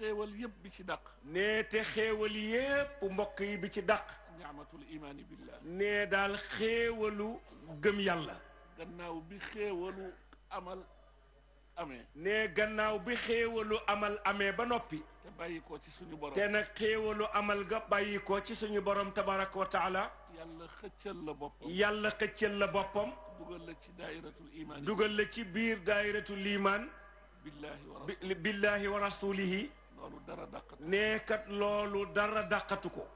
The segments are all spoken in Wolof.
xéewal yëpp bi ci dàq. nee te xéewal yépp mbokk yi bi ci dàq. ni'matul imaani billah. nee daal xéewalu gëm yàlla. gannaaw bi xéewalu amal amee. nee gannaaw bi xéewalu amal amee ba noppi. te bàyyi ko ci suñu borom. te nag xéewalu amal ga bàyyi ko ci suñu borom tabaraka wa taala. yàlla xëccal la boppam. yàlla xëccal la boppam. dugal la ci daayiratul imaan. dugal la ci biir daayiratul imaan. billahi wa rasulihi. loolu dara dàqatu. nee kat loolu dara dàqatu ko.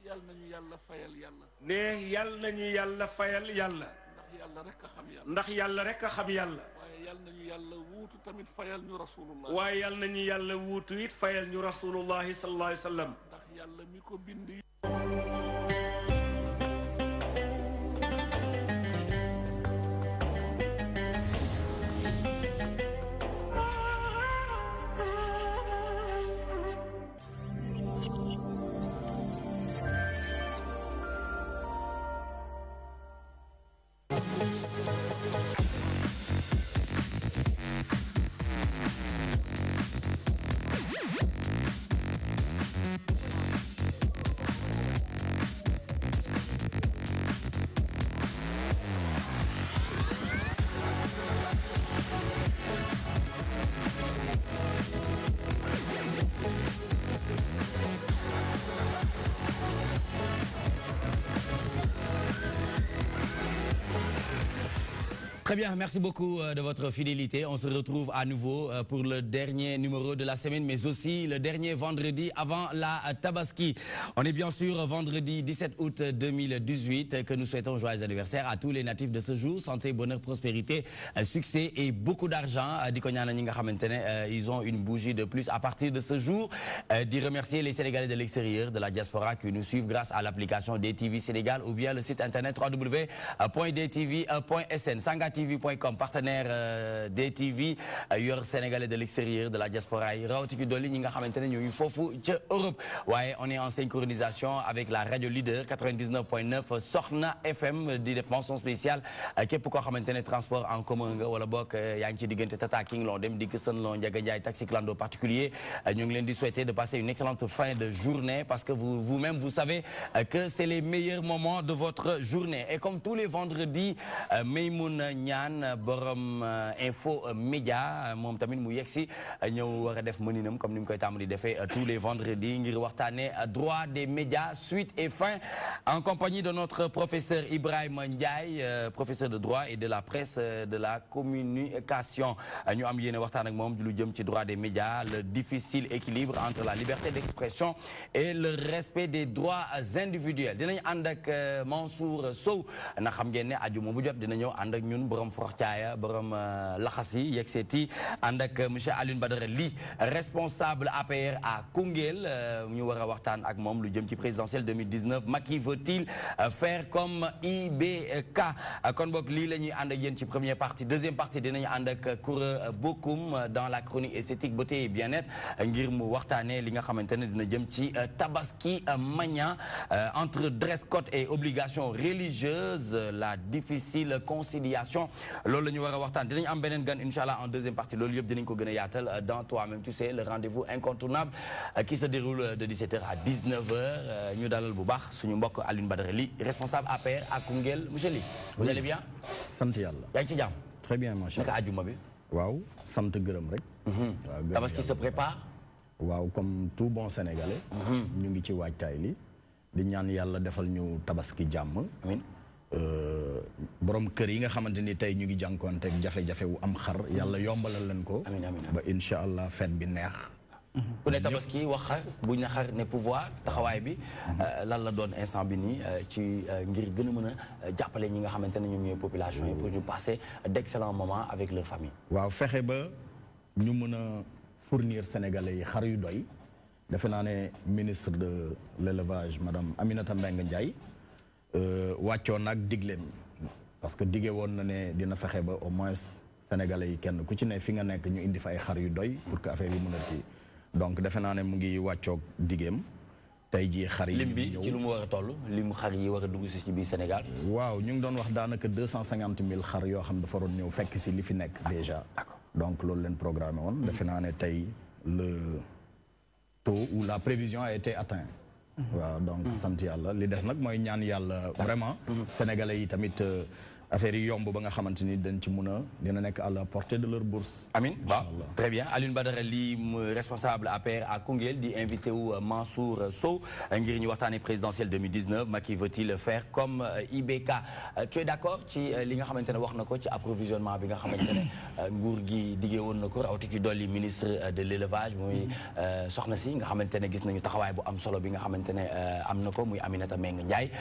yal nañu yàlla fayal yàlla. nee yal nañu yàlla fayal yàlla. ndax yàlla rek a xam yàlla. ndax yàlla rek a xam yàlla. waaye yal nañu yàlla wuutu tamit fayal ñu rasulullah. waaye yal nañu yàlla wuutu it fayal ñu rasulullahi sallallahu alayhi wa sallam. ndax yàlla mi ko bind. Très bien, merci beaucoup de votre fidélité. On se retrouve à nouveau pour le dernier numéro de la semaine, mais aussi le dernier vendredi avant la Tabaski. On est bien sûr vendredi 17 août 2018 que nous souhaitons joyeux anniversaire à tous les natifs de ce jour. Santé, bonheur, prospérité, succès et beaucoup d'argent. Ils ont une bougie de plus à partir de ce jour. D'y remercier les Sénégalais de l'extérieur, de la diaspora qui nous suivent grâce à l'application DTV Sénégal ou bien le site internet www.dtv.sn. TV.com, partenaire DTV, yor sénégalais de l'extérieur, de la diaspora, Europe. Ouais, on est en synchronisation avec la radio leader 99.9 Sokhna FM, di def mention spéciale képp koo xamante ne transport en commun nga wala bokk yaa ngi ci diggante Tata King Long dem digg Sën Long Ndiaga Ndiaye taxi clando particulier ñu ngi leen di souhaiter de passer une excellente fin de journée parce que vous-même vous savez que c'est les meilleurs moments de votre journée. Et comme tous les vendredis, Maymoun ñaan borom info média moom tamit mu yegsi ñëw war a def mëninam comme ni mu koy tàmm di defee tous les vendredis ngir waxtaane droit des médias suite et fin en compagnie de notre professeur Ibrahima Ndiaye, professeur de droit et de la presse de la communication. ñu am yéene waxtaan ak moom lu jëm ci droit des médias, le difficile équilibre entre la liberté d'expression et le respect des droits individuels. Dinañ ànd ak Mansour Sow na xam ngeen ne aju bu jot dina ñëw ànd ak ñun borom Foroxcaaya borom laxas yi yegg seeti ànd ak monsieur Alioune Badara Ly responsable APR à Koungheul ñu war a waxtaan ak moom lu jëm ci présidentielle 2019 Macky veut-il faire comme IBK kon boog lii la ñuy ànd ak yéen ci première partie. Deuxième partie dinañu ànd ak Koura Bokoum dans la chronique esthétique beauté et bien-être ngir mu waxtaanee li nga xamante ne dina jëm ci Tabaski Mania entre dress code et obligations religieuses, la difficile conciliation. Loolu la ñu war a waxtaan dinañ am beneen gan inchallah en deuxième partie loolu yëpp dinañ ko gën a yaatal dans toi-même tu sais le rendez-vous incontournable qui se déroule de 17h à 19h ñu dalal bu baax suñu mbokk Alioune Badara Ly responsable APR à Koungheul. Monsieur Ly, vous allez bien? sant yàlla. yaa ngi ci jàmm? Très bien mon cher. naka àjjuma bi? waaw sant gërëm rek. Tabaski se prépare? waaw comme tout bon sénégalais. ñu ngi ci waajtaay li di ñaan yàlla defal ñu tabaski jàmm. amiin. borom kër yi nga xamante ni tey ñu ngi jànkoonteeg jafe-jafe wu am xar yàlla yombalal leen ko. amiin amiin ba incha allah fête bi neex. ku ne tabaski wax xar buñ na xar ne pouvoir taxawaay bi lan la doon instant bi nii ci ngir gën a mën a jàppale ñi nga xamante ne ñoom ñooy population yi pour ñu passer d'excellents moments avec leur famille. waaw fexe ba ñu mën a fournir sénégalais yi xar yu doy defe naa ne ministre de l'élevage madame Aminata Mbengue Ndiaye wàccoon nag digleem parce que dige woon na ne dina fexe ba au moins sénégalais yi kenn ku ci ne fi nga nekk ñu indi fa ay xar yu doy pour que affaire yi mën a kii donc defe naa ne mu ngi wàccoog digeem tey jii xar yi. lim bi ci lu mu war a toll lim xar yi war a dugg si biir Sénégal. waaw ñu ngi doon wax daanaka 250 000 xar yoo xam dafa doon ñëw fekk si li fi nekk déjà. D'accord. donc loolu leen programmé woon. defe naa ne tey le taux où la prévision a été atteinte. waaw donc sant yàlla li des nag mooy ñaan yàlla vraiment sénégalais yi tamit affaire yi yomb ba nga xamante ni dañ ci mun a dina nekk à la portée de leur bourse. Amin waaw très bien Alioune Badara Ly responsable APR à Koungheul di invité wu Mansour Sow ngir ñu waxtaanee présidentielle 2019 Macky veut-il faire comme IBK tu es d'accord ci li nga xamante ne wax na ko ci approvisionnement bi nga xamante ne nguur gi diggee woon na ko rawati ci dolli ministre de l'élevage muy soxna si nga xamante ne gis nañu taxawaay bu am solo bi nga xamante ne am na ko muy Aminata Mbengue Ndiaye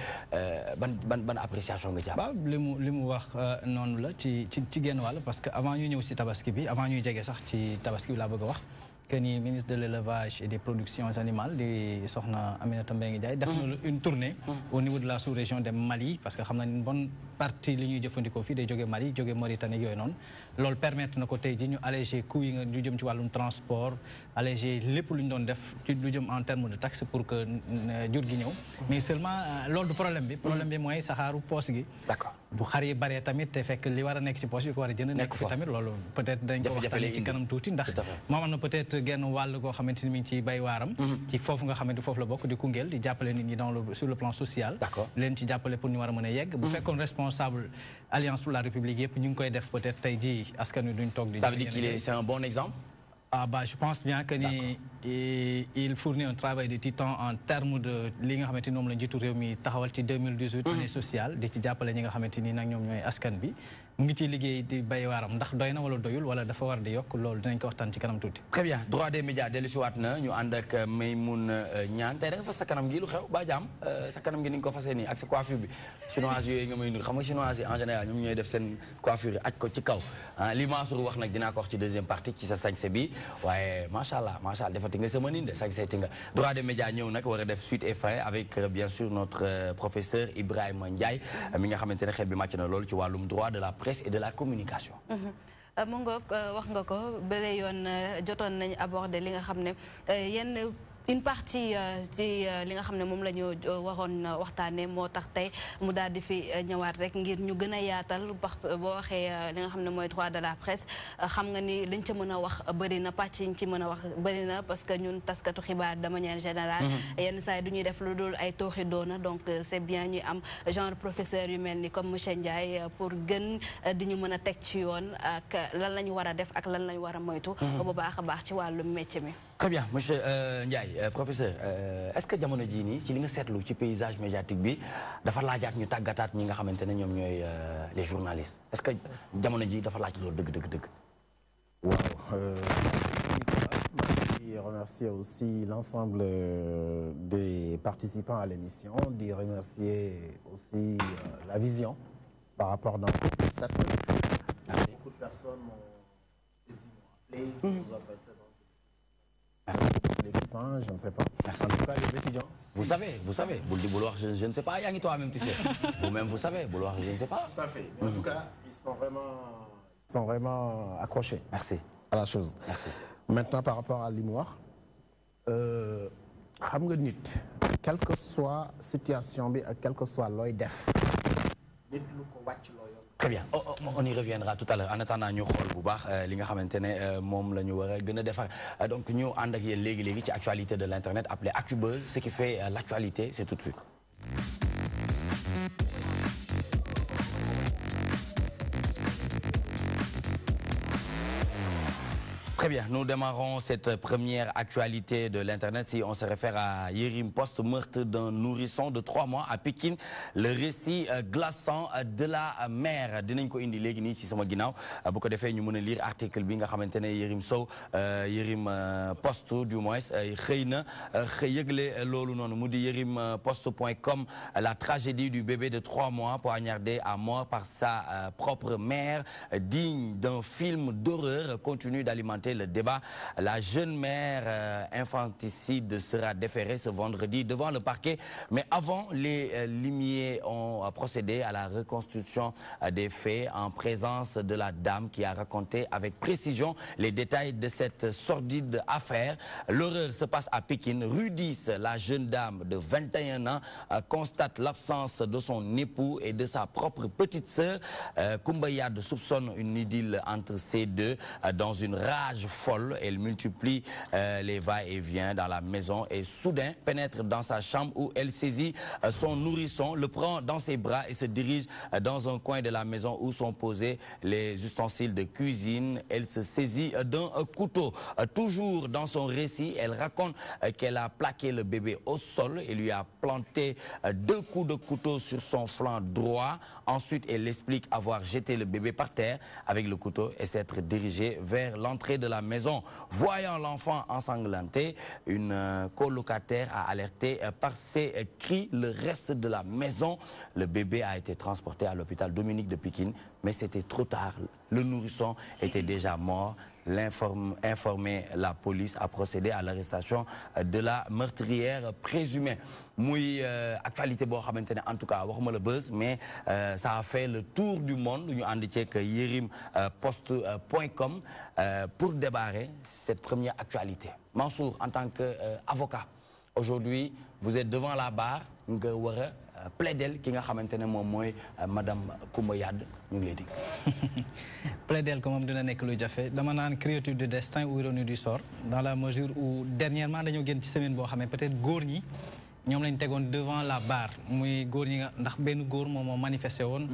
ban appréciation nga ci am. li mu wax noonu la ci genn wàll parce que avant ñu ñëw si tabaski bi avant ñuy jege sax ci tabaski bi laa bëgg a wax que ni ministre de l'élevage et des productions animales di soxna Aminata Mbengue Ndiaye def na une tournée au niveau de la sous-région de Mali parce que xam na une bonne partie li ñuy jëfandikoo fii day jóge Mali jóge Mauritanie yooyu noonu loolu permettre na ko tey ji ñu alléger coûts yi nga ñu jëm ci wàllum transport alléger lépp lu ñu doon def ci lu jëm en terme de taxe pour que jur gi ñëw mais seulement loolu du problème bi mooy saxaaru poos gi d'accord bu xar yi baree tamit te fekk li war a nekk ci poche bi ko war a jënd nekk fi tamit loolu peut-être dañ ko waxtaanee ci kanam tuuti ndax moom am na peut-être genn wàll koo xamante ni mi ngi ci bay waaram ci foofu nga xamante foofu la bokk di Koungheul di jàppale nit ñi sur le plan social leen ci jàppale pour ñu war a mën a yegg bu fekkoon responsable Alliance pour la République yëpp ñu ngi koy def peut-être tey jii askan wi duñ toog di. Ça veut dire qu'il c'est un bon exemple. Ah bah je pense bien que ni il fournit un travail de titan en termes de li nga xamante ni moom la njiitu réew mi taxawal ci 2018 année sociale di ci jàppale ñi nga xamante ni nag ñoom ñooy askan bi mu ngi ciy liggéey di bay waaram ndax doy na wala doyul wala dafa war di yokk loolu dinañ ko waxtaan ci kanam tuuti. Très bien droit des médias dellu si waat na ñu ànd ak Maymoun Niane tey da nga fas sa kanam gi lu xew ba jaam sa kanam gi ni nga ko fasee nii ak sa coiffure bi chinoise yooyu nga may nuyu xam nga chinoise yi en général ñoom ñooy def seen coiffure yi aj ko ci kaw li Mansour wax nag dinaa ko wax ci deuxième partie ci sa sañse bi waaye macha allah defati nga sama ninde sañseeti nga droit des médias ñëw nag war a def suite et fin avec bien sûr notre professeur Ibrahima Ndiaye mi nga xamante ne xel bi màcc na loolu ci wàllum droit de la presse et de la communication. mu ngoog wax nga ko bële yoon jotoon nañu aborder li nga xam ne yenn une partie ci li nga xam ne moom la ñu waroon waxtaanee moo tax tey mu daal di fi ñëwaat rek ngir ñu gën a yaatal boo waxee li nga xam ne mooy droit de la presse xam nga ni liñ ca mën a wax bëri na pàcc yiñ ci mën a wax bëri na parce que ñun taskatu xibaar de manière générale yenn saa yi du ñuy def lu dul ay tooxi doona donc c'est bien ñuy am genre professeur yu mel ni comme monsieur Ndiaye pour gën di ñu mën a teg ci yoon ak lan la ñu war a def ak lan la ñu war a moytu bu baax a baax ci wàllum métier mi. Très bien monsieur Ndiaye professeur est-ce que jamono jii nii ci li nga seetlu ci paysage médiatique bi dafa laajaat ñu tàggataat ñi nga xamante ne ñoom ñooy les journalistes est-ce que jamono ji dafa laaj loolu dëgg. waaw di remercier aussi l'ensemble des participants à l'émission di remercier aussi la vision par rapport dans cette beaucoup de personnes m'ont saisi, m'ont appelé, nous adresser merci l'équipe, je ne sais pas. Merci. En tout cas, les étudiants. Vous savez. Bul wax je ne sais pas. Yaa ngi toi-même tu sais. Vous-même vous savez. Bul wax je ne sais pas. Tout à fait. Mais en tout cas, ils sont vraiment accrochés. Merci. À la chose. Merci. Maintenant, par rapport à li mu wax, xam nga nit, quelle que soit situation bi ak quel que soit looy def, nit lu ko wàcc loo yoon. Très bien on y reviendra tout à l'heure en attendant ñu xool bu baax li nga xamante ne moom la ñu war a gën a defar donc ñu ànd ak yéen léegi ci actualité de l'internet appelé Actubuzz ce qui fait l'actualité c'est tout de suite. Très bien, nous démarrons cette première actualité de l'Internet. Si on se réfère à Yerim Post, meurtre d'un nourrisson de 3 mois à Pékin, le récit glaçant de la mère. Dinañ ko indi léegi nii ci sama ginnaaw bu ko defee ñu mën a lire article bi nga xamante ne Yerim Post du moins xëy na yëgle loolu noonu mu di yerimpost.com la tragédie du bébé de 3 mois poignardé à mort par sa propre mère, digne d'un film d'horreur, continue d'alimenter le débat. La jeune mère infanticide sera déférée ce vendredi devant le parquet. Mais avant, les limiers ont procédé à la reconstitution des faits en présence de la dame qui a raconté avec précision les détails de cette sordide affaire. L'horreur se passe à Pékin. Rue 10, la jeune dame de 21 ans constate l'absence de son époux et de sa propre petite sœur. Koumba Yad soupçonne une idylle entre ces deux dans une rage rage folle. Elle multiplie les va-et-vient dans la maison et soudain pénètre dans sa chambre où elle saisit son nourrisson, le prend dans ses bras et se dirige dans un coin de la maison où sont posés les ustensiles de cuisine. Elle se saisit d'un couteau. Toujours dans son récit, elle raconte qu'elle a plaqué le bébé au sol et lui a planté 2 coups de couteau sur son flanc droit. Ensuite, elle explique avoir jeté le bébé par terre avec le couteau et s'être dirigée vers l'entrée de la maison. Voyant l'enfant ensanglanté, une colocataire a alerté par ses cris le reste de la maison. Le bébé a été transporté à l'hôpital Dominique de Pikine, mais c'était trop tard. Le nourrisson était déjà mort. Informé, la police a procédé à l'arrestation de la meurtrière présumée. Muy actualité boo xamante ne en tout cas waxuma la buzz mais ça a fait le tour du monde. Ñu ànd ceeg yerimpost.com pour débarrer cette première actualité. Mansour, en tant qu'avocat, aujourd'hui vous êtes devant la barre nga war a plaidel ki nga xamante ne moom mooy madame Coumba Yade ñu ngi lay dig. plaidel ko moom dina nekk lu jafe dama naan créature du destin ou ironie du sort dans la mesure où dernièrement dañoo génn ci semaine boo xam ne peut-être góor ñi ñoom lañ tegoon devant la barre muy góor ñi nga ndax benn góor moom moo manifesté woon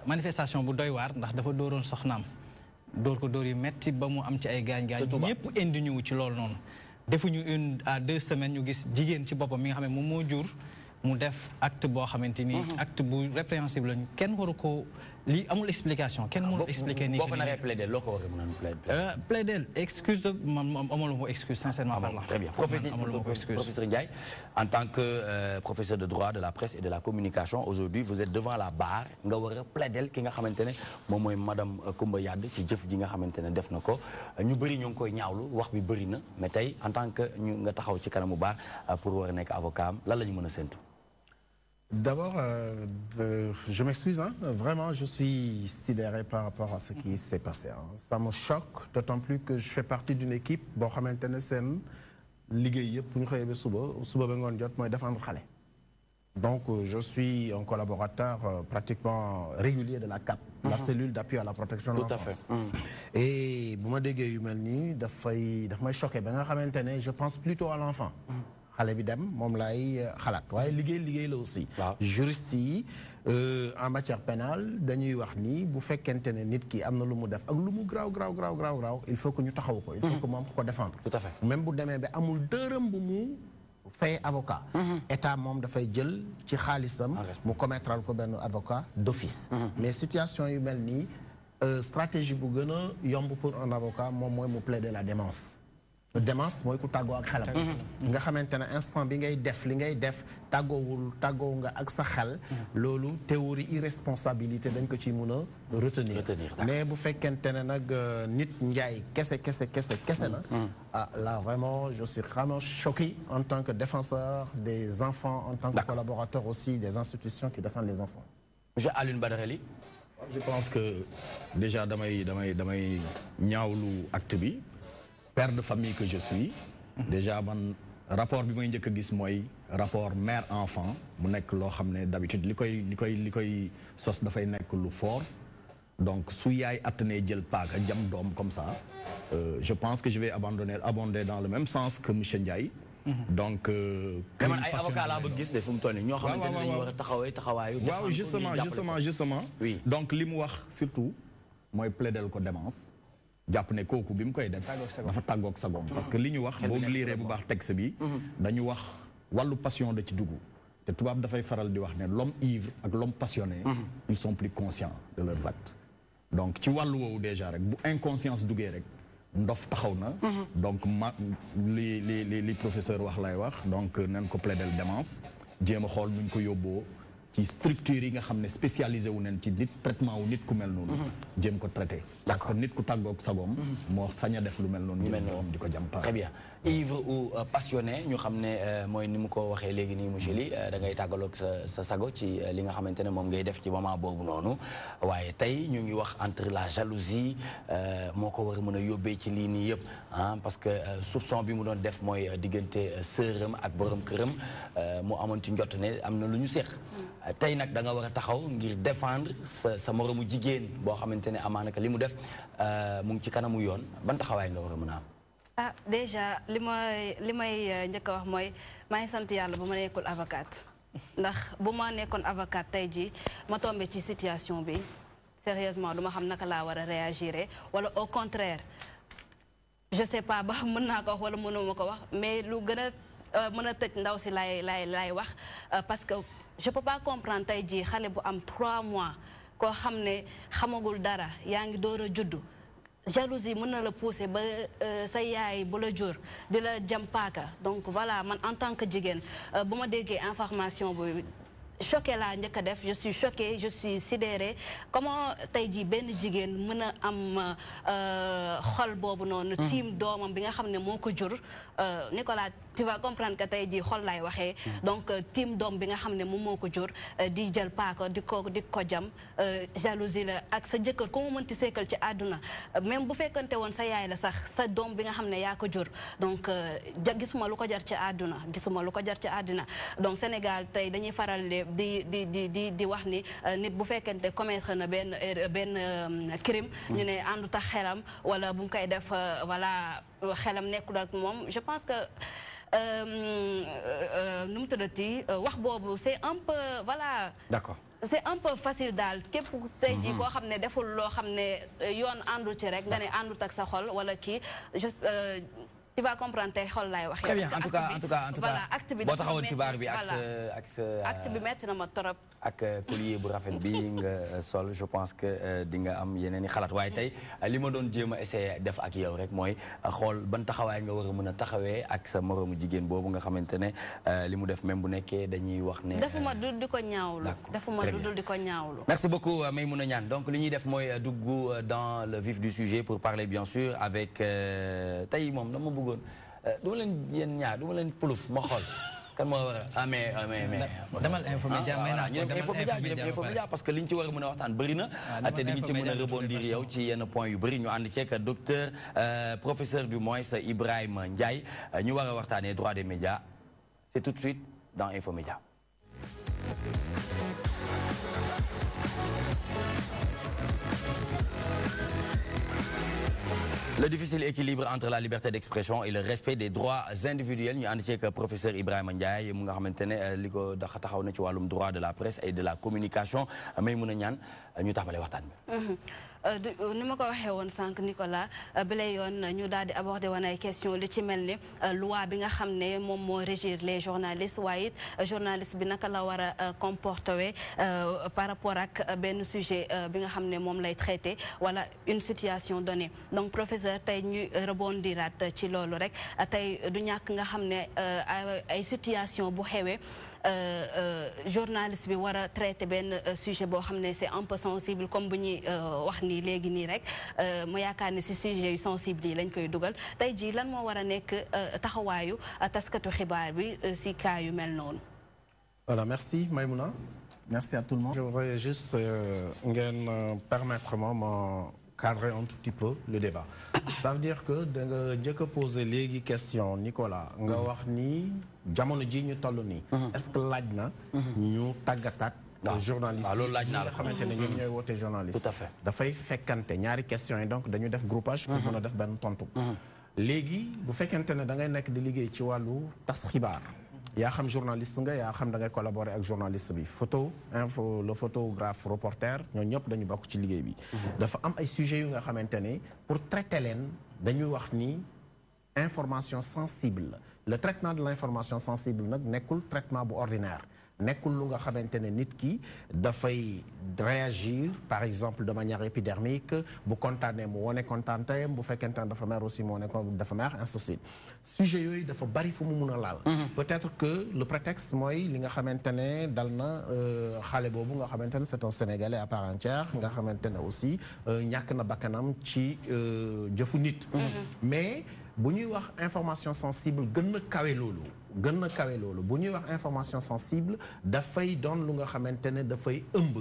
manifestation bu doy waar ndax dafa dóoroon soxnaam dóor ko dóor yu metti ba mu am ci ay gaañ-gaañ ñëpp indi ñu ci loolu noonu defuñu 1 à 2 semaines ñu gis jigéen ci boppam mi nga xam ne moom moo jur mu def acte boo xamante ni acte bu répréhensible lañu kenn waru ko lii amul explication kenn mënul expliquer ni boo ko naree plaider loo ko war a mën a plaider excuse man amuluma excuse sincèrement parlant. Très bien. Professeur Ndiaye, en tant que professeur de droit de la presse et de la communication, aujourd'hui vous êtes devant la barre nga war a plaider ki nga xamante ne moom mooy madame Coumba Yade ci jëf ji nga xamante ne def na ko ñu bëri ñu ngi koy ñaawlu wax bi bëri na mais tey en tant que ñu nga taxaw ci kanamu barre pour war a nekk avocat am lan la ñu mën a séntu. D'abord, je m'excuse, hein, vraiment, je suis sidéré par rapport à ce qui s'est passé. Hein. Ça me choque, d'autant plus que je fais partie d'une équipe boo xamante ne seen liggéey yëpp bu ñu xëyee ba suba ba ngoon jot mooy défendre xale. Donc, je suis un collaborateur pratiquement régulier de la CAP, la cellule d'appui à la protection de l'enfance. Et bu ma déggee yu mel nii daf may choqué ba nga xamante ne je pense plutôt à l'enfant. xale bi dem moom laay xalaat waaye liggéey la aussi. juriste yi en matière pénale dañuy wax ni bu fekkente ne nit ki am na lu mu def ak lu mu graw il faut que ñu taxaw ko. il faut que moom ko défendre. Tout à fait. même bu demee ba amul dërëm bu mu fay avocat. état moom dafay jël ci xaalisam. mu commettral ko benn avocat d'office. mais situation yu mel nii stratégie bu gën a yomb pour un avocat moom mooy mu plaider la démence. démence mooy ku tàggoo ak xelam nga xamante ne instant bi ngay def li ngay def tàggoo nga ak sa xel loolu théorie irresponsabilité dañ ko ci mën a retenir mais bu fekkente ne nag nit njaay kese na là vraiment je suis vraiment choqué en tant que défenseur des enfants en tant que collaborateur aussi des institutions qui défendent les enfants. Monsieur Alioune Badara Ly. Je pense que déjà damay ñaawlu acte bi. Père de famille que je suis, déjà man rapport bi may njëkk a gis mooy rapport mère enfant mu nekk loo xam ne d'habitude li koy sos dafay nekk lu fort donc su yaay attanee jël paaka jam doom comme ça je pense que je vais abonder dans le même sens que monsieur Ndiaye. Donc man ay avocat laa bëgg gis de fu mu toll nii ñoo xamante ne dañu war a taxawaayu. waaw justement. Oui. Donc li mu wax surtout mooy plaidel ko démence. jàpp ne kooku bi mu koy def dafa tàggoog sagoom parce que li ñu wax boo liiree bu baax texte bi dañu wax wàllu passion da ci dugg te tubaab dafay faral di wax ne l'homme ivre ak l'homme passionné ils sont plus conscients de leurs actes donc ci wàllu woowu déjà rek bu inconscience duggee rek ndof taxaw na donc li professeur wax lay wax donc nañ ko plaidel démence jéem a xool nuñ ko yóbboo ci structure yi nga xam ne spécialisé wu nañ ci nit traitement wu nit ku mel noonu jéem ko traité parce que nit ku tàggoog sagoom moo sañ a def lu mel noonu moom di ko jàm très bien ivre ou passionné ñu xam ne mooy ni mu ko waxee léegi nii monsieur Ly da ngay tàggaloog sa sago ci li nga xamante ne moom ngay def ci moment boobu noonu waaye tey ñu ngi wax entre la jalousie moo ko war a mën a yóbbee ci lii nii yëpp parce que soupçon bi mu doon def mooy diggante sëram ak borom këram mu amoon ci njott ne am na lu ñu séq tey nag da nga war a taxaw ngir défendre sa moromu jigéen boo xamante ne amaana que li mu def mu ngi ci kanamu yoon ban taxawaay nga war a mën a am. ah déjà li may njëkk a wax mooy maa ngi sant yàlla bu ma nekkul avocate ndax bu ma nekkoon avocate tey jii ma tombé ci situation bi sérieusement du ma xam naka laa war a réagir wala au contraire je sais pas ba mën naa ko wax wala mënuma ko wax mais lu gën a mën a tëj ndaw si laay wax parce que je peux pas comprendre tey jii xale bu am 3 mois koo xam ne xamagul dara yaa ngi door a juddu jalousie mën na la pousser ba sa yaay bu la jur di la jam paaka donc voilà man en tant que jigéen bu ma déggee information bi choqué laa njëkk a def je suis choquée je suis sidérée comment tey jii benn jigéen mën a am xol boobu noonu tiim doomam bi nga xam ne moo ko jur Nicolas tu vas comprendre que tey jii xol laay waxee donc tiim doom bi nga xam ne moom moo ko jur di jël paaka di ko jam jalousie la ak sa jëkkër ku mu mënti seekal ci àdduna même bu fekkante woon sa yaay la sax sa doom bi nga xam ne yaa ko jur donc gisuma lu ko jar ci àdduna gisuma lu ko jar ci àdduna donc Sénégal tey dañuy faral di wax ni nit bu fekkente commettre na benn crime ñu ne àndu tax xelam wala bu mu koy def voilà xelam nekkul ak moom je pense que nu mu tuddati wax boobu c'est un peu voilà. D'accord. C'est un peu facile daal képp tey jii koo xam ne deful loo xam ne yoon àndul ci rek nga ne àndut ak sa xol wala kii tu vas comprendre tey xol laay waxee. Très bien en tout cas voilà acte bi boo taxawoon ci baar bi ak sa acte bi metti na ma trop. ak collier bu rafet bi nga sol je pense que di nga am yeneen i xalaat waaye tey li ma doon jéem a essayé def ak yow rek mooy xool ban taxawaay nga war a mën a taxawee ak sa moroomu jigéen boobu nga xamante ne li mu def même bu nekkee dañuy wax ne. defuma dul di ko ñaawlu. defuma dul di ko ñaawlu. Merci beaucoup Maïmouna Niane donc li ñuy def mooy dugg dans le vif du sujet pour parler bien sûr avec tey moom dama bëggoon duma leen yéen ñaar duma leen puluf ma xool. kan moo war a mais demal Infomédia may naa ñu dem Infomédia parce que liñ ci war a mën a waxtaan bëri na te di ñu ci mën a rebondir yow ci yenn point yu bëri ñu ànd ceeg docteur professeur du moins Ibrahima Ndiaye ñu war a waxtaanee droit des médias c'est tout de suite dans Infomédia. Le difficile équilibre entre la liberté d'expression et le respect des droits individuels ñu ànd ceeg professeur Ibrahima Ndiaye mu nga xamante ne li ko taxaw na ci wàllum droit de la presse et de la communication Maïmouna Niane ñu tàmbalee waxtaan bi. ni ma ko waxee woon sànq Nicolas bi lay yoon ñu daal di aborder woon ay question li ci mel ni loi bi nga xam ne moom moo régir les journalistes waaye it journaliste bi naka la war a comporter par rapport ak benn sujet bi nga xam ne moom lay traité wala une situation donnée donc professeur tey ñuy rebondiraat ci loolu rek tey du ñàkk nga xam ne ay situation bu xewee journaliste bi war a traité benn sujet boo xam ne c'est un peu sensible comme bu ñuy wax nii léegi nii rek mu yaakaar ne si sujet yu sensible yi lañ koy dugal tey jii lan moo war a nekk taxawaayu taskatu xibaar bi si cas yu mel noonu. Voilà, merci Maïmouna. Merci à tout le monde. Je voudrais juste ngeen permettre moi cadrer un tout petit peu le débat. Ça veut dire que da nga njëkk a poser léegi question Nicolas nga wax ni jamono ji ñu toll nii. Est-ce que laaj na ñu tàggataat journaliste loolu laaj naa la nga xamante ne ñoom ñooy woote journaliste. Tout à fait. dafay fekkante ñaari questions yi donc dañu def groupage pour mën a def benn tontu. léegi bu fekkente ne da ngay nekk di liggéey ci wàllu tas xibaar yaa xam journaliste nga yaa xam da ngay collaborer ak journaliste bi le photographe reporter ñoo ñëpp dañu bokk ci liggéey bi. dafa am ay sujets yu nga xamante ne pour traiter leen dañuy wax ni information sensible le traitement de l'information sensible nag nekkul traitement bu ordinaire. nekkul lu nga xamante ne nit ki dafay réagir par exemple de manière épidermique bu kontaanee mu wone kontaanteem bu fekkente ne dafa mer aussi mu wone ko dafa mer ainsi de suite sujet yooyu dafa bari fu mu mun a laal. peut-être que le prétexte mooy li nga xamante ne dal na xale boobu nga xamante ne c'est un Sénégalais à part entière nga xamante ne aussi ñàkk na bakkanam ci jëfu nit. mais bu ñuy wax information sensible gën na kawe loolu. bu ñuy wax information sensible dafay doon lu nga xamante ne dafay ëmb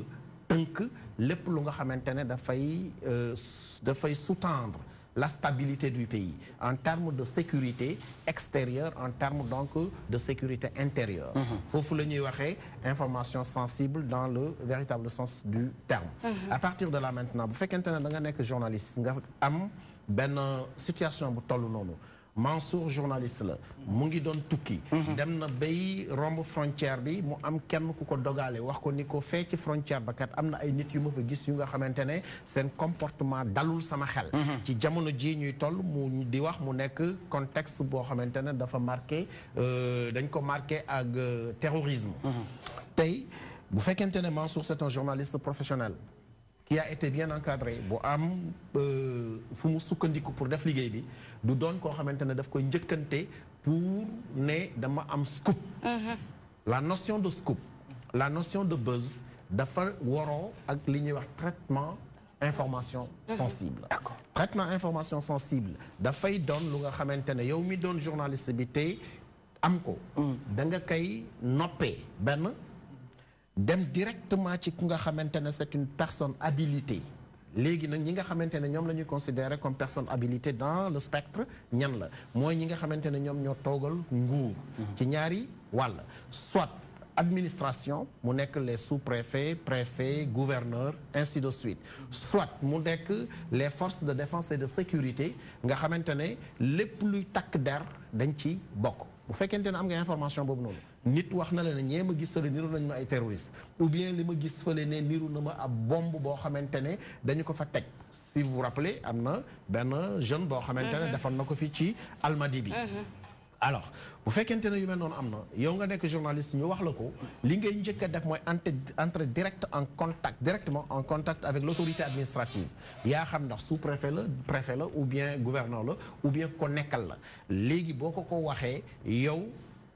tënk lépp lu nga xamante ne dafay sous-tendre la stabilité du pays, en termes de sécurité extérieure, en termes donc de sécurité intérieure. Faut que nous information sensible dans le véritable sens du terme. À partir de là maintenant, vous faites qu'un journaliste, vous avez une situation bu tollu noonu Mansour journaliste la mu ngi doon tukki dem na bay romb frontière bi mu am kenn ku ko dogaale wax ko ni ko fee ci frontière ba kat am na ay nit yu ma fa gis yu nga xamante ne seen comportement dalul sama xel ci jamono ji ñuy toll mu di wax mu nekk contexte boo xamante ne dafa marqué dañ ko marqué ak terrorisme tey bu fekkente ne Mansour c'est un journaliste professionnel qui a été bien encadré bu am fu mu sukkandiku pour def liggéey bi du doon koo xamante ne daf koy njëkkante pour ne dama am scoop la notion de scoop la notion de buzz dafa waroo ak li ñuy wax traitement information sensible traitement information sensible dafay doon lu nga xamante ne yow mi doon journaliste bi tey am ko da nga koy noppee benn dem directement ci ku nga xamante ne c'est une personne habilitée léegi nag ñi nga xamante ne ñoom la ñuy considérer comme personne habilitée dans le spectre ñan la mooy ñi nga xamante ne ñoom ñoo toogal nguur ci ñaari wàll soit administration mu nekk les sous-préfets préfets gouverneurs ainsi de suite soit mu nekk les forces de défense et de sécurité nga xamante ne lépp luy takk der dañ ci bokk bu fekkente ne am nga information boobu noonu nit wax na la ne ñee ma gis fële niru nañ ma ay terroristes ou bien li ma gis fële ne niru na ma ab bombe boo xamante ne dañu ko fa teg si vous vous rappelez am na benn jeune boo xamante ne defoon na ko fi ci Almadi bi alors bu fekkente ne yu mel noonu am na yow nga nekk journaliste ñu wax la ko li ngay njëkk a def mooy entrer directement en contact avec l'autorité administrative yaa xam ndax sous-préfet la préfet la ou bien gouverneur la ou bien ko nekkal la léegi boo ko waxee yow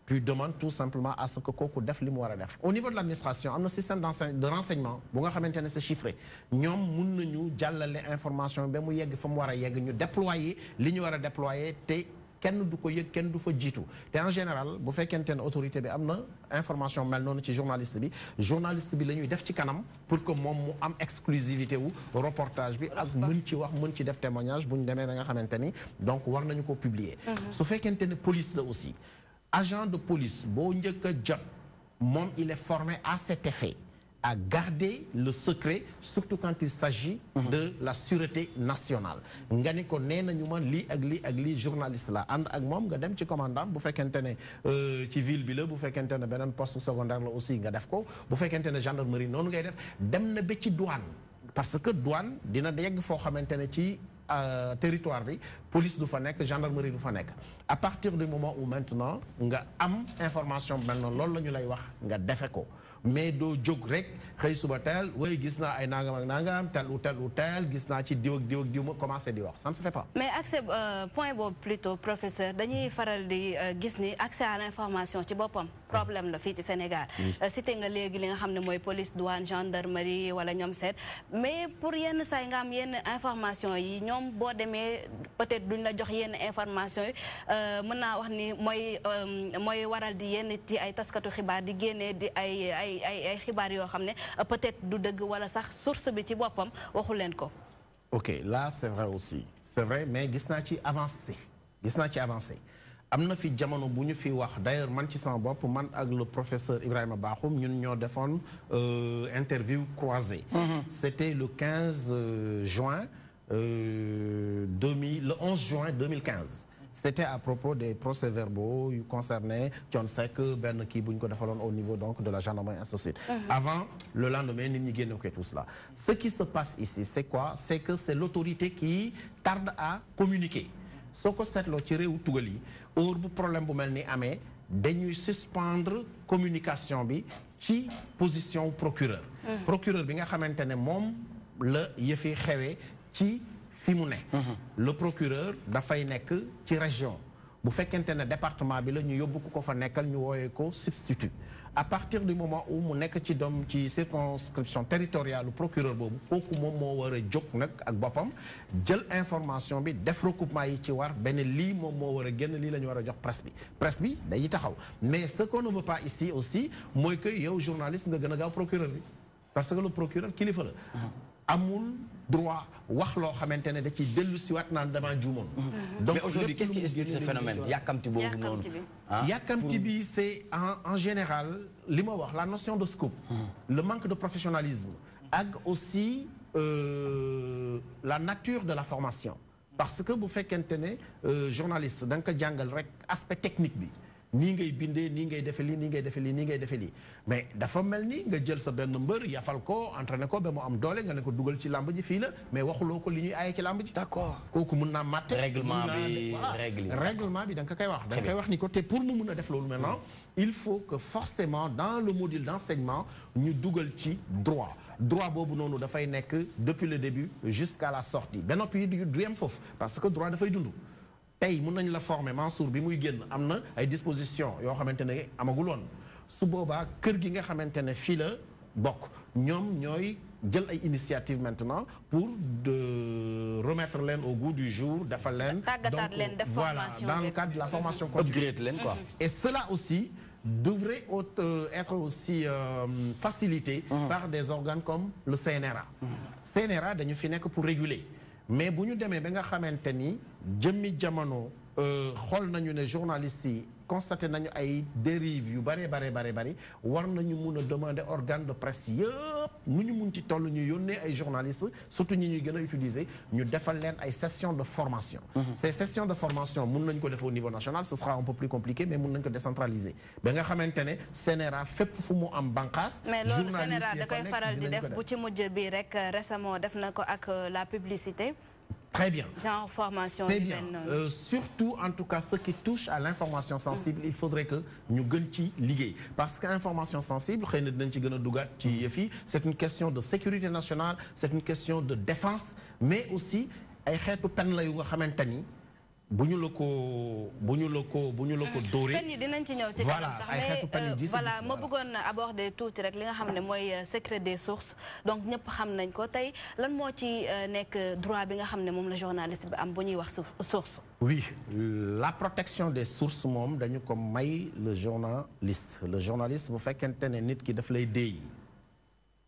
tu demandes tout simplement à ce que kooku def li mu war a def au niveau de l'administration am na système de renseignement bu nga xamante ne c'est chiffré ñoom mun nañu jàllale information ba mu yegg fa mu war a yegg ñu déployer li ñu war a déployer te kenn du ko yëg kenn du fa jiitu te en général bu fekkente ne autorité bi am na information mel noonu ci journaliste bi la ñuy def ci kanam pour que moom mu am exclusivité wu reportage bi ak mën ci wax mën ci def témoignage bu ñu demee ba nga xamante ni donc war nañu ko publier su fekkente ne police la aussi agent de police boo njëkk a jot moom il est formé à cet effet à garder le secret surtout quand il s'agit de la sûreté nationale nga ni ko nee nañu ma lii ak lii journaliste la ànd ak moom nga dem ci commandant bu fekkente ne ci ville bi la bu fekkente ne beneen poste secondaire la aussi nga def ko bu fekkente ne gendarmerie noonu ngay def dem na ba ci douane parce que douane dina yegg foo xamante ne ci territoire bi police du fa nekk gendarmerie du fa nekk à partir du moment où maintenant nga am information mel noonu loolu la ñu lay wax nga defe ko mais doo jóg rek xëy suba teel way gis naa ay nangam ak nangam tel ou tel gis naa ci diw ak diw ma commencé di wax ça ne se fait pas. mais accès point boobu plutôt professeur dañuy faral di gis ni accès à l'information ci boppam problème la fii ci Sénégal. cité nga léegi li nga xam ne mooy police douane gendarmerie wala ñoom seet mais pour yenn saa yi nga am yenn information yi ñoom boo demee peut-être duñ la jox yenn information yi mën naa wax ni mooy waral di yenn ci ay taskatu xibaar di génnee di ay xibaar yoo xam ne peut-être du dëgg wala sax source bi ci boppam waxu leen ko. ok là c'est vrai aussi c'est vrai mais gis naa ci avancé am na fi jamono bu ñu fi wax d'ailleurs man ci sama bopp man ak le professeur Ibrahima Bakhoum ñun ñoo defoon interview croisée c'était le 15 juin le 11 juin 2015 c'était à propos des procès-verbaux yu concerné Thione Seck benn kii bu ñu ko defaloon au niveau donc de la gendarmerie ainsi de suite avant le lendemain nit ñi génne ko tout cela ce qui se passe ici c'est quoi c'est que c'est l'autorité qui tarde à communiquer soo ko seetloo ci réewu tugal yi heure bu problème bu mel ni amee dañuy suspendre communication bi ci position procureur procureur bi nga xamante ne moom la yëfi xewee ci fi mu ne le procureur dafay nekk ci région bu fekkente ne département bi la ñu yóbbu ko fa nekkal ñu wooyee ko substitut à partir du moment où mu nekk ci circonscription territoriale lu procureur boobu kooku moom moo war a jóg nag ak boppam jël information bi def recoupement yi ci war benn lii moom moo war a génn lii la ñu war a jox presse bi day taxaw mais ce qu'on ne veut pas ici aussi mooy que yow journaliste nga gën a gaaw procureur bi parce que le procureur kilifa la amul droit wax loo xamante ne da ciy dellu si waat naan dama juumoon. Donc mais aujourd'hui qu'est-ce qui explique ce phénomène yàkkamti boobu noonu. yàkkamti bi c'est en général li ma wax la notion de scope. le manque de professionnalisme. ak aussi la nature de la formation. parce que bu fekkente ne journaliste da nga ko jàngal rek aspect technique bi. nii ngay bindee nii ngay defee lii nii ngay defee lii nii ngay defee lii mais dafa mel ni nga jël sa benn mbër yafal ko entraîné ko ba mu am doole nga ne ko dugal ci làmb ji fii la mais waxuloo ko li ñuy aaye ci làmb ji. d'accord kooku mun naa matte. règlement bi règlement bi da nga ko koy wax. da nga koy wax ni ko te pour mu mun a def loolu maintenant il faut que forcément dans le module d'enseignement ñu dugal ci droit. droit boobu noonu dafay nekk depuis le début jusqu'à la sortie ba noppi du yem foofu parce que droit dafay dund. tey mun nañ la former Mansour bi muy génn am na ay dispositions yoo xamante ne amagul woon su boobaa kër gi nga xamante ne fii la bokk ñoom ñooy jël ay initiatives maintenant pour de remettre leen au goût du jour defal leen. tàggataat leen def voilà dans le cadre de la formation continue. upgrade leen quoi. et cela aussi devrait être aussi facilité par des organes comme le CNRA. CNRA dañu fi nekk pour réguler. mais bu ñu demee ba nga xamante ni jëmmi jamono xool nañu ne journalistes yi constaté nañu ay dérives yu bare war nañu mun a demander organe de presse yëpp nu ñu mun ci toll ñu yónnee ay journalistes surtout ñi ñuy gën a utiliser ñu defal leen ay sessions de formation. ces sessions de formation mun nañu ko def au niveau national ce sera un peu plus compliqué mais mun nañu ko décentraliser ba nga xamante ne CNRA fépp fu mu am bànqaas. mais loolu CNRA da koy faral di def bu ci mujj bi rek récemment def na ko ak la publicité. Très bien. Genre formation. C'est bien. Surtout, en tout cas, ce qui touche à l'information sensible, il faudrait que nous gagnions liguer. Parce qu'information sensible, c'est une question de sécurité nationale, c'est une question de défense, mais aussi, bu ñu la ko dóoree. fen yi dinañ ci ñëw ci kanam sax mais voilà ma bëggoon aborder tuuti rek li nga xam ne mooy secret des sources donc ñëpp xam nañ ko tey lan moo ci nekk droit bi nga xam ne moom la journaliste bi am bu ñuy wax source. oui la protection des sources moom dañu ko may le journaliste bu fekkente ne nit ki daf lay déey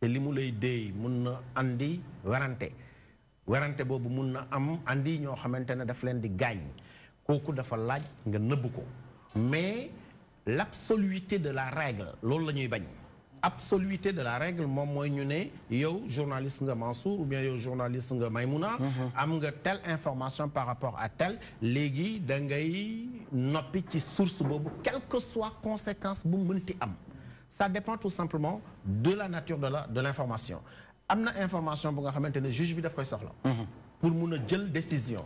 te li mu lay déey mun na andi werante boobu mun na am andi ñoo xamante ne daf leen di gaañ kooku dafa laaj nga nëbb ko mais l'absoluité de la règle loolu la ñuy bañ absoluité de la règle moom mooy ñu ne yow journaliste nga Mansour ou bien yow journaliste nga Maïmouna am nga telle information par rapport à telle léegi da ngay noppi ci source boobu quelle que soit conséquence bu mënti am ça dépend tout simplement de la nature de l'information am na information bu nga xamante ne juge bi daf koy soxla pour mun a jël décision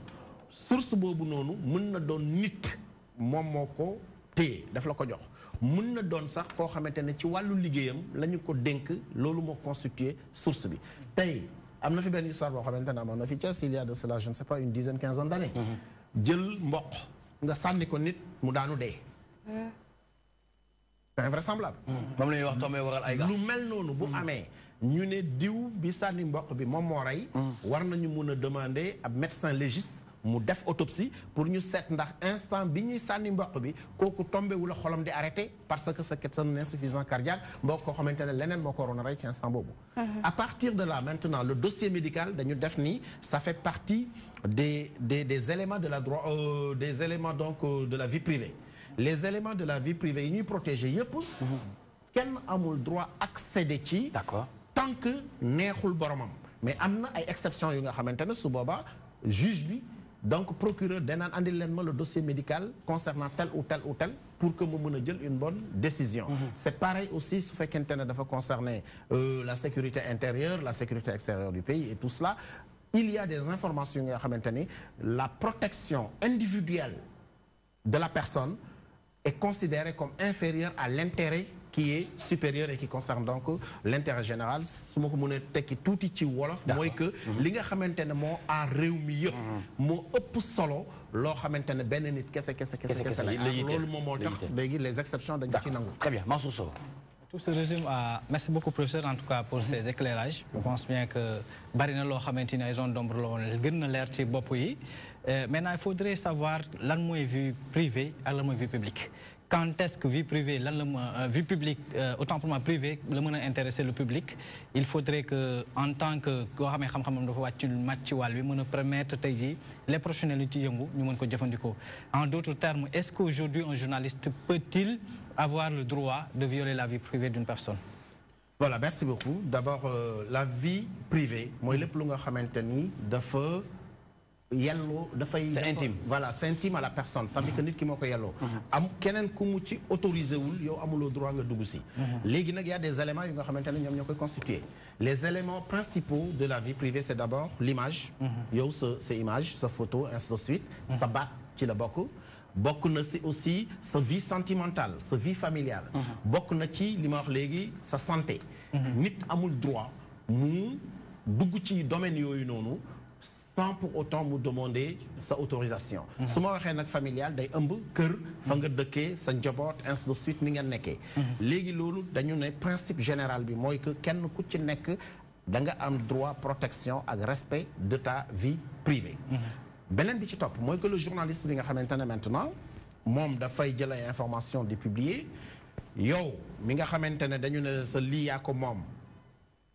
source boobu noonu mën na doon nit moom moo ko téye daf la ko jox mën na doon sax koo xamante ne ci wàllu liggéeyam la ñu ko dénk loolu moo constitué source bi tey am na fi benn histoire boo xamante ne amoon na fi Thiès il y a de cela je ne sais pas une dizaine quinzaine d'années jël mboq nga sànni ko nit mu daanu dee c'est invraisemblable moom la ñuy wax tombé waral ay lu mel noonu bu amee ñu ne diw bi sànni mboq bi moom moo rey war nañu mun a demander ab médecin légiste mu def autopsie pour ñu seet ndax instant bi ñuy sànni mboq bi kooku tombé wu la xolam di arrêté parce que c'est un insuffisance cardiaque mboq koo xamante ne leneen moo ko waroon a rey ci instant boobu à partir de là maintenant le dossier médical dañu def ni ça fait partie des éléments de la droit des éléments donc de la vie privée les éléments de la vie privée yi ñuy protéger yépp kenn amul droit accéder ci d'accord tant que neexul boromam mais am na ay exceptions yu nga xamante ne su boobaa juge bi donc procureur danaan andil leen ma le dossier médical concernant tel ou tel ou tel pour que mu mën a jël une bonne décision c'est pareil aussi su fekkente ne dafa concerner la sécurité intérieure la sécurité extérieure du pays et tout cela il y a des informations yu nga xamante ni la protection individuelle de la personne est considérée comme inférieure à l'intérêt qui est supérieur et qui concerne donc l'intérêt général su ma ko mënee tekki tuuti ci wolof mooy que li nga xamante ne moo aar réew mi yëpp moo ëpp solo loo xamante ne benn nit kese la loolu moom moo tax léegi les exceptions dañ ci nangu. Très bien Mansour Sow. Tout se résume à merci beaucoup professeur en tout cas pour ces éclairages je pense bien que bari na loo xamante ni ay zone d'ombre la woon gën na leer ci bopp yi maintenant il faudrait savoir lan mooy vie privée ak lan mooy vie publique quand est-ce que vie privée vie publique autant pour moi privée le mën a intéresser le public il faudrait que en tant que koo xamee xam-xamam dafa wàcc màcc ci wàll bi mën a permettre tey jii les professionnels yi ci yëngu ñu mën ko jëfandikoo en d'autres termes est-ce qu'aujourd'hui un journaliste peut-il avoir le droit de violer la vie privée d'une personne? Voilà, merci beaucoup. D'abord, la vie privée, moi, le plus nga xamanteni dafa yello dafay c'est intime. Voilà, c'est intime à la personne. Ça veut dire que nit ki moko yello. Am kenen ku mu ci autorisé wul yow amulo droit nga dugg ci. Légui nak y a des éléments yu nga xamanteni ñom ñokoy constituer. Les éléments principaux de la vie privée, c'est d'abord l'image. Yow c'est image, sa photo, ainsi de suite, sa baat ci la bokk. Bokk na ci aussi sa vie sentimentale, sa vie familiale. Bokk na ci li ma wax légui sa santé. Nit amul droit mu dugg ci domaine yoyu nonu sans pour autant mu demander sa autorisation. su ma waxee nag familial day ëmb kër fa nga dëkkee sa njaboot ainsi de suite ni ngeen nekkee. léegi loolu dañu ne principe général bi mooy que kenn ku ci nekk da nga am droit protection ak respect de ta vie privée. Benen bi ci top moy que le journaliste bi nga xamantene maintenant mom da fay jël ay information di publier yow mi nga xamantene dañu ne sa li ya ko mom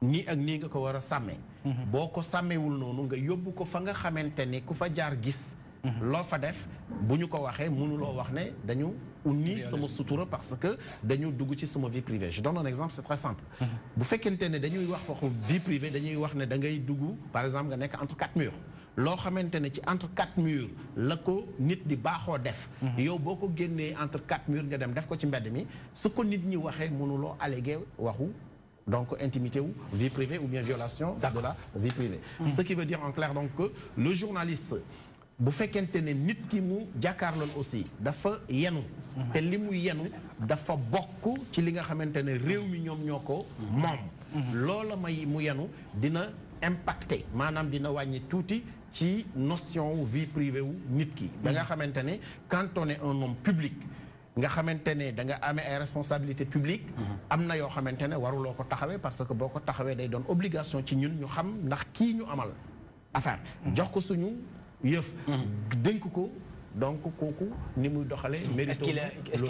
ni ak ni nga ko wara samé boko samé wul nonu nga yobbu ko fa nga xamantene ku fa jaar gis lo fa def buñu ko waxé mënuloo wax ne dañu unni sama sutura parce que dañu dugg ci sama vie privée. Je donne un exemple, c'est très simple. Bu fekkente ne dañuy wax waxu vie privée dañuy wax ne da ngay dugg par exemple nga nek entre quatre murs. Loo xamante ne ci entre quatre murs la ko nit di baaxoo def. yow boo ko génnee entre quatre murs nga dem def ko ci mbedd mi su ko nit ñi waxee mënuloo alléguer waxu donc intimité ou vie privée ou bien violation de la vie privée. Ce qui veut dire en clair donc que le journaliste bu fekkente ne nit ki mu jàkkaarlool aussi dafa yenu te li mu yenu dafa bokk ci li nga xamante ne réew mi ñoom ñoo ko moom. loola may mu yenu dina impacté maanaam dina wàññi tuuti ci notion vie privée wu nit ki. da nga xamante ne quand on est un homme public nga xamante ne da nga amee ay responsabilités publiques. am na yoo xamante ne waruloo ko taxawee parce que boo ko taxawee day doon obligation ci ñun ñu xam ndax kii ñu amal affaire. jox ko suñu yëf. dénk ko donc kooku ni muy doxalee. est-ce qu'il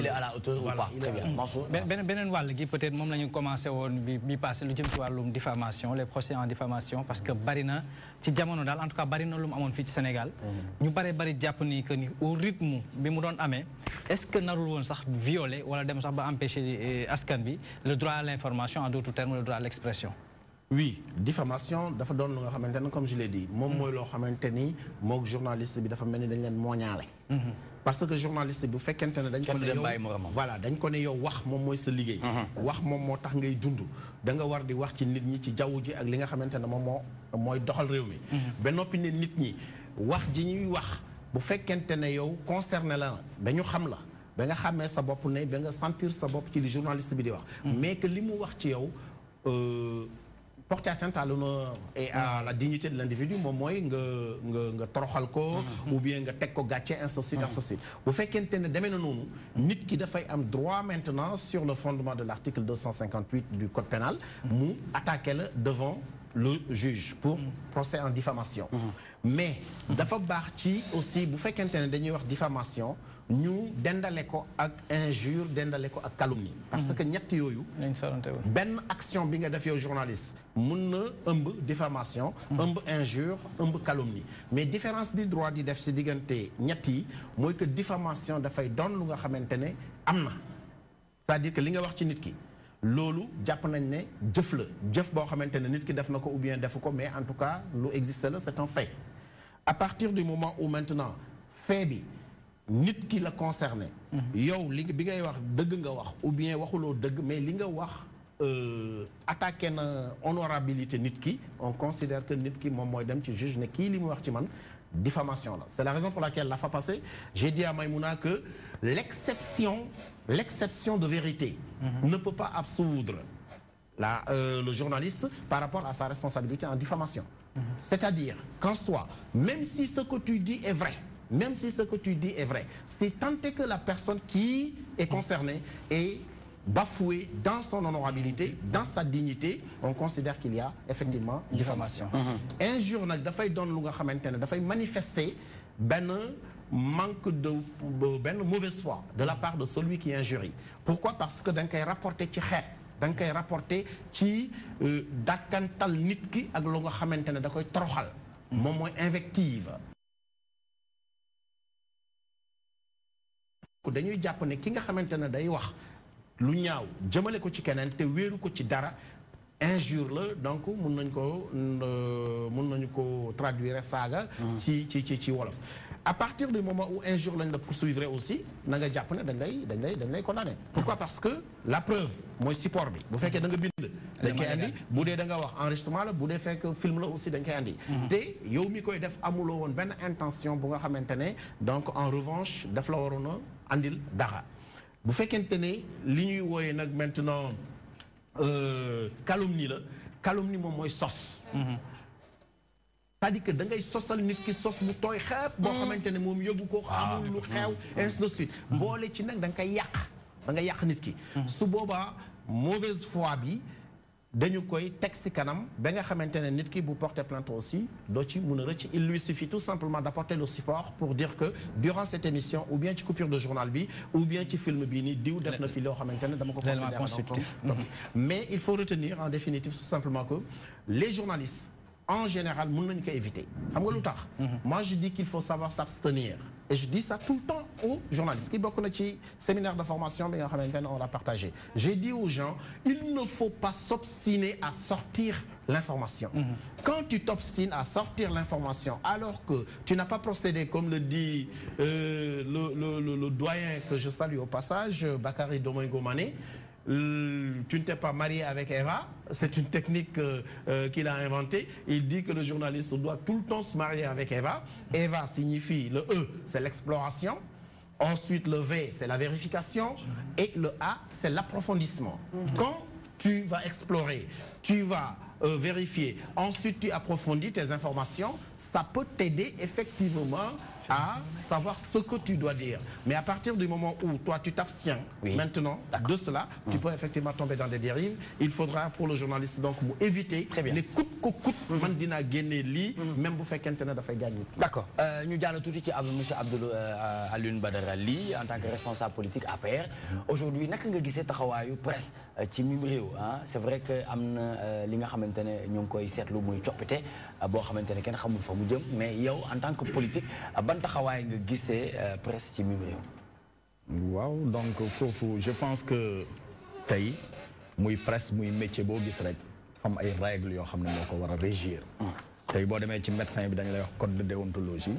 est à la hauteur ou pas? Très bien. beneen wàll gi peut-être moom la ñu commencé woon bi passé lu jëm ci wàllum diffamation les procès en diffamation parce que bari na ci jamono daal en tout cas bari na lu mu amoon fii ci Sénégal. ñu bari jàpp ni que ni au rythme bi mu doon amee est-ce que narul woon sax violer wala dem sax ba empêcher askan bi le droit à l'information en d'autres termes le droit à l'expression. Oui, diffamation dafa doon lu nga xamante comme je l'ai dit moom mooy loo xamante ni moog journaliste bi dafa mel ni dañ leen mooñaale. parce que journaliste bi bu fekkente ne dañ ko ne yow voilà dañ ko ne yow wax moom mooy sa liggéey. wax moom moo tax ngay dund da nga war di wax ci nit ñi ci jaww ji ak li nga xamante ne moom mooy doxal réew mi. ba noppi ne nit ñi wax ji ñuy wax bu fekkente ne yow concerné la dañu xam la ba nga xàmmee sa bopp ne ba nga sentir sa bopp ci li journaliste bi di wax. mais que li mu wax ci yow. Porter atteinte à l'honneur et à la dignité de l'individu moom mooy nga toroxal ko ou bien nga teg ko gàcce ainsi de suite ainsi de suite bu fekkente ne demee na noonu nit ki dafay am droit maintenant sur le fondement de l'article 258 du code pénal mu attaquer la devant le juge pour procès en diffamation mais dafa baax ci aussi bu fekkente ne dañuy wax diffamation ñu dendale ko ak injure dendale ko ak calomnie parce que ñett yooyu benn action bi nga def yow journaliste mun na ëmb diffamation ëmb injure ëmb calomnie mais différence bi droit di def ci diggante ñett yi mooy que diffamation dafay doon lu nga xamante ne am na c'est-à-dire que li nga wax ci nit ki loolu jàpp nañ ne jëf la jëf boo xamante ne nit ki def na ko ou bien defu ko mais en tout cas lu existe la c'est un fait à partir du moment où maintenant fait bi nit ki la concerné yow li bi ngay wax dëgg nga wax ou bien waxuloo dëgg mais li nga wax attaqué na honorabilité nit ki on considère que nit ki moom mooy dem ci juge ne kii li mu wax ci man diffamation là. C'est la raison pour laquelle la fois passée j'ai dit à Maïmouna que l'exception de vérité ne peut pas absoudre le journaliste par rapport à sa responsabilité en diffamation. C'est-à-dire qu'en soi, même si ce que tu dis est vrai, c'est tant que la personne qui est concernée est bafouée dans son honorabilité, dans sa dignité, on considère qu'il y a effectivement diffamation. Injure nag dafay doon lu nga xamante ne dafay manifester benn manque de mauvaise foi de la part de celui qui injurie. Pourquoi? Parce que da nga koy rapporté ci xeet da nga koy rapporté ci dàkkantal nit ki ak lu nga xamante ne da koy toroxal moom mooy invective. dañuy jàpp ne ki nga xamante ne day wax lu ñaaw jëmale ko ci keneen te wéeru ko ci dara injure la donc mun nañu ko traduire saaga ci wolof. À partir du moment où injure lañ la poursuivre aussi na nga jàpp ne dañ lay condamné. Pourquoi? Parce que la preuve mooy support bi bu fekkee da nga bind dañ koy andi bu dee da nga wax enregistrement la bu dee fekk film la aussi dañ koy andi te yow mi koy def amuloo woon benn intention bu nga xamante ne donc en revanche daf la waroon a andil dara bu fekkente ne li ñuy wooyee nag maintenant calomnie la calomnie moom mooy sos. C'est-à-dire que da ngay sosal nit ki sos bu tooy xepp boo xamante ne moom yëgu ko xamul lu xew ainsi de suite boole ci nag da nga koy yàq da nga yàq nit ki su boobaa mauvaise foi bi dañu koy teg ci kanam ba nga xamante ne nit ki bu porter plainte aussi doo ci mun a rëcc. Il lui suffit tout simplement d'apporter le support pour dire que durant cette émission ou bien ci coupure de journal bi ou bien ci film bii nii diw def na fi loo xamante ne dama ko considérer mais il faut retenir en définitive tout simplement que les journalistes en général mën nañu ko éviter xam nga lu tax. Moi je dis qu'il faut savoir s'abstenir et je dis ça tout le temps aux journalistes qui bokk na ci séminaire de formation bi nga xamante ne on l'a partagé. J'ai dit aux gens il ne faut pas s'obstiner à sortir l'information. Quand tu t'obstines à sortir l'information alors que tu n'as pas procédé comme le dit le doyen que je salue au passage Bakary Domingo Mané. Tu ne t'es pas marié avec Eva, c'est une technique qu'il a inventée. Il dit que le journaliste doit tout le temps se marier avec Eva. Eva signifie, le E, c'est l'exploration. Ensuite, le V, c'est la vérification. Et le A, c'est l'approfondissement. Quand tu vas explorer, tu vas vérifier, ensuite tu approfondis tes informations, ça peut t'aider effectivement à savoir ce que tu dois dire. Mais à partir du moment où toi tu t'abstiens maintenant de cela, tu peux effectivement tomber dans des dérives. Il faudra pour le journaliste donc éviter les coups que coûte man dina génne lii même bu fekkente ne dafay gagner. D'accord. ñu jàll tuuti ci monsieur Alioune Badara Ly en tant que responsable politique APR. Aujourd'hui naka nga gisee taxawaayu presse ci mim réew c'est vrai que am na li nga xamante ne ñu ngi koy seetlu muy coppite boo xamante ne kenn xamul fa mu jëm mais yow en tant que politique ban taxawaay nga gisee presse ci mim réew. waaw donc foofu je pense que tey muy presse muy métier boo gis rek fam ay règles yoo xam ne moo ko war a régir. tey boo demee ci médecin bi dañu lay wax code de déontologie.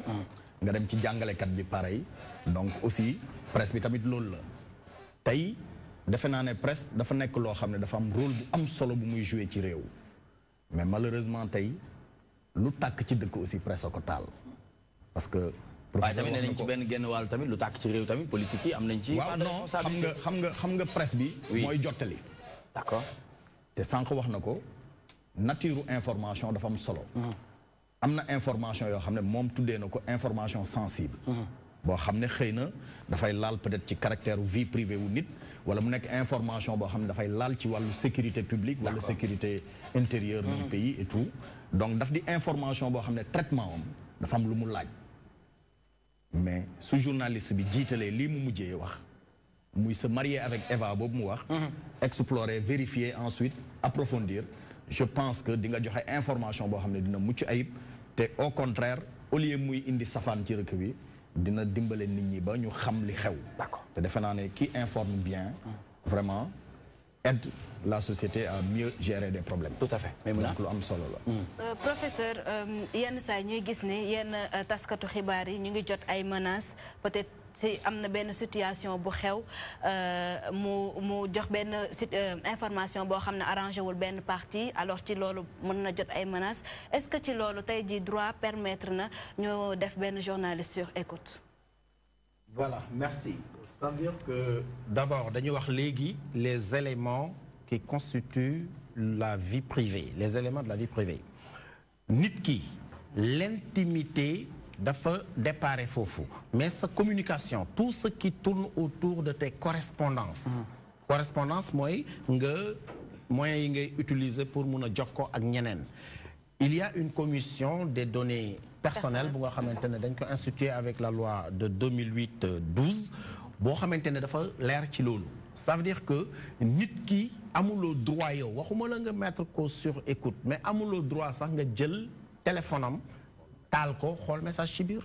nga dem ci jàngalekat bi pareil. donc aussi presse bi tamit loolu la tey defe naa ne presse dafa nekk loo xam ne dafa am rôle bu am solo bu muy jouer ci réew. mais malheureusement tey lu tàkk ci dëkk aussi presse a ko taal parce que. waaye tamit nañ ci benn genn wàll tamit lu tàkk ci réew tamit politique yi am nañ ci. waaw non xam nga presse bi. mooy jottali. d'accord te sànq wax na ko nature information dafa am solo. am na information yoo xam ne moom tuddee na ko information sensible. boo xam ne xëy na dafay laal peut-être ci caractère vie privée wu nit wala mu nekk information boo xam ne dafay laal ci wàllu sécurité publique wala sécurité intérieure du pays et tout donc daf di information boo xam ne traitement am dafa am lu mu laaj mais su journaliste bi jiitalee lii mu mujjee wax muy se marier avec Eva boobu mu wax explorer vérifier ensuite approfondir je pense que di nga joxe information boo xam ne dina mucc ayib te au contraire au lieu muy indi safaan ci rëkk bi dina dimbale nit ñi ba ñu xam li xew. D'accord. te defe naa ne qui informe bien vraiment aide la société à mieux gérer des problèmes. Tout à fait. Mais donc lu am solo la. Professeur yenn saa ñuy gis ne yenn taskatu xibaar yi ñu ngi jot ay menaces peut-être si am na benn situation bu xew mu jox benn information boo xam ne arrangé wul benn partie alors ci loolu mën na jot ay menaces est-ce que ci loolu tey jii droit permettre na ñu def benn journaliste sur écoute. Voilà, merci. C'est-à-dire que d'abord dañuy wax léegi les éléments qui constituent la vie privée, les éléments de la vie privée. Nit ki l'intimité dafa déparé foofu mais sa communication tout ce qui tourne autour de tes correspondances. Correspondance mooy nga moyens yi ngay utiliser pour mun a jokkoo ak ñeneen. il y a une commission des données personnelles bu nga xamante ne dañ ko institué avec la loi de 2008-12 boo xamante ne dafa leer ci loolu. Ça veut dire que nit ki amuloo droit yow waxuma la nga mettre ko sur écoute mais amuloo droit sax nga jël téléphone am taal ko xool message ci biir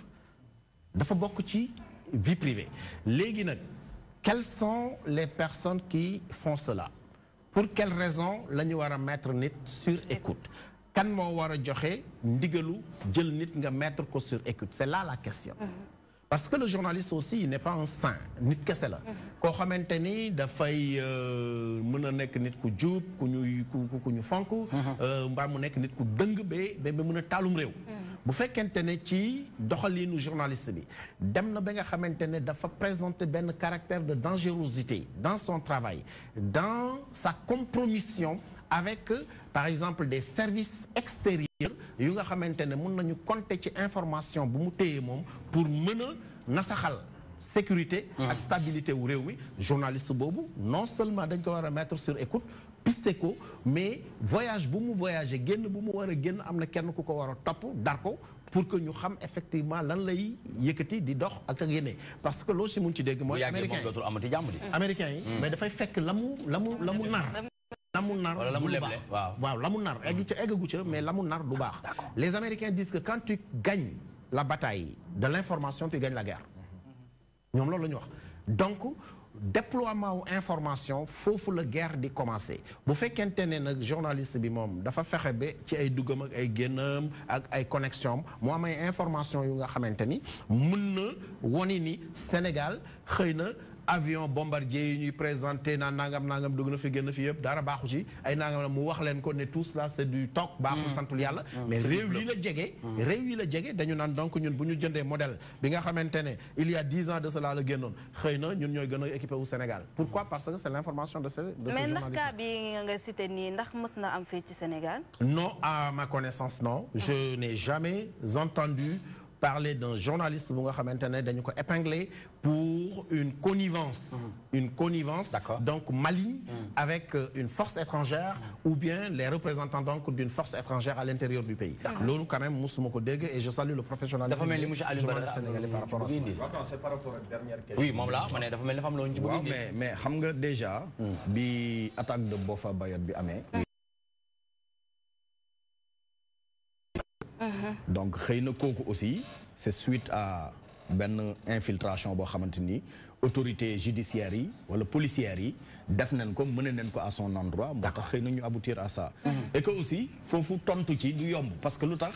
dafa bokk ci vie privée. Léegi nag quelles sont les personnes qui font cela? Pour quelles raisons la ñu war a mettre nit sur écoute? Kan moo war a joxe ndigalu jël nit nga mettre ko sur écoute? C'est là la question. Parce que le journaliste aussi il n'est pas un saint nit kese la koo xamante ni dafay mën a nekk nit ku jub ku ñu fonk mbaa mu nekk nit ku dëng ba mën a taalum réew bu fekkente ne ci doxalinu journaliste bi dem na ba nga xamante ne dafa présenter benn caractère de dangerosité dans son travail dans sa compromission avec par exemple des services extérieurs yu nga xamante ne mën nañu compter ci information bu mu téye moom pour mën a nasaxal sécurité ak stabilité wu réew mi journaliste boobu non seulement dañ ko war a mettre sur écoute piste ko mais voyage bu mu voyagé génn bu mu war a génn am na kenn ku ko war a topp dar ko pour que ñu xam effectivement lan lay yëkkati di dox ak génne parce que loo si mun ci dégg mooy américain yi mais dafay fekk la mu nar waaw la mu nar eggagu ca mais la mu nar du baax. Les Américains disent que quand tu gagnes la bataille de l'information tu gagnes la guerre ñoom loolu la ñu wax donc déploiement wu information foofu la guerre di commencer bu fekkente ne nag journaliste bi moom dafa fexe ba ci ay duggam ak ay génnam ak ay connexion mu am ay information yu nga xamante ni mën na woni ni Sénégal xëy na avion bombardier yi ñuy présenté naan nangam dugg na fi génn fi yëpp dara baaxu ci ay nangam mu wax leen ko ne tout cela c'est du toc baaxul santul yàlla mais réew yi la jege dañu naan donc ñun bu ñu jëndee modèle bi nga xamante ne il y a 10 ans de cela la génnoon xëy na ñun ñooy gën a équipé wu Sénégal pourquoi parce que c'est l'information de ce mais ndax cas bi nga cité nii ndax mës na am fii ci Sénégal? Non, à ma connaissance non. Je n'ai jamais entendu parler d'un journaliste bu nga xamante ne dañu ko épinglé pour une connivence donc maligne avec une force étrangère ou bien les représentants donc d'une force étrangère à l'intérieur du pays. Loolu quand même musuma ko dégg et je salue le professionnalisme dafa mel ni monsieur Aliou Badara sénégalais par rapport à ça. C'est par rapport ak dernière question. Oui moom la ma ne dafa mel ni dafa am loolu ci bëgg mais xam nga déjà bi attaque de Boffa Bayotte bi amee donc xëy na kooku aussi c'est suite à benn infiltration boo xamante ni autorités judiciaires yi wala policières yi def nañ ko mën nañ ko à son endroit moo tax xëy na ñu aboutir à ça et que aussi foofu tontu ci du yomb parce que lu tax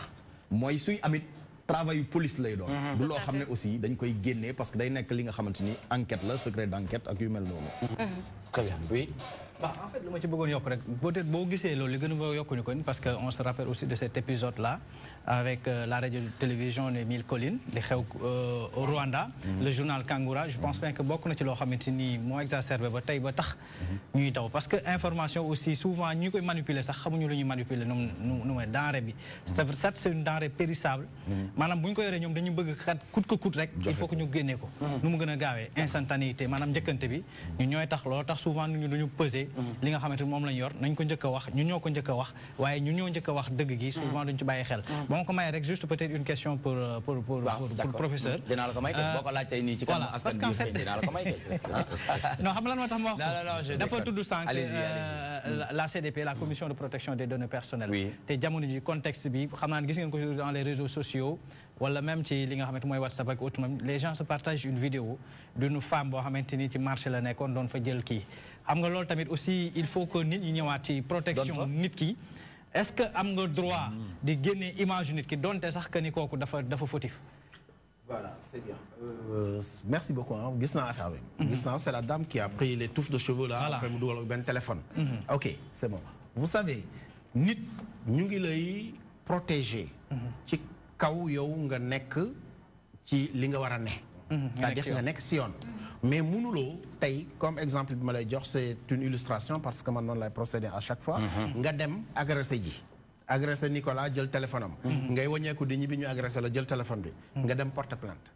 mooy suy amit travail police lay doon du loo xam ne aussi dañ koy génnee parce que day nekk li nga xamante ni enquête la secret d'enquête ak yu mel noonu. Très bien, oui. Bah, en fait, lu ma ci bëggoon yokk rek peut-être boo gisee loolu li gën a yokkuñu ko parce que on se rappelle aussi de cet épisode là avec la radio-télévision des Mille Collines li xew au Rwanda. Le journal Kangura je pense bien que bokk na ci loo xamante ni moo exacerbé ba tey ba tax ñuy daw parce que information aussi souvent ñi koy manipuler sax xamuñu lu ñuy manipuler nu may denrée bi. c'est une denrée périssable. maanaam bu ñu ko yoree ñoom dañu bëgg kat coûte que coûte rek. il faut que ñu génnee ko. nu mu gën a gaawee instantanéité maanaam njëkkante bi ñu ñooy tax loolu tax souvent ñu duñu peser. li nga xamante moom lañ yor nañ ko njëkk a wax ñu ñoo ko njëkk a wax waaye ñu ñoo njëkk a wax dëgg gi souvent duñ ci bàyyi xel ba ma ko mayee rek juste peut-être une question pour professeur dinaa la ko may boo ko laaj tey nii ci kanam askan bi dinaa la ko may non xam lan moo tax ma wax ko dafa tudd sànq la CDP la commission de protection des données personnelles te jamono ji contexte bi xam naa gis ngeen ko dans les réseaux sociaux wala même ci li nga xamante mooy WhatsApp ak autre même les gens se partagent une vidéo d'une femme boo xamante ni ci marché la nekkoon doon fa jël kii xam nga loolu tamit aussi il faut que nit ñi ñëwaat ci protection nit ki est-ce que am nga droit di génne image nit ki donte sax que ni kooku dafa fautif. Voilà, c'est bien. Merci beaucoup. Gis naa affaire bi. Gis naa c'est la dame qui a pris les touffes de cheveux là. Voilà. Après mu dugal benn téléphone. Ok, c'est bon. Vous savez nit ñu ngi lay protéger. ci kaw yow nga nekk ci li nga war a ne. c'est-à-dire nga nekk si yoon. mais mënuloo tey comme exemple bi ma lay jox c'est une illustration parce que man noonu lay procéder à chaque fois. nga dem agressé Nicolas jël téléphone am. ngay wàññeeku di ñibbi ñu agressé la jël téléphone bi. nga dem porter plainte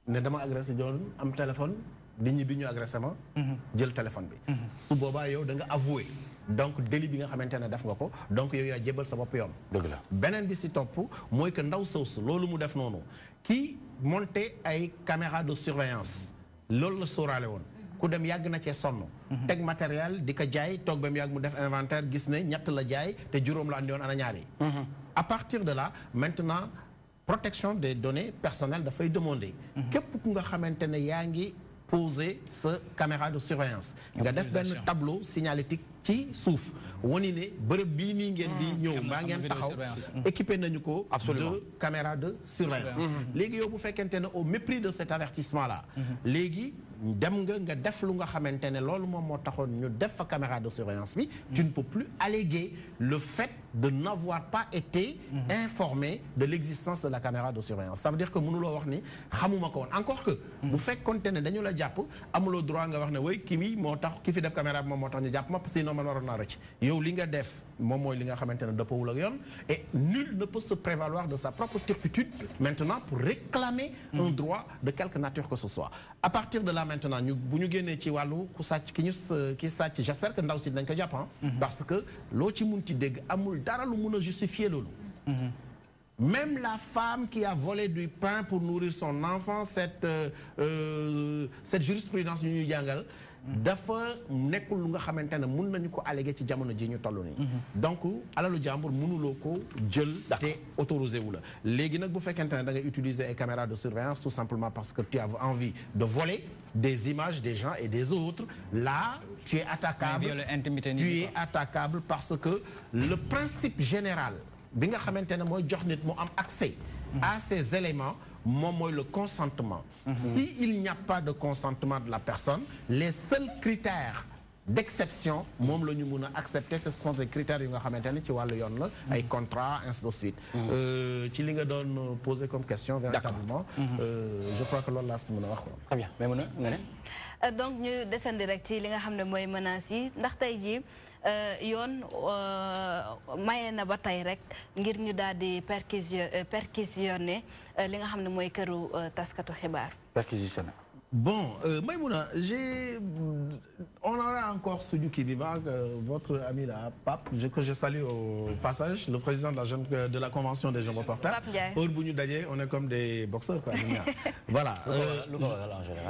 ne dama agressé John am téléphone di ñibbi ñu agressé ma. jël téléphone bi. su boobaa yow da nga avoué donc délit bi nga xamante ne def nga ko donc yow yaa jébal sa bopp yoon. dëgg la beneen bi si topp mooy que ndaw soosu loolu mu def noonu kii monté ay caméra de surveillance loolu la sóoraale woon. ku dem yàgg na cee sonn. teg matériel di ko jaay toog ba mu yàgg mu def inventaire gis ne ñett la jaay te juróom la andi woon ana ñaari. à partir de là maintenant protection des données personnelles dafay demander. képp ku nga xamante ne yaa ngi poser sa caméra de surveillance. nga def benn tableau signalétique ci suuf. woni ne bërëb bii nii ngeen di ñëw mbaa ngeen taxaw équipé nañu ko de caméra de surveillance léegi yow bu fekkente ne au mépris de cet avertissement là léegi dem nga def lu nga xamante ne loolu moom moo taxoon ñu def fa caméra de surveillance bi tu ne peux plus alléguer le fait de n'avoir pas été informé de l'existence de la caméra de surveillance ça veut dire que mënuloo wax ni xamuma ko woon encore que bu fekkonte ne dañu la jàpp amuloo droit nga wax ne way ki mi moo tax ki fi def caméra bi moom moo tax ñu jàpp ma parce que sinon man waroon naa rëcc yow li nga def moom mooy li nga xamante ne dëppawul ak yoon et nul ne peut se prévaloir de sa propre turpitude maintenant pour réclamer un droit de quelque nature que ce soit à partir de là maintenant ñu bu ñu génnee ci wàllu ku sàcc ki sàcc j'espère que ndaw si dañ ko jàpp parce que loo ci mun ci dégg amul dara lu mun a justifier loolu même la femme qui a volé du pain pour nourrir son enfant cette jurisprudence yu ñuy jàngal dafa nekkul lu nga xamante ne mun nañu ko alléguer ci jamono ji ñu toll nii. donc alalu jàmbur mënuloo ko jël te autorisé wu la léegi nag bu fekkente ne da ngay utiliser ay caméras de surveillance tout simplement parce que tu as envie de voler des images des gens et des autres là tu es attaquable parce que le principe général bi nga xamante ne mooy jox nit mu am accès à ces éléments moom mooy le consentement si il n'y a pas de consentement de la personne les seuls critères d'exception moom la ñu mun a accepter ce sont des critères yu nga xamante ne ci wàllu yoon la ay contrat ainsi de suite ci li nga doon poser comme question véritablement je crois que loolu laa si mën a wax très bien mais mën a nga ne donc ñu desandi rek ci li nga xam ne mooy menaces yi ndax tey jii yoon maye na ba tey rek ngir ñu daal di perquisitionner li nga xam ne mooy këru taskatu xibaar. perquisitionner. Bon, Maïmouna, on aura encore Soudou Kidiba, votre ami là, Pape, que je salue au passage, le président de la Convention des jeunes reporters. Au bout on est comme des boxeurs, quoi. Voilà.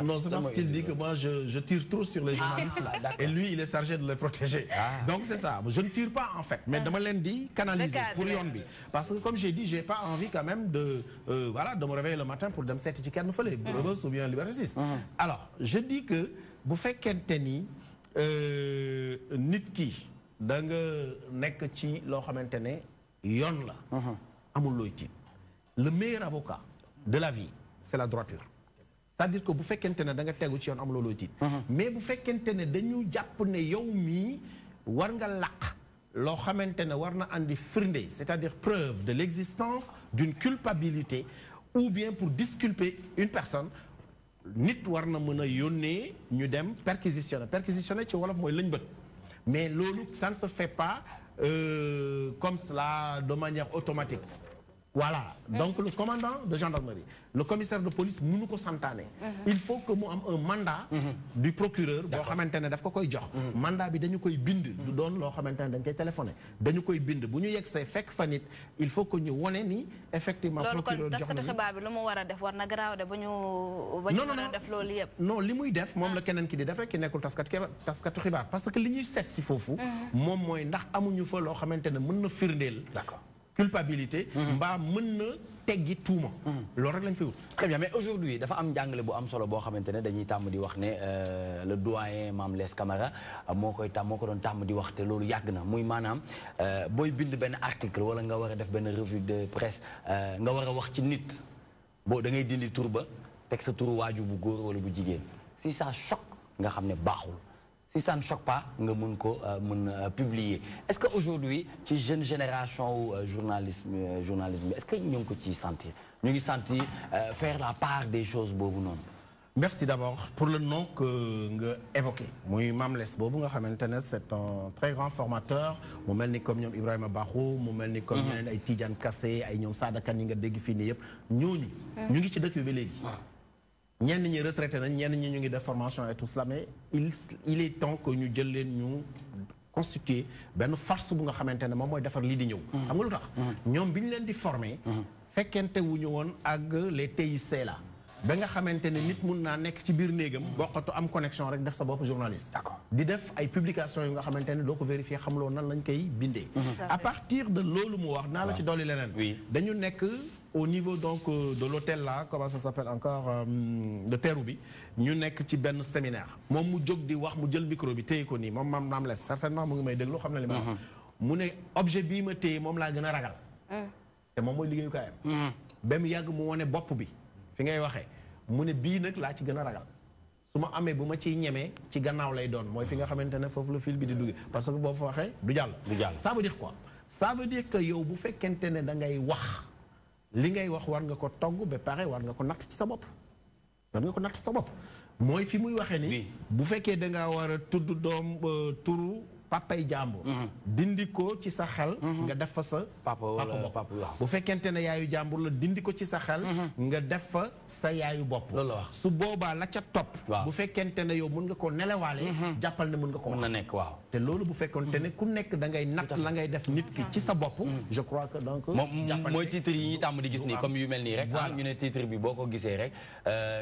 Non, c'est parce qu'il dit que moi, je tire trop sur les journalistes là. Et lui, il est chargé de les protéger. Donc c'est ça. Je ne tire pas en fait, mais de me dit canaliser pour Yonbi. Parce que comme j'ai dit, j'ai pas envie quand même de me réveiller le matin pour me certifier nous fallait ou bien Liberté 6. Alors je dis que bu fekkente ni nit ki da nga nekk ci loo xamante ne yoon la amul looy tiit le meilleur avocat de la vie c'est la droiture c'est-à-dire que bu fekkente ne da nga tegu ci yoon amuloo looy tiit mais bu fekkente ne dañu jàpp ne yow mii war nga làq loo xamante ne war na andi firnde c'est-à-dire preuve de l'existence d'une culpabilité ou bien pour disculper une personne nit war na mën a yónnee ñu dem perquisitionner ci wolof mooy lañ bët mais loolu ça ne se fait pas comme cela de manière automatique voilà donc le commandant de gendarmerie le commissaire de police mënu ko santaane il faut que mu am un mandat du procureur boo xamante ne daf ko koy jox mandat bi dañu koy bind du doon loo xamante ne dañ koy téléphoné dañu koy bind bu ñu yegg see fekk fa nit il faut que ñu wone ni effectivement procureur jox na xibaar bi lu mu war a def war na garaaw de ba ñu war a def loolu yëpp non li muy def moom la keneen ki di def rek ki nekkul taskatu xibaar parce que li ñuy seet si foofu moom mooy ndax amuñu fa loo xamante ne mën na firndeel d'accord culpabilité mbaa mën na teggi tuuma loolu rek lañ fi wut très bien mais aujourd'hui dafa am njàngale bu am solo boo xamante ne dañuy tàmm di wax ne le doyen Mame Less Camara moo ko doon tàmm di wax te loolu yàgg na muy maanaam booy bind benn article wala nga war a def benn revue de presse nga war a wax ci nit boo da ngay dindi tur ba teg sa turu waaju bu góor wala bu jigéen si ça choque nga xam ne baaxul si ça ne choque pas nga mën ko publier est-ce que aujourd'hui ci jeune génération journalisme est-ce que ñu ngi ko ci sentir ñu ngi sentir faire la part des choses boobu noonu. Merci d'abord pour le nom que nga évoqué muy Mame Less boobu nga xamante ne c'est un très grand formateur mu mel ni comme ñoom Ibrahima Bakhoum mu mel ni comme ñeneen ay Tidiane Kassé ay ñoom Sada Kane yi nga dégg fii nii yëpp ñooñu ñu ngi ci dëkk bi ba léegi ñenn ñi retraité nañ ñenn ñi ñu ngi def formation et tout cela mais il est temps que ñu jël leen ñu constituer benn force bu nga xamante ne moom mooy defar lii di ñëw. xam nga lu tax ñoom bi ñu leen di former. fekkente wu ñu woon ak les TIC là. ba nga xamante ne nit mun naa nekk ci biir néegam bokkatu am connexion rek def sa bopp journaliste. D'accord. di def ay publications yu nga xamante ne doo ko vérifier xamuloo nan lañ koy bindee. à partir de loolu mu wax naa la ci dolli leneen. Oui. dañu nekk au niveau donc de l'hôtel là comment ça s'appelle encore de teeru bi ñu nekk ci benn séminaire moom mu jóg di wax mu jël micro bi téye ko nii moom maam les certainement mu ngi may déglu xam na li ma wax. mu ne objet bii ma téye moom laa gën a ragal. te moom mooy liggéeyukaayam. ba mu yàgg mu wane bopp bi fi ngay waxee mu ne bii nag laa ci gën a ragal su ma amee bu ma ciy ñemee ci gannaaw lay doon mooy fi nga xamante ne foofu la fil bi di duggee parce que boobu fa waxee du jàll. du jàll ça veut dire quoi ça veut dire que yow bu fekkente ne da ngay wax li ngay wax war nga ko togg ba pare war nga ko natt ci sa bopp war nga ko natt ci sa bopp mooy fi muy waxee ni bu fekkee da ngaa war a tudd doom turu papay jàmbur dindi ko ci sa xel nga def fa sa papa bopp bu fekkente ne yaayu jàmbur la dindi ko ci sa xel nga def fa sa yaayu bopp loolu la wax su boobaa la ca topp bu fekkente ne yow mën nga ko nelewaale jàppal ne mën nga ko wax mën na nekk waaw te loolu bu fekkonte ne ku nekk da ngay natt la ngay def nit ki ci sa bopp je crois que donc mooy titre yi ñuy tàmm di gis nii comme yu mel nii rek ñu ne titre bi boo ko gisee rek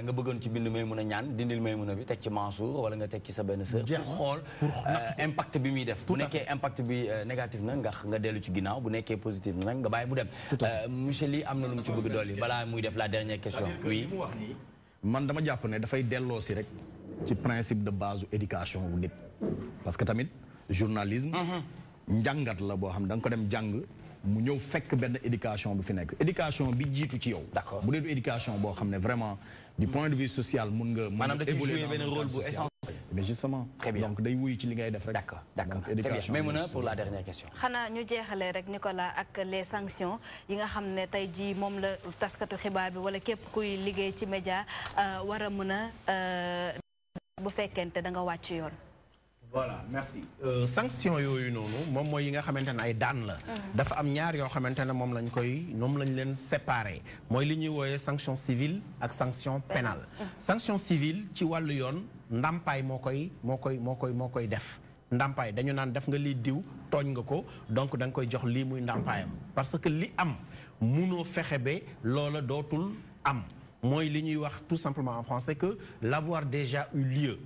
nga bëggoon ci bind may mën a ñaan dindil may mën a bi teg ci Mansour wala nga teg ci sa benn sœur pour xool impact bi muy def bu nekkee impact bi négatif na nga dellu ci ginnaaw bu nekkee positif na nga bàyyi bu dem monsieur Ly am na lu mu ci bëgg dolli balaa muy def la dernière question oui man dama jàpp ne dafay delloo si rek ci principe de base éducation wu nit parce que tamit journalisme njàngat la boo xam da nga ko dem jàng mu ñëw fekk benn éducation bi fi nekk éducation bi jiitu ci yow d'accord bu dee du éducation boo xam ne vraiment du point de vue social mun nga maanaam da ci jouer benn rôle bu essentiel mais justement très bien donc day wuyu ci li ngay def rek d'accord donc éducation mais mën a pour la dernière question xanaa ñu jeexalee rek Nicolas ak les sanctions yi nga xam ne tey jii moom la taskatu xibaar bi wala képp kuy liggéey ci média war a mën a bu fekkente da nga wàcc yoon voilà merci sanction yooyu noonu moom mooy yi nga xamante ne ay daan la dafa am ñaar yoo xamante ne moom lañ leen séparé mooy li ñuy wooyee sanction civile ak sanction pénale sanction civile ci wàllu yoon ndàmpaay moo koy def ndàmpaay dañu naan def nga lii diw tooñ nga ko donc da nga koy jox lii muy ndàmpaayam parce que li am munoo fexe ba loola dootul am mooy li ñuy wax tout simplement en français que l'avoir déjà eu lieu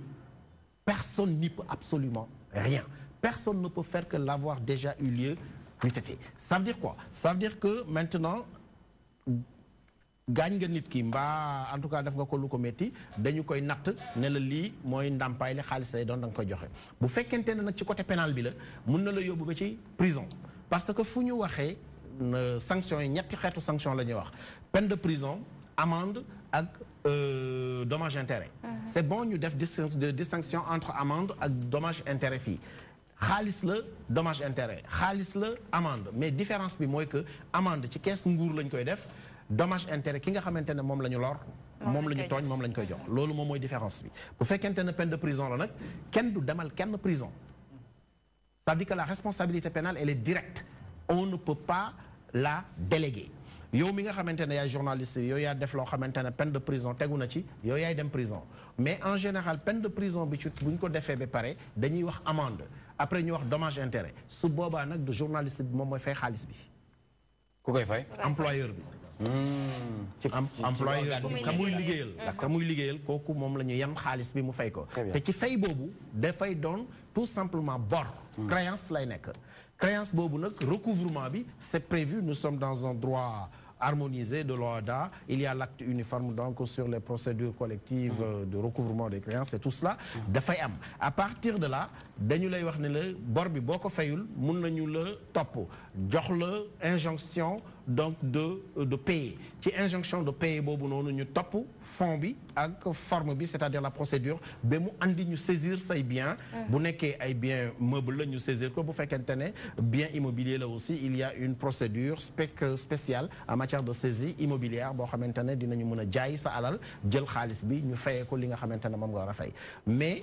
personne n'y peut absolument rien. Personne ne peut faire que l'avoir déjà eu lieu. Ça veut dire quoi? Ça veut dire que maintenant, gagne nga nit ki mbaa en tout cas def nga ko lu ko metti dañu koy natt ne la lii mooy ndàmpaay li xaalis lay doon da nga koy joxe bu fekkente ne nag ci côté pénal bi la mun na la yóbbu ba ci prison parce que fu ñu waxee sanction yi ñetti xeetu sanction la ñuy wax peine de prison amende ak dommage intérêt c'est bon ñu def distinction entre amende ak dommage intérêt fii xaalis la dommage intérêt xaalis la amende mais différence bi mooy que amende ci kees nguur lañ koy def dommage intérêt ki nga xamante ne moom la ñu lor moom la ñu tooñ moom la ñu koy jox loolu moom mooy différence bi bu fekkente ne peine de prison la nag kenn du demal kenn prison ça veut dire que la responsabilité pénale elle est directe on ne peut pas la déléguer yow mi nga xamante ne yaay journaliste yow yaa def loo xamante ne peine de prison tegu na ci yow yaay dem prison mais en général peine de prison bi ci bu ñu ko defee ba pare dañuy wax amende après ñu wax dommage intérêt su boobaa nag de journaliste bi moom mooy fay xaalis bi. ku koy fay. employeur bi. employeur bi ka muy liggéeyal. ka muy liggéeyal kooku moom la ñu yan xaalis bi mu fay ko. te ci fay boobu dafay doon tout simplement bor. créance lay nekk. créance boobu nag recouvrement bi c'est prévu nous sommes dans un droit harmonisé de l'OHADA il y a l'acte uniforme donc sur les procédures collectives de recouvrement des créances et tout cela dafay am à partir de là dañu lay wax ne la bor bi boo ko fayul mun nañu la topp jox la injonction donc de payer ci injonction de payer boobu noonu ñu topp fond bi ak forme bi c'est-à-dire la procédure ba mu andi ñu saisir say bien bu nekkee ay bien meuble la ñu saisir ko bu fekkente ne bien immobilier la aussi il y a une procédure spéciale en matière de saisie immobilière boo xamante ne dinañu mën a jaay sa alal jël xaalis bi ñu fayee ko li nga xamante ne moom nga war a fay mais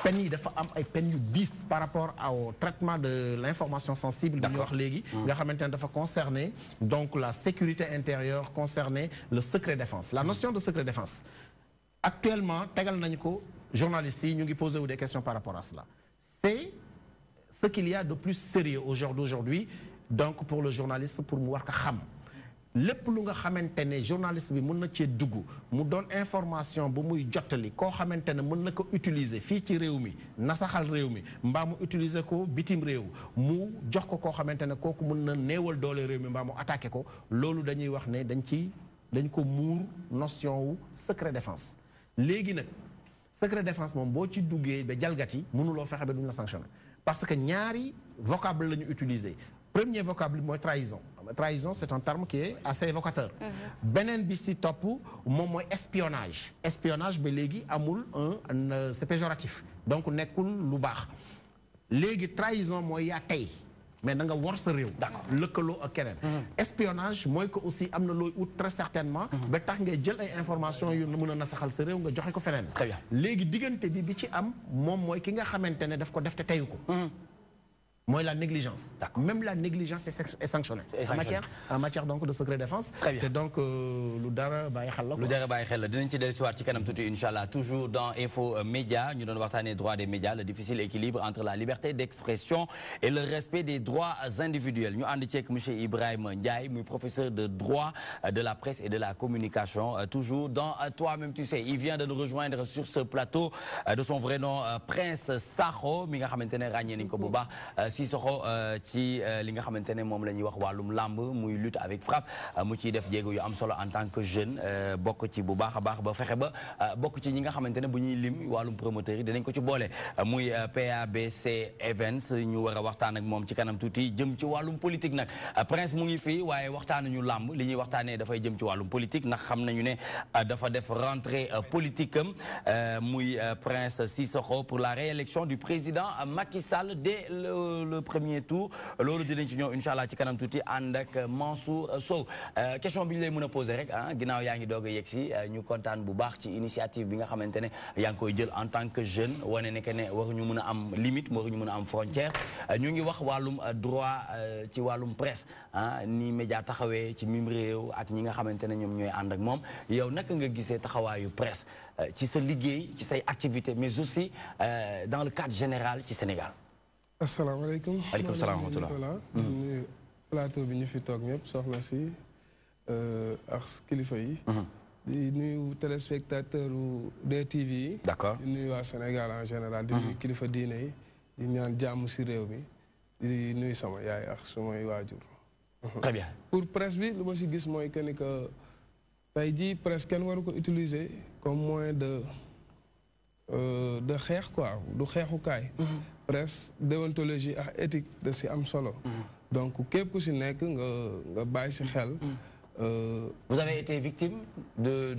peine yi dafa am ay peine yu diis par rapport au traitement de l'information sensible bi ñu wax léegi nga xamante ne dafa concerner donc la sécurité intérieure concerner le secret défense la notion de secret défense ce ce qu'il y a de plus sérieux aujourd'hui donc pour le journaliste pour mu war ko xam lépp lu nga xamante ne journaliste bi mën na cee dugg mu doon information bu muy jottali koo xamante ne mën na ko utiliser fii ci réew mi nasaxal réew mi mbaa mu utiliser ko bitim réew mu jox ko koo xamante ne kooku mën na néewal doole réew mi mbaa mu attaqué ko loolu dañuy wax ne dañ ko muur notion wu secret défense léegi nag secret défense moom boo ci duggee ba jalgati mënuloo fexe ba duñ la sanctionné parce que ñaari vocable la ñu utiliser premier vocable mooy trahison trahison c'est un terme qui est assez évocateur beneen bi si topp moom mooy espionnage ba léegi amul c'est péjoratif donc nekkul lu baax léegi trahison mooy yaa tey mais da nga war sa réew lëkkaloo ak keneen espionnage mooy que aussi am na looy ut très certainement ba tax ngay jël ay information yu mën a nasaxal sa réew nga joxe ko feneen léegi diggante bi ci am moom mooy ki nga xamante ne daf ko def te teyu ko mooy la négligence. Même la négligence est sanctionnée. En matière donc de secret défense. C'est donc lu dara bàyyi xel la. lu dara bàyyi xel la dinañ ci dellusiwaat ci kanam tuuti inchallah toujours dans Info Média ñu doon waxtaanee droit des médias le difficile équilibre entre la liberté d'expression et le respect des droits individuels ñu ànd ceeg monsieur Ibrahima Ndiaye muy professeur de droit de la presse et de la communication toujours dans Toi-même tu sais il vient de nous rejoindre sur ce plateau de son vrai nom Prince Sakho mi nga xamante ne ràññee nañ ko bu baax. Sissoko ci li nga xamante ne moom la ñuy wax wàllum làmb muy lutte avec frappe mu ciy def jéego yu am solo en tant que jeune bokk ci bu baax a baax ba fexe ba bokk ci ñi nga xamante ne bu ñuy lim wàllum promoteur yi dinañ ko ci boole muy PABC Events ñu war a waxtaan ak moom ci kanam tuuti jëm ci wàllum politique nag Prince mu ngi fii waaye waxtaanuñu làmb li ñuy waxtaanee dafay jëm ci wàllum politique ndax xam nañu ne dafa def rentrée politique am muy Prince Sissoko pour la réélection du président Macky Sall dès le premier tour loolu dinañ ci ñëw inchallah ci kanam tuuti ànd ak Mansour Sow question bi ñu lay mën a poser rek ginnaaw yaa ngi doog a yegg si ñu kontaan bu baax ci initiative bi nga xamante ne yaa ngi koy jël en tant que jeune wane ne que ne waruñu mën a am limite waruñu mën a am frontière ñu ngi wax wàllum droit ci wàllum presse ni média taxawee ci mim réew ak ñi nga xamante ne ñoom ñooy ànd ak moom yow naka nga gisee taxawaayu presse ci sa liggéey ci say activités mais aussi dans le cadre général ci Sénégal. asalaamaaleykum. waaleykum salaam wa rahmatulah. nuyu plateau bi ñu fi toog ñëpp soxna si ak kilifa yi. di nuyu téléspectateur u DTV yi. d'accord di nuyu waa Sénégal en général. di nuyu kilifa diine yi. di ñaan jàmm si réew mi. di nuyu sama yaay ak sumay waajur. très bien. pour presse bi lu ma si gis mooy que ni que tey jii presse kenn waru ko utiliser comme moyen de xeex quoi du xeexukaay. presse déontologie ak éthique da si am solo. donc képp ku si nekk nga bàyyi si xel. Vous avez été victime de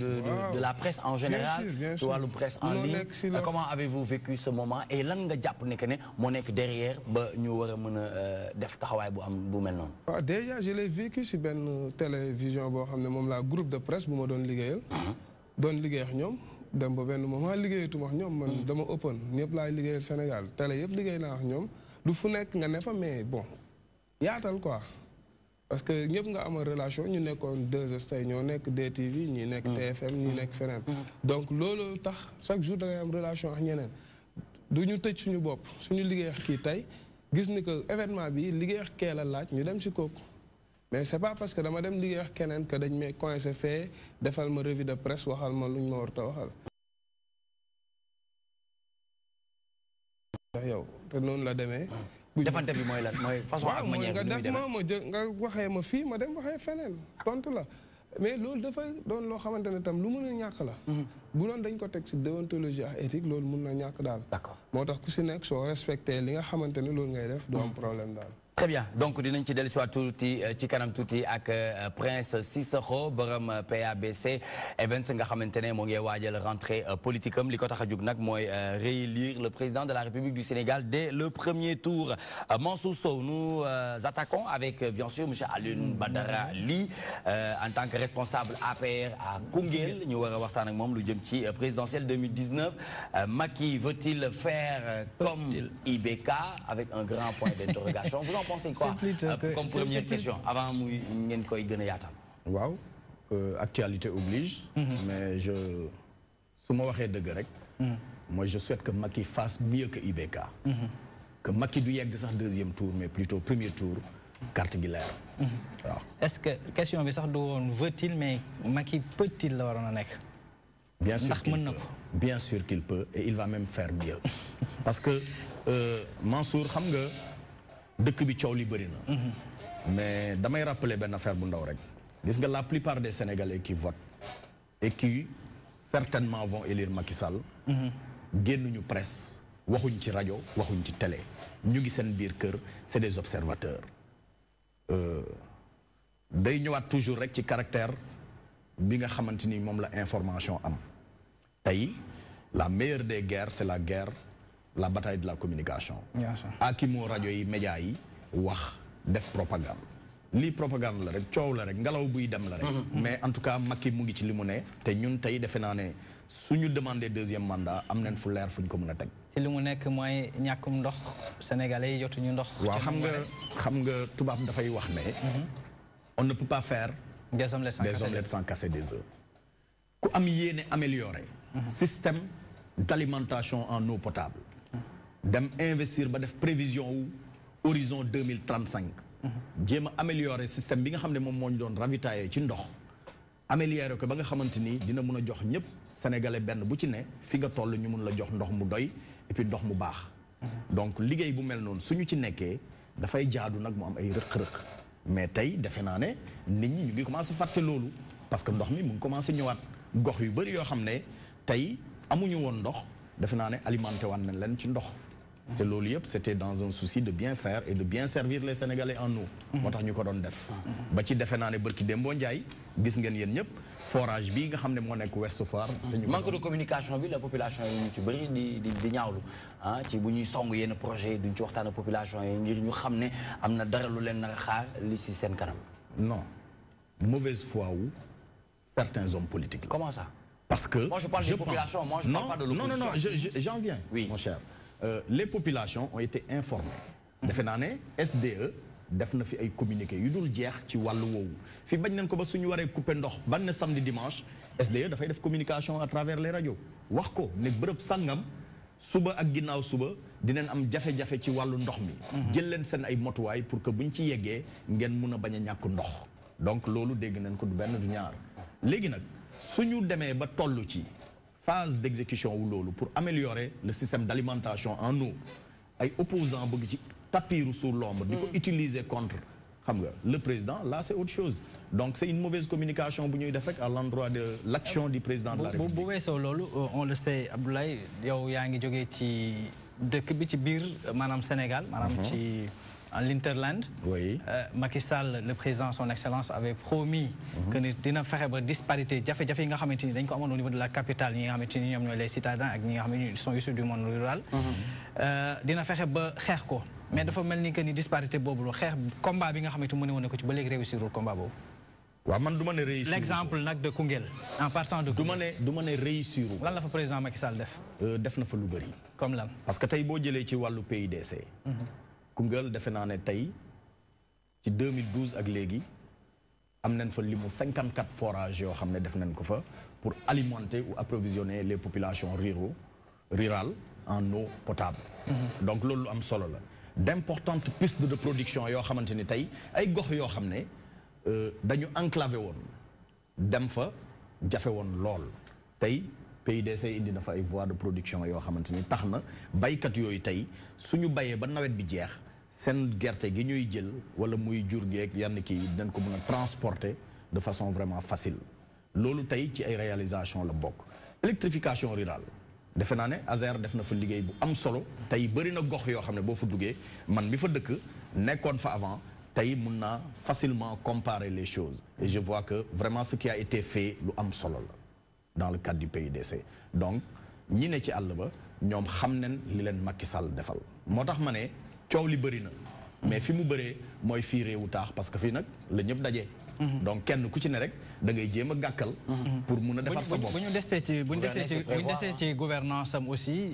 la presse en général. Bien sûr. La presse en ligne. Comment avez-vous vécu ce moment et lan nga jàpp ne que ne moo nekk derrière ba ñu war a mën a def taxawaay bu mel noonu. waaw déjà je l'ai vécu si benn télévision boo xam ne moom laa groupe de presse bu ma doon liggéeyal. doon liggéey ak ñoom. dem ba benn moment liggéeyatuma ak ñoom man dama open ñëpp laay liggéeyal Sénégal télé yëpp liggéey naa ak ñoom du fu nekk nga ne fa mais bon yaatal quoi parce que ñëpp nga amal relation ñu nekkoon 2S tey ñoo nekk DTV ñii nekk TFM ñii nekk feneen donc loolu tax chaque jour da ngay am relation ak ñeneen du ñu tëj suñu bopp suñu liggéey ak kii tey gis ni que événement bi liggéey ak kee la laaj ñu dem si kooku mais c'est pas parce que dama dem liggéey ak keneen que dañ may coincé fee defal ma revue de presse waxal ma luñ ma war a waxal. yow te noonu la demee. defante bi mooy lan mooy façon ak manière nga def nga waxee ma fii ma dem waxee feneen tontu la mais loolu dafay doon loo xamante ne tam lu mën a ñàkk la. bu doon dañ ko teg ci déontologie ak éthique loolu mën na ñàkk daal. d'accord moo tax ku si nekk soo respecté li nga xamante ne loolu ngay def du am problème daal. très bien donc dinañ ci dellusiwaat tuuti ci kanam tuuti ak Prince Sissoko borom PABC Events nga xamante ne moo ngi waajal rentrée politique am li ko tax a jug nag mooy réélire le président de la République du Sénégal dès le premier tour. Mansour Sow nous attaquons avec bien sûr monsieur Alioune Badara Ly en tant que responsable APR à Koungheul ñu war a waxtaan ak moom lu jëm ci présidentielle 2019 Macky veut-il faire comme IBK avec un grand point d'interrogation. Vous en pensez quoi comme première question avant muy ngeen koy gën a yaatal. waaw actualité oblige. mais su ma waxee dëgg rek. moi je souhaite que Macky fasse mieux que IBK. que Macky du yegg sax deuxième tour mais plutôt premier tour carte gi leer. waaw. est-ce que question bi sax du woon veut-il mais Macky peut-il la waroon a nekk. bien sûr ndax qu'il mën na peut ko. bien sûr qu'il peut et il va même faire mieux parce que Mansour xam nga dëkk bi coow li bëri na. mais damay rappeler benn affaire bu ndaw rek. gis nga la plupart des Sénégalais qui votent et qui certainement vont élire Macky Sall. génnuñu presse waxuñ ci rajo waxuñ ci télé ñu ngi seen biir kër c'est des observateurs. day ñëwaat toujours rek ci caractère bi nga xamante ni moom la information am tey la meilleure des guerres c'est la guerre la bataille de la communication. aki moo rajo yi médias yi wax def propagande lii propagande la rek coow la rek ngelaw buy dem la rek. mais en tout cas Macky mu ngi ci li mu ne te ñun tey defe naa ne suñu demandé deuxième mandat am nañ fu leer fu ñu ko mën a teg. ci li mu nekk mooy ñàkkum ndox sénégalais yi jotuñu ndox. waaw xam nga tubaab dafay wax ne. on ne peut pas faire. des omelettes sans casser des œufs. ku am yéene améliorer. système d'alimentation en eau potable. dem investir ba def prévision wu horizon 2035. jéem a améliorer système bi nga xam ne moom moo ñu doon ravitailler ci ndox. améliorer ko ba nga xamante ni dina mun a jox ñëpp sénégalais benn bu ci ne fi nga toll ñu mun la jox ndox mu doy et puis ndox mu baax. donc liggéey bu mel noonu suñu ci nekkee dafay jaadu nag mu am ay rëq-rëq. mais tey defe naa ne nit ñi ñu ngi commencé fàtte loolu parce que ndox mi mu ngi commencé ñëwaat gox yu bëri yoo xam ne tey amuñu woon ndox defe naa ne alimenté waan nañ leen ci ndox. te loolu yëpp c'était dans un souci de bien faire et de bien servir les Sénégalais en eau. moo tax ñu ko doon def. ba ci defe naa ne bërki Dembo Ndiaye gis ngeen yéen ñëpp forage bii nga xam ne moo nekk Ouest Foire. manque de communication bi la population yi ñu ci bëri di ñaawlu ah ci bu ñuy song yenn projet yi duñ ci waxtaan ak population yi ngir ñu xam ne am na dara lu leen nar a xaar li si seen kanam. non mauvaise foi wu certains hommes politiques. Comment ça? Parce que moi je parle des populations, moi je parle pas de l'opposition. Non, j'en viens, oui. Mon cher. Les populations ont été informées. defe naa ne SDE def na fi ay communiqué yu dul jeex ci wàllu woowu fi bañ nañ ko ba suñu waree couper ndox ban ne samedi dimanche SDE dafay def communication à travers les radios wax ko ne bërëb sàngam suba ak ginnaaw suba dinañ am jafe-jafe ci wàllu ndox mi. jël leen seen ay motuwaay pour que buñ ci yeggee ngeen mun a bañ a ñàkk ndox donc loolu dégg nañ ko du benn du ñaar léegi nag suñu demee ba toll ci phase d'exécution wu loolu pour améliorer le système d'alimentation en eau ay opposants bëgg ci tapiru sous l'ombre di ko utiliser contre xam nga le président là c'est autre chose donc c'est une mauvaise communication bu ñuy def rek à l'endroit de l'action du président de la République. bu weesoo loolu on le sait Abdoulaye yow yaa ngi jógee ci dëkk bi ci biir maanaam Sénégal maanaam ci en l'interland. Oui. Macky Sall le président son excellence avait promis que ni dina fexe ba disparité jafe-jafe yi nga xamante ni dañ ko amoon au niveau de la capitale ñi nga xamante ni ñoom ñooy les citadins ak ñi nga xam ne ils sont issus du monde rural dina fexe ba xeex ko mais dafa mel ni que ni disparité boobu lu xeex combat bi nga xamante mu ne woon ko ci ba léegi réussirul combat boobu. waaw man du ma ne réussir l'exemple nag de Koungheul en partant de Koungheul. du ma ne réussir lan la fa président Macky Sall def. def na fa lu bëri. comme lan. parce que tey boo jëlee ci wàllu PIDC. Koungheul defe naa ne tey ci 2012 ak léegi am nañ fa limu 54 forages yoo xam ne def nañ ko fa pour alimenter ou approvisionner les populations rurales en eau potable. donc loolu lu am solo la d'importantes pistes de production yoo xamante ni tey ay gox yoo xam ne dañu enclavé woon dem fa jafe woon lool tey PIDC indi na fa ay voies de production yoo xamante ni tax na baykat yooyu tey suñu bayee ba nawet bi jeex seen gerte gi ñuy jël wala muy jur geeg yenn kii dañ ko mën a transporter de façon vraiment facile loolu tey ci ay réalisation la bokk. électrification rurale defe naa ne ASER def na fa liggéey bu am solo tey bëri na gox yoo xam ne boo fa duggee man mi fa dëkk nekkoon fa avant tey mun naa facilement comparer les choses et je vois que vraiment ce qui a été fait lu am solo la dans le cadre du PIDC donc ñi ne ci àll ba ñoom xam nañ li leen Macky Sall defal moo tax ma ne coow li bëri na mais fi mu bëree mooy fii réewu taax parce que fii nag la ñëpp daje. donc kenn ku ci ne rek da ngay jéem a gàkkal. pour mun a defar sa bopp bu ñu desee ci gouvernance am aussi.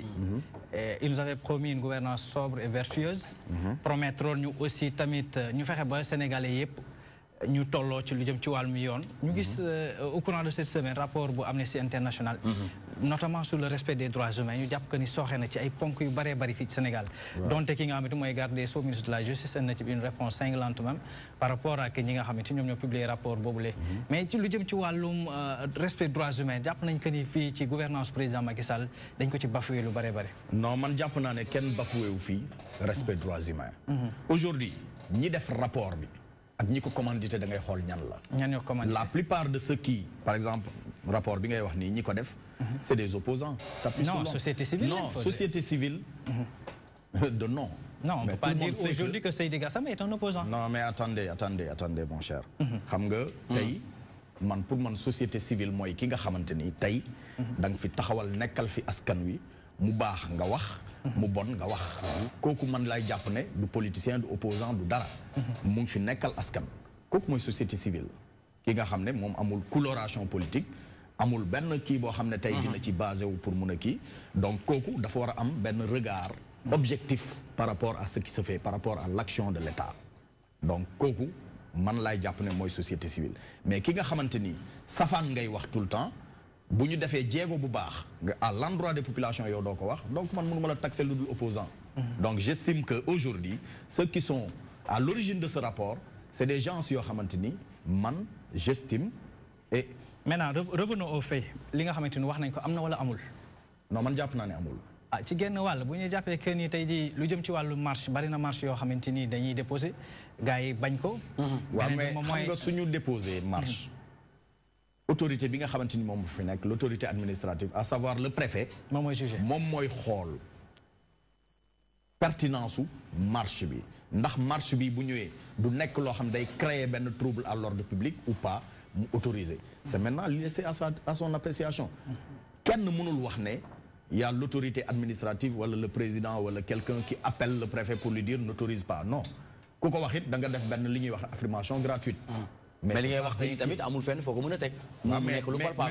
il nous avait promis une gouvernance sobre et vertueuse. promettre ñu aussi tamit ñu fexe ba sénégalais yëpp ñu tolloo ci lu jëm ci wàllum yoon. ñu gis au courant de cette semaine rapport bu Amnesty International. notamment sur le respect des droits humains ñu jàpp que ni sooxe na ci ay ponk yu bëree bëri fii ci Sénégal donte ki nga xamante mooy garde des sceaux ministre de la justice na ci une réponse cinglante même par rapport ak ñi nga xamante ñoom ñoo publier rapport boobule mais ci lu jëm ci wàllum respect des droits humains jàpp nañ que ni fii ci gouvernance président Macky Sall dañ ko ci bafoué lu bëree bëri non man jàpp naa ne kenn bafoué wu fii respect des droits humains aujourd'hui ñi def rapport bi ak ñi ko commandité da ngay xool ñan la ñan ñoo commandité la plupart de ceux qui par exemple rapport bi ngay wax nii ñi ko def c'est des opposants non société civile non société civile de non non on ne peut pas dire aujourd'hui que Seydi Gassama est un opposant non mais attendez mon cher xam nga tey man pour man société civile mooy ki nga xamante ni tey da nga fi taxawal nekkal fi askan wi mu baax nga wax mu bon nga wax kooku man lay jàpp ne du politicien du opposant du dara mu ngi fi nekkal askan kooku mooy société civile ki nga xam ne moom amul coloration politique amul benn kii boo xam ne tey dina ci basé wu pour mun a kii donc kooku dafa war a am benn regard objectif par rapport à ce qui se fait par rapport à l'action de l'État donc kooku man lay jàpp ne mooy société civile mais ki nga xamante ni safaan ngay wax tout le temps bu ñu defee jéego bu baax nga à l'endroit des populations yow doo ko wax donc man mënuma la taxer lu dul opposant donc j'estime que aujourd'hui ceux qui sont à l'origine de ce rapport c'est des gens yoo xamante ni man j'estime et maintenant revenons aux faits li nga xamante ni wax nañ ko am na wala amul non man jàpp naa ne amul ci genn wàll bu ñu jàppee que ni tey jii lu jëm ci wàllu marche bari na marche yoo xamante ni dañuy déposé gars yi bañ ko waaw mais xam nga suñu déposé marche autorité bi nga xamante ni moom fi nekk l'autorité administrative à savoir le préfet moom mooy jugé moom mooy xool pertinence su marche bi ndax marche bi bu ñëwee du nekk loo xam day créer benn trouble à l'ordre public ou pas mu autorisé c'est maintenant laissé à son appréciation kenn mënul wax ne y a l'autorité administrative wala le président wala quelqu'un qui appelle le préfet pour lui dire n'autorise pas non ku ko wax it da nga def benn li ñuy wax affirmation gratuite mais li ngay wax tamit amul fenn foo ko mën a teg mais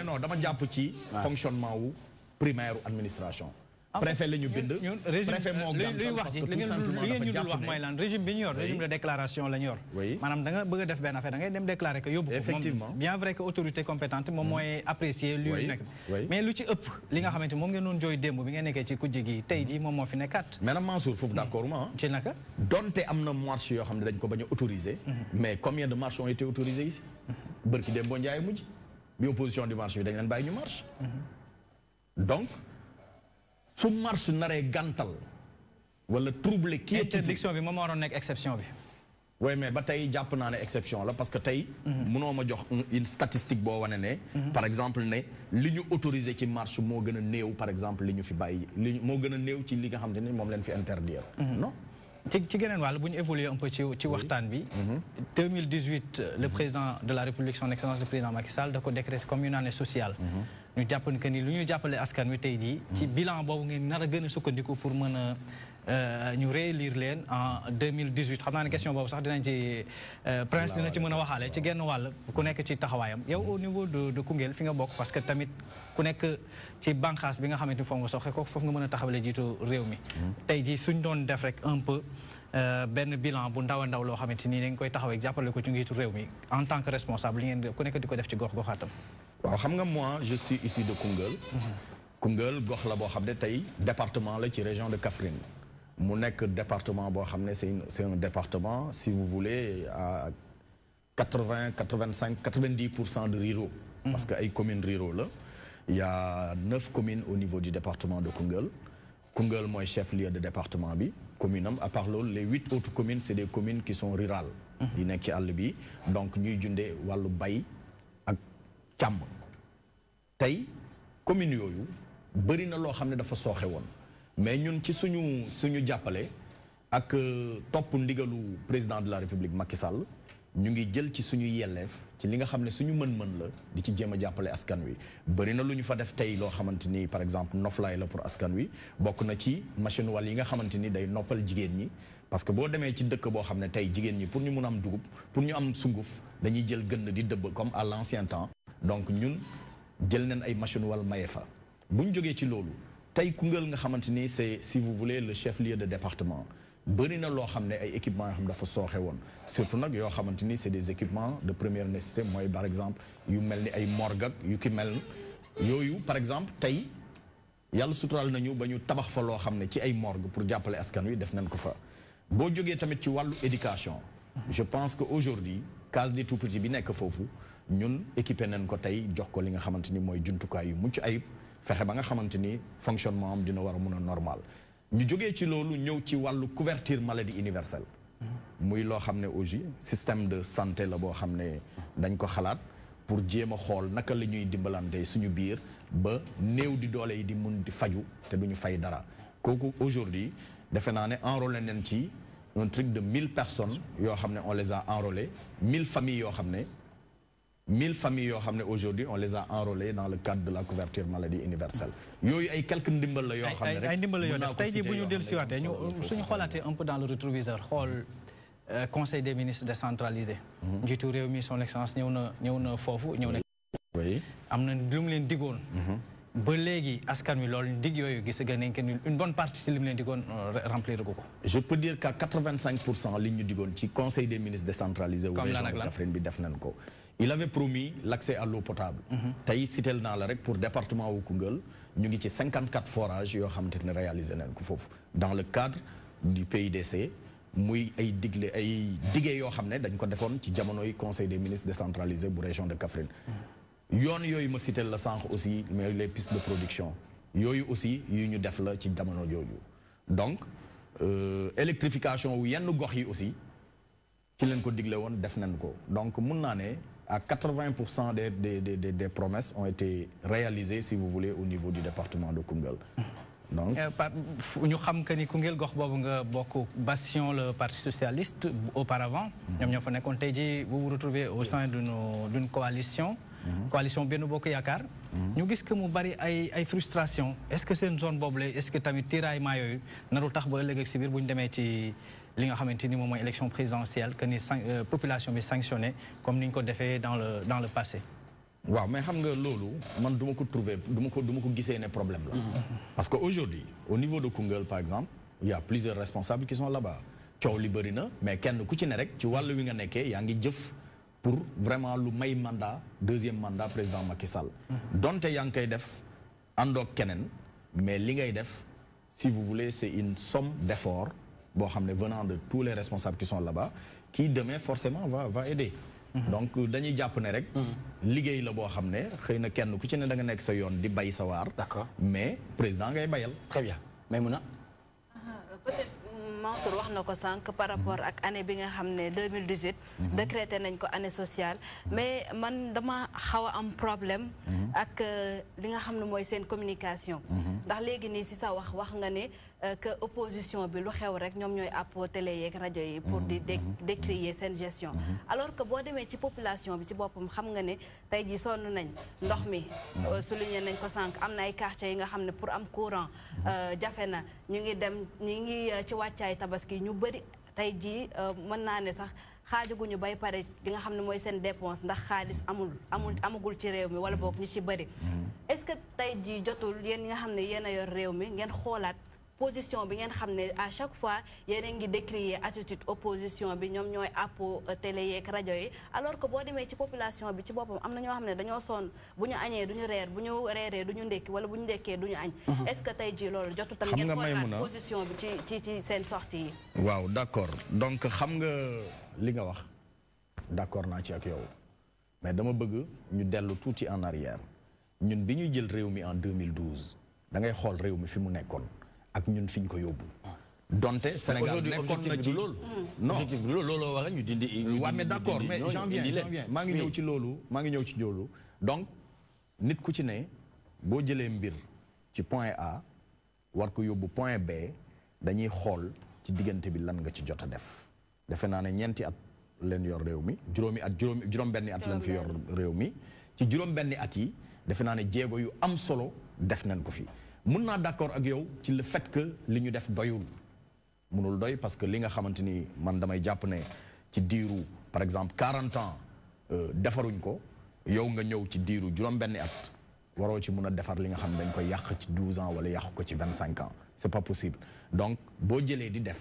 non dama jàpp ci fonctionnement wu primaire administration préfet la ñu bind préfet moo luy wax ji li ngeen ñu dul wax mooy lan régime bi ñu yor régime de déclaration la ñu yor maanaam da nga bëgg a def benn affaire da ngay dem déclarer que yóbbu ko effectivement bien vrai que autorité compétente moom mooy apprécier lu nekk mais lu ci ëpp li nga xamante moom ngeen doon jooy démb bi ngeen nekkee ci kujje gi tey ji moom moo fi nekkaat maintenant Mansour foofu d'accord ma ci naka donte am na marche yoo xam ne dañ ko bañ a autorisé mais combien de marches ont été autorisées ici bërki dem boo njaay mujj bi opposition du marche bi dañ leen bàyyi ñu marche donc su marche naree gàntal wala trouble kii interdiction bi moom moo waroon nekk exception bi oui mais ba tey jàpp naa ne exception la parce que tey mënoo ma jox une statistique boo wane ne par exemple ne li ñu autorisé ci marche moo gën a néew par exemple li ñu fi bàyyi li moo gën a néew ci li nga xam ne moom leen fi interdire non ci geneen wàll bu ñu évoluer un peu ci waxtaan bi 2018 le président de la République son excellence le président Macky Sall da ko décrété comme une année sociale ñu jàpp que ni lu ñu jàppale askan wi tey jii ci bilan boobu ngeen nar a gën a sukkandiku pour mën a ñu réélire leen en 2018 xam naa ne question boobu sax dinañ ci prince dina ci mën a waxaale ci genn wàll ku nekk ci taxawaayam yow au niveau de Koungheul fi nga bokk parce que tamit ku nekk ci bànqaas bi nga xamante ni foofu nga soxe ko foofu nga mën a taxawale jiitu réew mi tey jii suñ doon def rek un peu benn bilan bu ndaw a ndaw loo xamante ni dañ koy taxawee jàppale ko ci njiitu réew mi en tant que responsable li ngeen ku nekk di ko def ci gox goxaatam waaw xam nga moi je suis issu de Koungheul Koungheul gox la boo xam ne tey département la ci région de Kaffrine mu nekk département boo xam ne c'est un département si vous voulez à 80-85-90% de ruraux parce que ay communes ruraux la il y a 9 communes au niveau du département de Koungheul Koungheul mooy chef-lieu de département bi commune am à part loolu les 8 autres communes c'est des communes qui sont rurales yi nekk ci àll bi donc ñuy jundee wàllu bay ak càmm tey communes yooyu bëri na loo xam ne dafa sooxe woon mais ñun ci suñu jàppale ak topp ndigalu président de la République Macky Sall ñu ngi jël ci suñu yelleef ci li nga xam ne suñu mën-mën la di ci jéem a jàppale askan wi bëri na lu ñu fa def tey loo xamante ni par exemple noflaay la pour askan wi bokk na ci machine wàll yi nga xamante ni day noppal jigéen ñi parce que boo demee ci dëkk boo xam ne tey jigéen ñi pour ñu mun a am dugub pour ñu am sunguf dañuy jël gën di dëbb comme à l'ancien temps donc ñun jël nañ ay machine wàll maye fa bu ñu jógee ci loolu tey Koungheul nga xamante ni c'est si vous voulez le chef-lieu de département bëri na loo xam ne ay équipements yoo xam dafa sooxe woon surtout nag yoo xamante ni c'est des équipements de première nécessité mooy par exemple yu mel ni ay morgue ak yu ki mel yooyu par exemple tey yàlla suturaal nañu ba ñu tabax fa loo xam ne ci ay morgue pour jàppale askan wi def nañ ko fa boo jógee tamit ci wàllu éducation je pense que aujourd'hui case des tout-petits bi nekk foofu ñun équipé nañ ko tey jox ko li nga xamante ni mooy jumtukaay yu mucc ayib fexe ba nga xamante ni fonctionnement am dina war a mun a normal ñu jógee ci loolu ñëw ci wàllu couverture maladie universelle muy loo xam ne aussi système de santé la boo xam ne dañ ko xalaat pour jéem a xool naka la ñuy dimbalante suñu biir ba néew di doole yi di mun di faju te duñu fay dara kooku aujourd'hui defe naa ne enrôlé nañ ci un truc de 1000 personnes yoo xam ne on les a enrôlés 1000 familles yoo xam ne 1000 familles yoo xam ne aujourd'hui on les a enrôlés dans le cadre de la couverture maladie universelle yooyu ay quelques ndimbal la yoo xam ne rek ay ndimbal la yoo def tey jii bu ñu dellusiwaatee ñu suñu xoolaatee un peu dans le rétroviseur xool conseil des ministres décentralisé njiitu réew mi son excellence ñëw na foofu ñëw na am na lu mu leen digoon ba léegi askan wi loolu dig yooyu gis nga nañ que une bonne partie ci li mu leen digoon remplir ko ko je peux dire qu'à 85% li ñu digoon ci conseil des ministres décentralisé wu région de Kaffrine bi def nañ ko il avait promis l'accès à l'eau potable tey sitel naa la rek pour département wu Koungheul ñu ngi ci 54 forages yoo xamante ne réalisé nañ ko foofu dans le cadre du PIDC muy ay diggé yoo xam ne dañ ko defoon ci jamonoy conseil des ministres décentralisé bu région de Kaffrine yoon yooyu ma cité la sànq aussi mais les pistes de production yooyu aussi yu ñu def la ci jamono jooju donc électrification wu yenn gox yi aussi ci leen ko digle woon def nañ ko donc mun naa ne à 80% des promesses ont été réalisées si vous voulez au niveau du département de Koungheul donc ñu xam que ni Koungheul gox boobu nga bokk bastion le parti socialiste auparavant ñoom ñoo fa nekkoon tey ji vous vous retrouvez au sein d'une coalition Benno Bokk Yaakaar ñu gis que mu bari ay frustration est-ce que seen zone boobu la est-ce que tamit tiraillement yooyu narul tax ba ëllëg ak si biir bu ñu demee ci li nga xamante ni moom mooy élection présidentielle que ni population bi sanctionné comme ni ñu ko defee dans le passé waaw mais xam nga loolu man du ma ko trouver du ma ko gisee ne problème la parce que aujourd'hui au niveau de Koungheul par exemple il y a plusieurs responsables qui sont là-bas coow li bëri na mais kenn ku ci ne rek ci wàllu wi nga nekkee yaa ngi jëf pour vraiment lu may mandat deuxième mandat président Macky Sall donte yaa ngi koy def àndoog keneen mais li ngay def si vous voulez c'est une somme d'efforts boo xam ne venant de tous les responsables qui sont là-bas qui demain forcément va aider donc dañuy jàpp ne rek liggéey la boo xam ne xëy na kenn ku ci ne da nga nekk sa yoon di bay sa waar d'accord mais président ngay bayal très bien Maïmouna peut-être Mansour wax na ko sànq par rapport ak année bi nga xam ne 2018 décrété nañ ko année sociale mais man dama xaw a am problème ak li nga xam ne mooy seen communication ndax léegi nii si sa wax nga ne que opposition bi lu xew rek ñoom ñooy àpp télé yeeg rajo yi pour di décrier seen gestion alors que boo demee ci population bi ci boppam xam nga ne tey ji sonn nañ ndox mi souligné nañ ko sànq am na ay quartiers yi nga xam ne pour am courant jafe na ñu ngi ci wàccaay tabaski ñu bëri tey jii mën naa ne sax xaajaguñu bay pare li nga xam ne mooy seen dépense ndax xaalis amagul ci réew mi wala boog ñi ci bëri est-ce que tey jii jotul yéen ñi nga xam ne yéen a yor réew mi ngeen xoolaat position bi ngeen xam ne à chaque fois yéen a ngi décrier attitude opposition bi ñoom ñooy àppo télé yeeg rajo yi alors que boo demee ci population bi ci boppam am na ñoo xam ne dañoo sonn bu ñu añee du ñu reer bu ñu reeree du ñu ndékki wala bu ñu ndékkee du ñu añ est-ce que tey jii loolu jotu tam ngeen xoolaat position bi ci seen sortie yi waaw d'accord donc xam nga li nga wax d'accord naa ci ak yow mais dama bëgg ñu dellu tuuti en arrière ñun bi ñuy jël réew mi en 2012 da ngay xool réew mi fi mu nekkoon ak ñun fi ñu ko yóbbu donte Sénégal nekkoon na ci non objectif bi looloo war a ñu dindi waaw mais d'accord mais janvier maa ngi ñëw ci loolu donc nit ku ci ne boo jëlee mbir ci point A war ko yóbbu point B dañuy xool ci diggante bi lan nga ci jot a def defe naa ne ñeenti at leen yor réew mi juróom-benni at leen fi yor réew mi ci juróom-benni at yi defe naa ne jéego yu am solo def nañ ko fi mun naa d'accord ak yow ci le fait que li ñu def doyul munul doy parce que li nga xamante ni man damay jàpp ne ci diiru par exemple 40 ans defaruñ ko yow nga ñëw ci diiru juróom-benni at waroo ci mun a defar li nga xam ne dañ koy yàq ci 12 ans wala yàq ko ci 25 ans c'est pas possible donc boo jëlee di def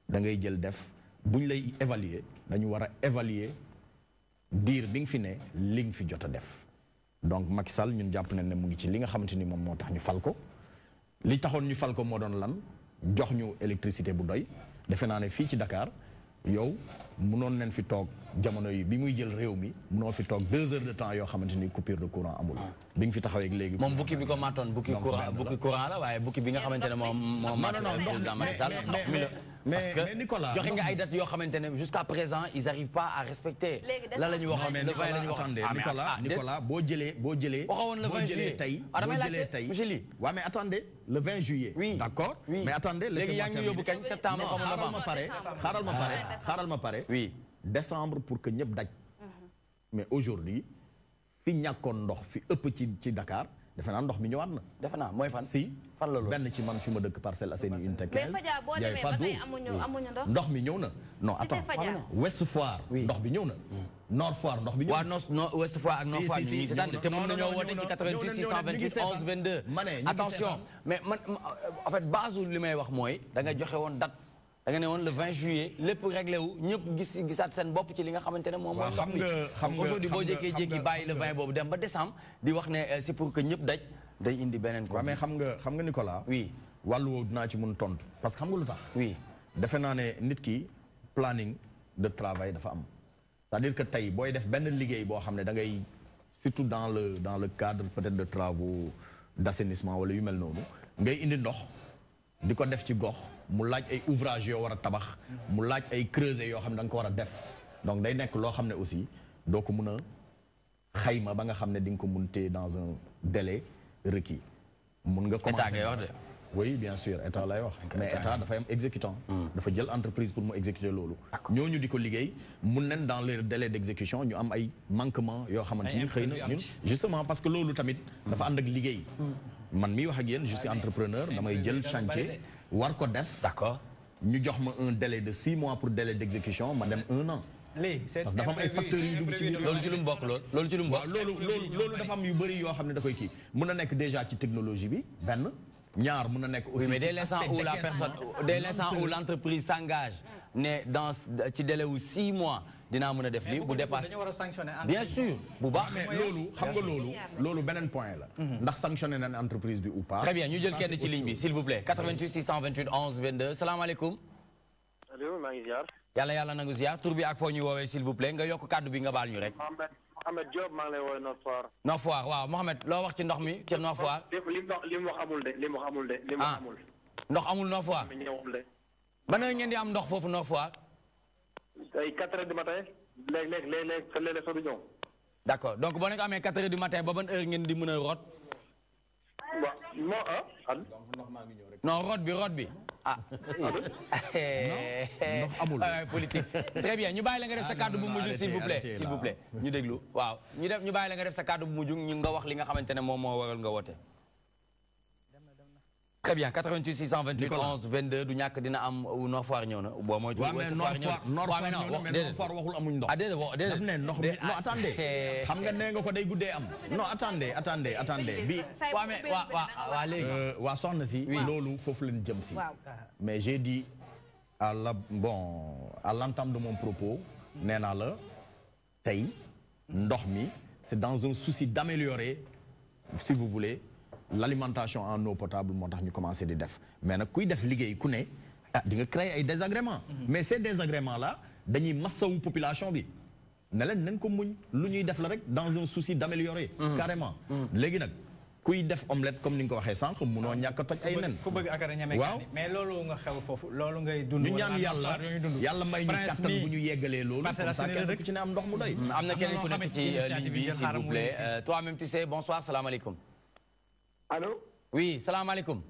da ngay jël def buñ lay évaluer dañu war a évaluer diir bi nga fi ne li nga fi jot a def donc Macky Sall ñun jàpp nañ ne mu ngi ci li nga xamante ni moom moo tax ñu fal ko li taxoon ñu fal ko moo doon lan jox ñu électricité bu doy defe naa ne fii ci Dakar yow munoon nañ fi toog jamono yi bi muy jël réew mi munoo fi toog 2 heures de temps yoo xamante ni coupure de courant amul. bi nga fi taxawee léegi. moom bukki bi ko matoon bukki courant la waaye bukki bi nga xamante ne moom matoon président Macky Sall ndox mi la. parce que Nicolas joxe nga ay dates yoo xamante ne jusqu'à présent ils arrivent pas à respecter. lan la ñu waxoon le 20 la ñu waxoon. Nicolas boo jëlee. waxoon le 20 juillet tey boo jëlee tey monsieur Ly. waaw mais attendez le 20 juillet. oui d'accord mais attendez. léegi yaa ngi ñu yóbbu kañ septembre xaw ma novembre. xaaral ma pare. oui décembre pour que ñëpp daj. mais aujourd'hui fi ñàkkoon ndox fi ëpp ci Dakar defe naa ndox mi ñëwaat na. defe naa mooy fan. si fan la loolu benn ci man fi ma dëkk Parcelles Assainies unité 15. mais Fadia boo demee ba tey amuñu ndox. ndox mi ñëw na. non attends Ouest Foire. ndox bi ñëw na. Nord Foire ndox bi ñëw na. waaw Ouest Foire ak Nord Foire ñu ngi si tànn te mën nañoo woote ci 88 628 11 22. attention mais man en fait base li may wax mooy da nga joxe woon date. da nga ne woon le 20 juillet lépp réglé wu ñëpp gisaat seen bopp ci li nga xamante ne moom mooy ndox mi. aujourd'hui boo jékkee-jékki bàyyi le 20 boobu dem ba décembre di wax ne c'est pour que ñëpp daj day indi beneen ko. waaw mais xam nga Nicolas. oui wàllu woowu dinaa ci mun tontu parce que xam nga lu tax. oui defe naa ne nit ki planning de travail dafa am. c'est-à-dire que tey booy def benn liggéey boo xam ne da ngay surtout dans le cadre peut-être de travaux d'assainissement wala yu mel noonu ngay indi ndox di ko def ci gox. mu laaj ay ouvrage yoo war a tabax mu laaj ay creuset yoo xam ne da nga ko war a def donc day nekk loo xam ne aussi doo ko mun a xayma ba nga xam ne di nga ko mun téye dans un délai requis mun nga commencer état ngay wax de. oui bien sûr état lay wax mais état dafay am exécutant dafa jël entreprise pour mu exécuter loolu ñooñu di ko liggéey mun nañ dans le délai d'exécution ñu am ay manquements yoo xamante ni xëy na ñun justement parce que loolu tamit dafa ànd ak liggéey man mii wax ak yéen je suis entrepreneur damay jël chantier war ko def. d'accord ñu jox ma un délai de 6 mois pour délai d'exécution ma dem 1 an. parce que dafa am ay facteurs yu dugg ci biir. loolu ci lu mu bokk loolu ci lu mu bokk. loolu dafa am yu bëri yoo xam ne da koy kii mun na nekk déjà ci technologie bi benn ñaar mun na nekk aussi. oui mais dès l'instant où la personne dès l'instant où l'entreprise s'engage ne dans ci délai wu 6 mois. dinaa mën a def lii bu dépasse bien sûr bu baax. mais loolu xam nga loolu beneen point la. ndax sanctionné nañ entreprise bi ou pas. très bien ñu jël kenn ci ligne bi s'il vous plaît 88 628 11 22 salaamaaleykum. allo maa ngi ziar. yàlla nangu ziar tur bi ak foo ñuy woowee s'il vous plaît nga yokk kàddu bi nga baal ñu rek. Mohamed Diop maa ngi lay woowee Nord Foire. Nord Foire waaw Mohamed loo wax ci ndox mi ca Nord Foire. li mu wax amul de li mu wax amul de. li mu wax amul. ndox amul Nord Foire. ban heure ngeen di am ndox foofu Nord Foire. ay 4 heures du matin léeg-léeg soo du ñëw. d'accord donc boo nekk amee 4 heures du matin ba ban heure ngeen di mën a root. waaw non root bi ah. ndox amul politique. très bien ñu bàyyi la nga def sa kàddu bu mujj s'il vous plaît ñu déglu waaw ñu bàyyi la nga def sa kàddu bu mujj ñu nga wax li nga xamante ne moom moo waral nga woote. très bien 88 628 11 22 du ñàkk dina am Nord Foire ñëw na boo mooy. waaw mais Nord Foire waxul amuñ ndox. ah déedéet daf ne ndox mi non attendez xam nga nee nga ko day guddee am. non attendez bi. waaw mais waaw léegi. waa soxna si. loolu foofu leen jëm si. mais j'ai dit à l'entame de mon propos. nee naa la tey ndox mi c'est dans un souci d'améliorer si vous voulez. l'alimentation en eau potable moo tax ñu commencé di def mais nag kuy def liggéey ku ne di nga créer ay désagréments mais ces désagréments là dañuy massawu population bi ne leen nañ ko muñ lu ñuy def la rek dans un souci d'améliorer carrément léegi nag kuy def omelette comme ni nga ko waxee sànq munoo ñàkk a toj ay nen ku bëgg akara ñame waaw mais loolu nga xew foofu loolu ngay dund ñu ñaan yàlla may ñu kattan bu ñu yeggalee loolu comme ça kenn ku ci ne am ndox mu doy am na keneen ku nekk ci ligne bi s'il vous plaît toi-même tu sais bonsoir salaamaaleykum. allo. oui salaamaaleykum.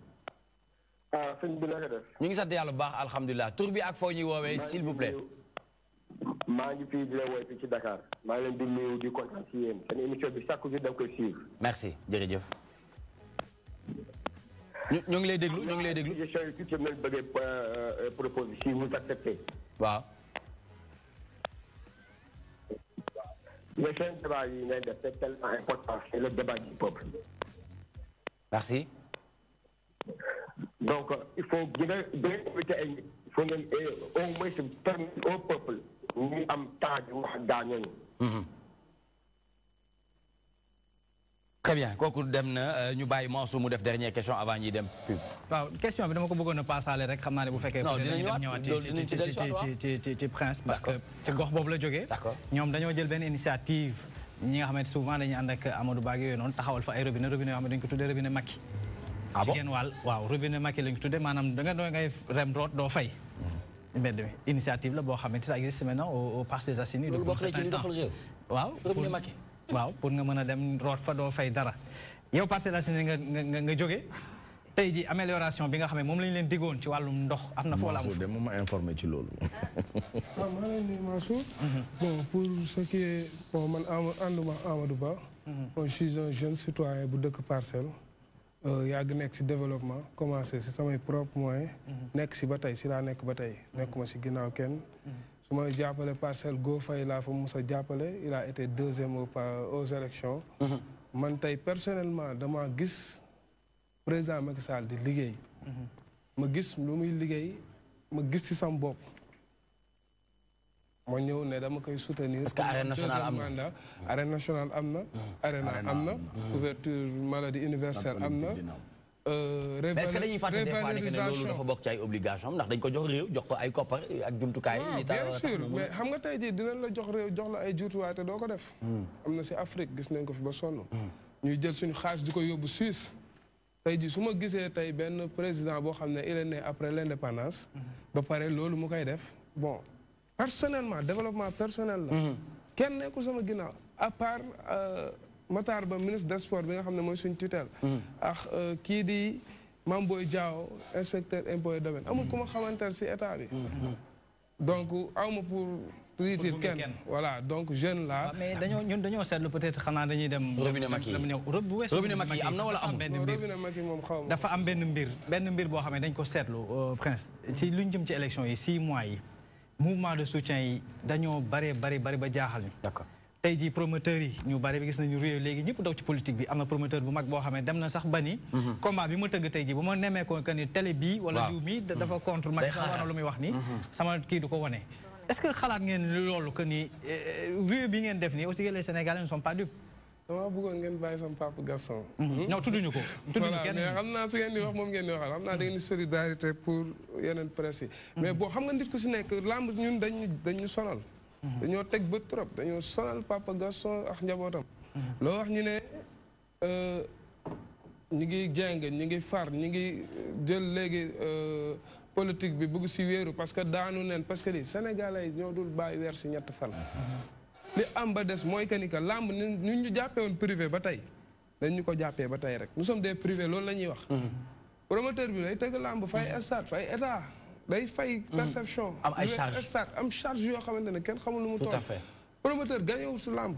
sëñ bi naka def. ñu ngi sant yàlla bu baax alhamdulilah tur bi ak foo ñuy woowee s'il vous plaît. maa ngi fii di la woowee fii ci Dakar. maa ngi leen di nuyu di kontaan ci yéen seen émission bi chaque jour da nga koy suivre. merci jërëjëf. ñu ngi lay déglu ñu ngi lay déglu. question yi tuuti ngeen bëggee proposer si vous acceptez. waaw. mais seen débat yi ngay def c'est tellement important c'est le débat du peuple. merci. donc il faut gën a invité ay nit il faut ngeen au moins permettre au peuple ñu am temps di wax gaa ñooñu. très bien kooku dem na ñu bàyyi Mansour mu def dernière question avant ñuy dem pub. waaw question bi dama ko bëggoon a passaale rek xam naa ne bu fekkee. non dinañu ñëwaat ci Prince. parce que ci gox boobu la jógee. ñoom dañoo jël benn initiative ñi nga xamante souvent dañuy ànd ak Amadou Ba yooyu noonu taxawal fa ay robinet yoo xam ne dañu ko tuddee robinet Macky. ah bon ci genn wàll waaw robinet Macky lañu ko tuddee maanaam ngay rem root doo fay. mbedd mi initiative la boo xamante ça existe maintenant au Parcelles Assainies. loolu bokk na ci li doxal réew. waaw robinet Macky. waaw pour nga mën a dem root fa doo fay dara yow Parcelles Assainies nga jóge tey ji amélioration bi nga xam ne moom lañu leen diggoon ci wàllum ndox am na fa wala amul. de moom ma informé ci loolu. maa ngi leen di Mansour. bon pour ce qui est bon man ànduma Amadou Ba. je suis un jeune citoyen bu dëkk Parcelles. yàgg nekk si développement commencé si samay propres moyens. nekk si ba tey si laa nekk ba tey nekkuma si ginnaaw kenn. su ma jàppale Parcelles Go Faye laa fa mos a jàppale il a été deuxième aux élections. man tey personnellement dama gis président Macky Sall di liggéey. ma gis lu muy liggéey ma gis ci sam bopp. ma ñëw ne dama koy soutenir. parce que arène nationale am na arène nationale am na. arène am na. couverture maladie universelle am na. mais est-ce que dañuy fàttali des fois ne loolu dafa bokk ci ay obligation ndax dañ ko jox réew jox ko ay koppar ak jumtukaay yi. bien sûr mais xam nga tey jii dinañ la jox réew jox la ay jumtuwaay te doo ko def. am na si Afrique gis nañ ko fi ba sonn. ñuy jël suñu xaalis di ko yóbbu Suisse. tey jii su ma gisee tey benn président boo xam ne il est né après l'indépendance. ba pare loolu mu koy def bon personnellement développement personnel la. kenn nekkul sama ginnaaw à part. Matar Ba ministre des sports bi nga xam ne mooy suñu tutelle. ak kii di Mame Boye Diao inspecteur impôt et domaine amul ku ma xamante si état bi. donc awma pour riitir kenn voilà donc jeune là. mais dañoo seetlu peut-être xanaa dañuy dem. robinet Macky robinet Macky am na wala amul. robinet Macky moom xaw ma dafa am benn mbir boo xam ne dañ ko seetlu Prince ci luñ jëm ci élection yi 6 mois yi mouvement de soutien yi dañoo bari ba jaaxal ñu. d'accord. tey jii promoteurs yi ñu bari bi gis nañu réew léegi ñëpp daw ci politique bi am na promoteur bu mag boo xam ne dem na sax ba ni combat bi ma tëgg tey jii bu ma nemmee ko que ni télé bii wala diw mi dafa contre Macky Sall war na lu muy wax ni sama kii du ko wane est-ce que xalaat ngeen loolu que ni réew bi ngeen def nii aussi les Sénégalais ne sont pas dupes. dama bëggoon ngeen bàyyi sama papa Gaston. non tudduñu ko. tudduñu kenn mais xam naa su ngeen di wax moom ngeen di waxal xam naa da ngeen di solidarité pour yeneen presse yi. mais boo xam nga nit ku si nekk lamb ñun dañu sonal. dañoo teg bët trop dañoo sonal papa Gaston ak njabootam. loo wax ñu ne ñu ngi jeng ñu ngi far ñu ngi jël léegi politique bi bëgg si wéeru parce que daanu neen parce que li Sénégalais ñoo dul bàyyi weer si 3 fan. li am ba des mooy que ni que làmb ni ñu jàppee woon privé ba tey dañ ñu ko jàppee ba tey rek nous sommes des privés loolu la ñuy wax. promoteur bi day tëgg làmb fay stade fay état. day fay perception. am ay charge am charge yoo xamante ne kenn xamul lu mu toll. tout à fait. promoteur gañewul su làmb.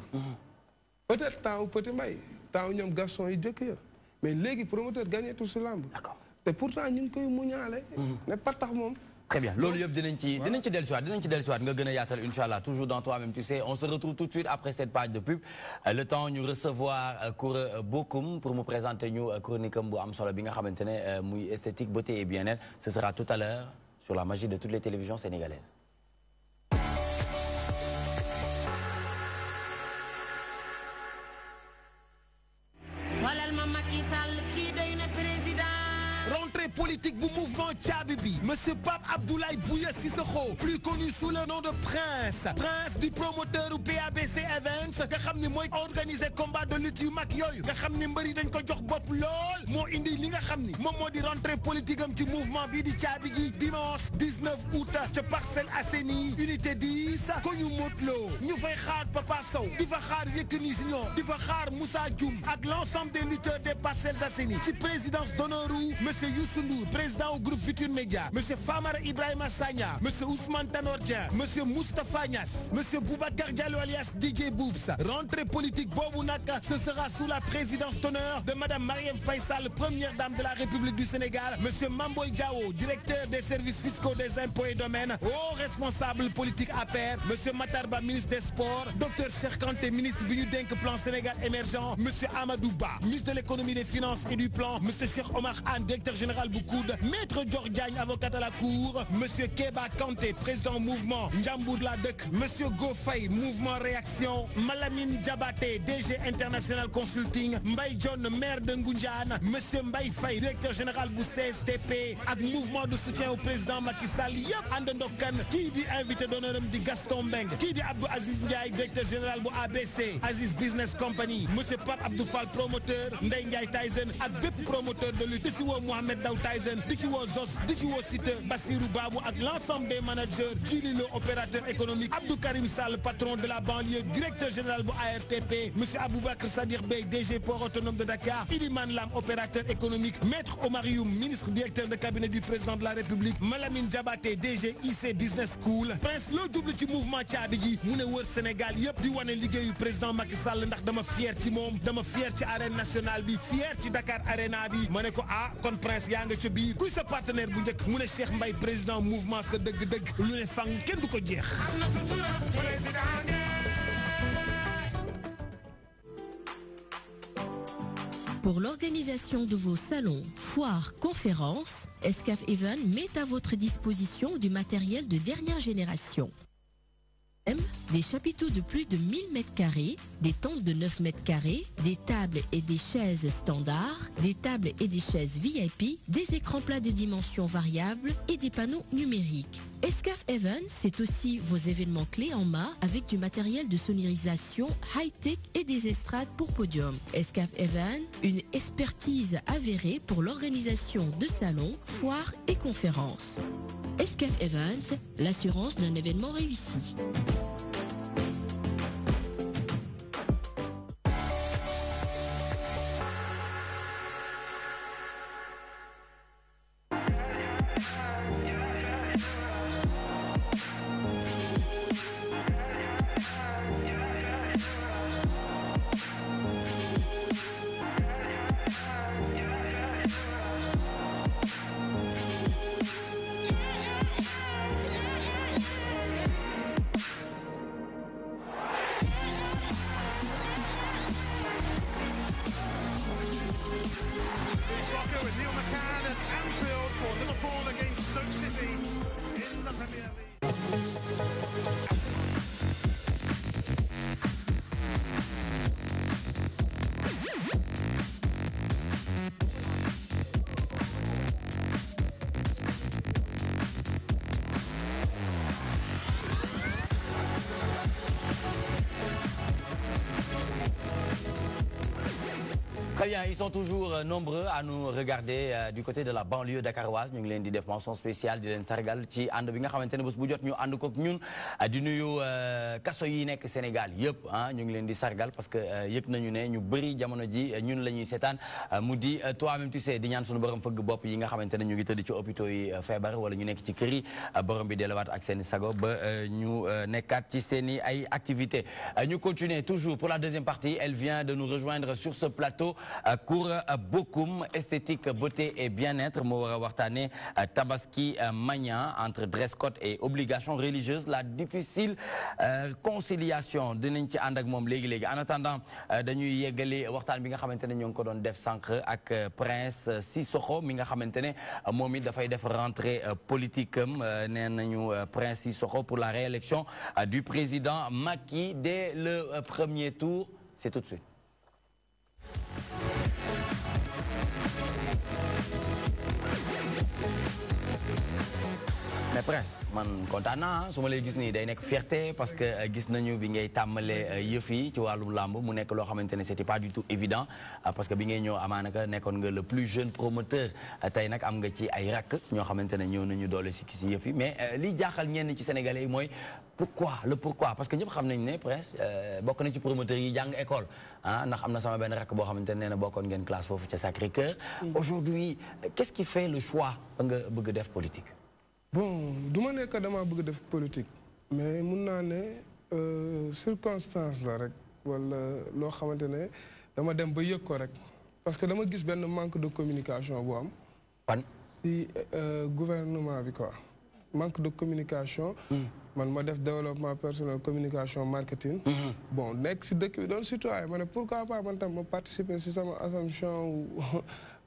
peut-être temps wu Petit Mbaye temps wu ñoom Gaston yi jëkk ya mais léegi promoteur gañeetul su làmb. d'accord te pourtant ñu ngi koy muñaale. ne patax moom. très bien loolu yëpp dinañ ci dellusiwaat nga gën a yaatal inchallah toujours dans toi-même tu sais on se retrouve tout de suite après cette page de pub le temps ñu recevoir Koura Bokoum pour mu présenter ñu chronique am bu am solo bi nga xamante ne muy esthétique beauté et bien-être ce sera tout à l'heure sur la magie de toutes les télévisions sénégalaises. Rentrée politique du mouvement Tchabibi. Monsieur Pape Abdoulaye Bouya Sissoko, plus connu sous le nom de Prince. Prince du promoteur ou PABC Events. nga xam ni mooy organiser combat de lutte yu mag yooyu. nga xam ni mbëri dañ ko jox bopp lool. moo indi li nga xam ni moom moo di rentrée politique am ci mouvement bii di Tchabibi dimanche 19 août ca Parcelles Assainies unité 10 ko ñu motloo ñu fay xaar Papa Sow di fa xaar Yékini Junior di fa xaar Moussa Dioum ak l'ensemble des lutteurs des Parcelles Assainies ci présidence d'honneur Monsieur Youssou Ndour, président au groupe Futur Média, Monsieur Famara Ibrahima Sagna, Monsieur Ousmane Tanor Dieng, Monsieur Moustapha Niass, Monsieur Boubacar Diallo alias DJ Boubs. Rentrée politique boobu nag ce sera sous la présidence d'honneur de Madame Marième Faye Sall, première dame de la République du Sénégal, Monsieur Mame Boye Diao, directeur des services fiscaux des impôts et domaines, haut responsable politique APR, Monsieur Matar Ba, ministre des Sports, Docteur Cheikh Kanté, ministre bi ñu dénk plan Sénégal émergent, Monsieur Amadou Ba, ministre de l'économie, des finances et du plan, Monsieur Cheikh Omar Anne, directeur général bu coude. Maître Diordiagne, avocat à la cour. Monsieur Keba Kanté, président mouvement Njambour la Dek. Monsieur Gofay, mouvement réaction. Malamine Diabaté, DG International Consulting. Mbaye John, maire de Ngundiane. Monsieur Mbaye Faye, directeur général du CSTP. Ak mouvement de soutien au président Macky Sall. Yep, Andendokkan. Qui dit invité d'honneur di Gaston Mbeng. Qui dit Abdou Aziz Ndiaye, directeur général bu ABC. Aziz Business Company. Monsieur Pape Abdou Fall, promoteur. Ndeye Ndiaye Tyson. Ak bépp promoteur de lutte. Di ci woo Mohamed Daw Tyson. Di ci woo Zos. Di ci woo Site. Bassirou Babou ak l'ensemble des managers. Djili Lo, opérateur économique. Abdou Karim Sall, patron de la banlieue. Directeur général bu ARTP. Monsieur Aboubakar Sadir Bey, DG Port autonome de Dakar. Iliman Lam, opérateur économique. Maître Omar Youm, ministre directeur de cabinet du président de la République. Malamine Diabaté, DG IC Business School. Prince Lo double ci mouvement Thiabi ji mu ne wër Sénégal yëpp di wane liggéeyu président Macky Sall ndax dama fier ci moom dama fier ci arène nationale bi fier ci Dakar Arena bi ma ne ko kon Prince yaa nga ca biir kuy sa partenaire bu njëkk mu ne Cheikh Mbaye président mouvement sa dëgg-dëgg lu ne fang kenn du ko jeex. Pour l'organisation de vos salons, foires, conférences, Escaf Event met à votre disposition du matériel de dernière génération. Des chapiteaux de plus de 1000 m², des tentes de 9 m², des tables et des chaises standards, des tables et des chaises VIP, des écrans plats de dimensions variables et des panneaux numériques. Escaf Event, c'est aussi vos événements clés en main avec du matériel de sonorisation high-tech et des estrades pour podium. Escaf Event, une expertise avérée pour l'organisation de salons, foires et conférences. Escaf Events, l'assurance d'un événement réussi. Très bien, ils sont toujours nombreux à nous regarder du côté de la banlieue dakaroise. Ñu ngi leen di def mention spéciale di leen sargal ci ànd bi nga xamante ne bés bu jot ñu ànd kook ñun di nuyu kaso yi nekk Sénégal yëpp ñu ngi leen di sargal parce que yëg nañu ne ñu bëri jamono ji ñun la ñuy seetaan mu di toi-même tu sais di ñaan suñu borom fëgg bopp yi nga xamante ne ñu ngi tëdd ci hôpitaux yi feebar wala ñu nekk ci kër yi borom bi delluwaat ak seen i sago ba ñu nekkaat ci seen i ay activités. Ñu continuer toujours pour la deuxième partie. Elle vient de nous rejoindre sur ce plateau. Cour Bokoum, esthétique, beauté et bien-être. Moo war a waxtaane Tabaski Mania entre dress code et obligations religieuses. La difficile conciliation dinañ ci ànd ak moom léegi-léegi. En attendant dañuy yeggali waxtaan bi nga xamante ne ñoo ngi ko doon def sànq ak Prince Sissoko mi nga xamante ne moom it dafay def rentrée politique am nee nañu Prince Sissoko pour la réélection du président Macky dès le premier tour. C'est tout de suite. Mais Prince man kontaan naa su ma lay gis nii day nekk fierté parce que gis nañu bi ngay tàmbalee yëf yi ci wàllum làmb mu nekk loo xamante ne c'était pas du tout évident parce que bi ngay ñëw amaanaka nekkoon nga le plus jeune promoteur tey nag am nga ci ay rakk ñoo xamante ne ñëw nañu doole si yëf yi mais li jaaxal ñenn ci sénégalais yi mooy pourquoi parce que ñëpp xam nañ ne Prince bokk na ci promoteurs yi jàng école ndax am na sama benn rakk boo xamante ne nee na bokkoon ngeen classe foofu ca Sacré-Cœur. Aujourd'hui qu'est-ce qui fait le choix ba nga bëgg def politique. Bon du ma nekk dama bëgg def politique mais mun naa ne circonstance la rek wala loo xamante ne dama dem ba yëg ko rek parce que dama gis benn manque de communication bu am. pan si gouvernement bi quoi manque de communication. man ma def développement personnel communication marketing. Bon nekk si dëkk bi doon citoyen ma ne pourquoi pas man tam ma participer si sama assumption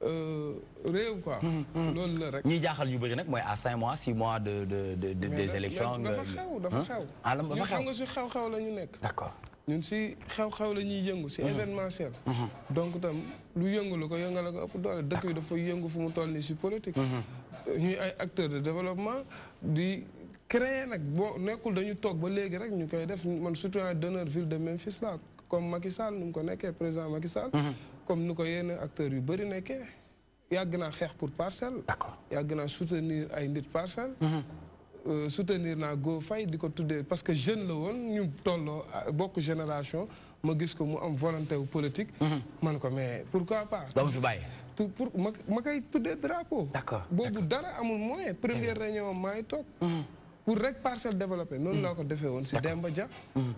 réew quoi. loolu la rek. ñi jaaxal ñu bëri nag mooy à 5 mois 6 mois des élections. dafa xew dafa xew. ah dafa xew xam nga si xew-xew la ñu nekk. d'accord ñun si xew-xew la ñuy yëngu si événementiel. donc tam lu yëngu lu ko yëngale ko ëpp doole dëkk bi dafa yëngu fu mu toll nii si politique. ñuy ay acteurs de développement di créer nag boo nekkul dañu toog ba léegi rek ñu koy def man citoyen d'honneur ville de Memphis la comme Macky Sall nu mu ko nekkee président Macky Sall. comme nu ko yenn acteurs yu bëri nekkee. yàgg naa xeex pour Parcelles. d'accord yàgg naa soutenir ay nit Parcelles. soutenir naa Go Faye di ko tuddee parce que jeune la woon ñu tolloo bokk génération ma gis ko mu am volonté wu politique. man ko mais pourquoi pas. doo fi bàyyi. pour ma koy tuddee drapeau. d'accord boobu dara amul moyen première réunion maa ngi toog. pour rek Parcelles développé noonu laa ko defee woon si Demba Dia.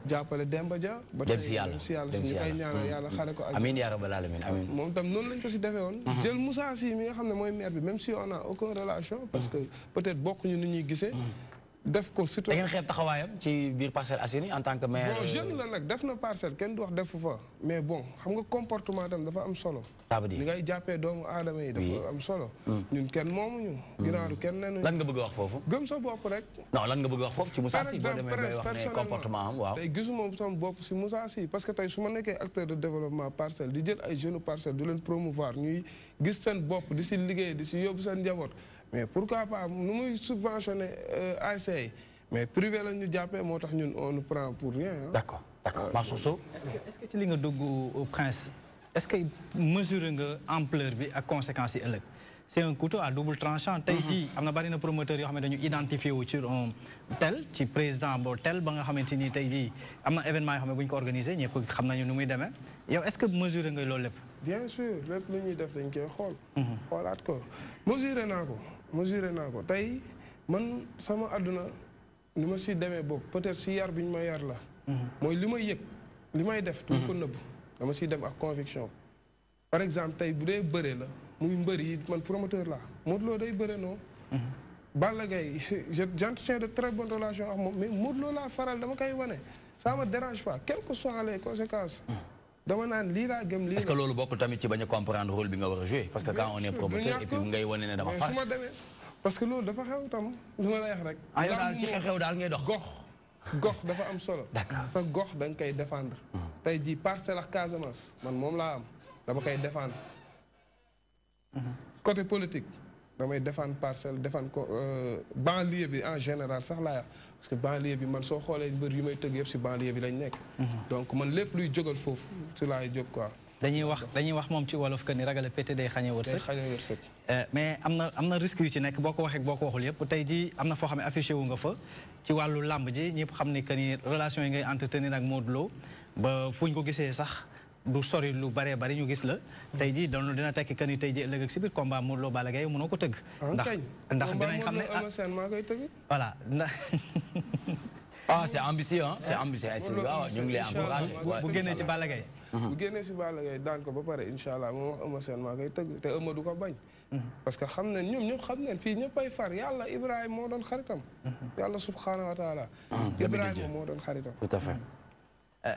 jàppale Demba Dia. ba tey si yàlla si ñu koy ñaanal yàlla xare ko. amiin yaa rabbal aalamiin amiin. moom tam noonu lañ ko si defee woon. jël Moussa Sy mi nga xam ne mooy maire bi même si on a aucune relation. parce que peut-être bokkuñu ni ñuy gisee. def ko surtout. da ngeen xeeb taxawaayam ci biir Parcelles Assainies en tant que maire. bon jeune la nag def na Parcelles kenn du wax defu fa. mais bon xam nga comportement tam dafa am solo. ça veut dire li ngay jàppee doomu aadama yi. dafa am solo. ñun kenn moomuñu. ginaaru kenn nenu. lan nga bëgg a wax foofu. gëm sa bopp rek. non lan nga bëgg a wax foofu ci Moussa Sy boo demee bay wax ne comportement am waaw. tey gisuma sama bopp si Moussa Sy parce que tey su ma nekkee acteur de développement Parcelles di jël ay jeunes Parcelles di leen promouvoir ñuy gis seen bopp di si liggéey di si yóbbu seen njaboot mais pourquoi pas nu muy subventionné ASC mais privé la ñu jàppee moo tax ñun on nous prend pour rien. d'accord d'accord Mansour est-ce que ci li nga dugg Prince est-ce que mesurer nga ampleur bi ak conséquences yi ëllëg c'est un couteau à double tranchant. tey jii am na bari na promoteurs yoo xam ne dañu identifié wu sur un tel ci président boo tel ba nga xamante ni tey jii am na événement yoo xam ne bu ñu ko organisé ñëpp xam nañu nu muy demee yow est-ce que mesurer nga loolu lépp. bien sûr lépp lu ñuy def dañ koy xool. xoolaat ko mesurer naa ko tey man sama àdduna. ni ma si demee boobu peut-être si yar bi ñu ma yar la. mooy li may yëg li may def. du ko nëbb dama siy dem ak conviction. par exemple tey bu dee bëre la muy mbër yi man promoteur la Modou Lo day bëre non. Balla Gaye j'entretiens de très bonnes relations ak moom mais Modou Lo laa faral dama koy wane. ça me dérange pas quelles que soient les conséquences. dama naan lii laa gëm lii. est-ce que loolu bokkul tamit ci bañ a comprendre rôle bi nga war a jouer parce que quand on est promoteur et puis ngay wane ne dama far. su ma demee parce que loolu dafa xew tam lu ma lay wax rek. ah yow daal ci xew daal ngay dox. gox dafa am solo. d'accord sa gox da nga koy défendre. tey jii Parcelles ak Casamance man moom laa am dama koy défendre. côté politique damay défendre Parcelles défendre ko banlieue bi en général sax laa parce que banlieue bi man soo xoolee mbër yu may tëgg yëpp si banlieue bi lañ nekk. donc man lépp luy jógal foofu si laay jóg quoi. dañuy wax moom ci wolof que ni ragal a pété day xañe wërsëg. mais am na risque yu ci nekk boo ko waxee boo ko waxul yëpp tey jii am na foo xam ne affiché wu nga fa ci wàllu làmb ji ñëpp xam ne que ni relation yi ngay entretenir ak Modou Lo ba fu ñu ko gisee sax du sori lu bëree bëri ñu gis la. tey jii dina tekki que ni tey jii ëllëg ak si biir combat Modou Lo Balla Gaye mënoo ko tëgg. ndax dinañ xam ne maa koy tëgg. voilà ndax. ah c'est ambitieux hein c'est ambitieux waaw ñu ngi lay encouragé. bu génnee ci Balla Gaye. bu génnee si Balla Gaye daan ko ba pare incha allah moom wax Eumeu Sène maa koy tëgg te Eumeu du ko bañ. parce que xam nañ ñoom ñëpp xam nañ fii ñëpp ay far yàlla Ibrahima moo doon xaritam. yàlla subhanahu wa taala. Ibrahima moo doon xaritam. tout à fait.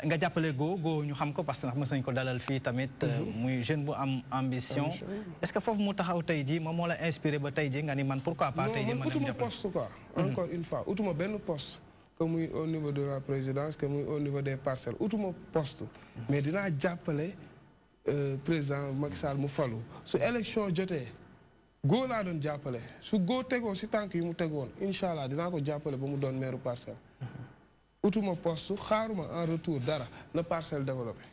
nga jàppale Go ñu xam ko parce que ndax mos nañ ko dalal fii tamit. muy jeune bu am ambition. est-ce que foofu mu taxaw tey jii moom moo la inspiré ba tey jii nga ni man pourquoi pas. tey jii man utuma poste quoi. encore une fois utuma benn poste. que muy au niveau de la présidence que muy au niveau des Parcelles utuma poste. mais dinaa jàppale président Macky Sall mu falu su élection jotee Go laa doon jàppale su Go tegoo si tànk yi mu tegoon incha allah dinaa ko jàppale ba mu doon maire Parcelles. utuma poste xaaruma en retour dara na Parcelles développé.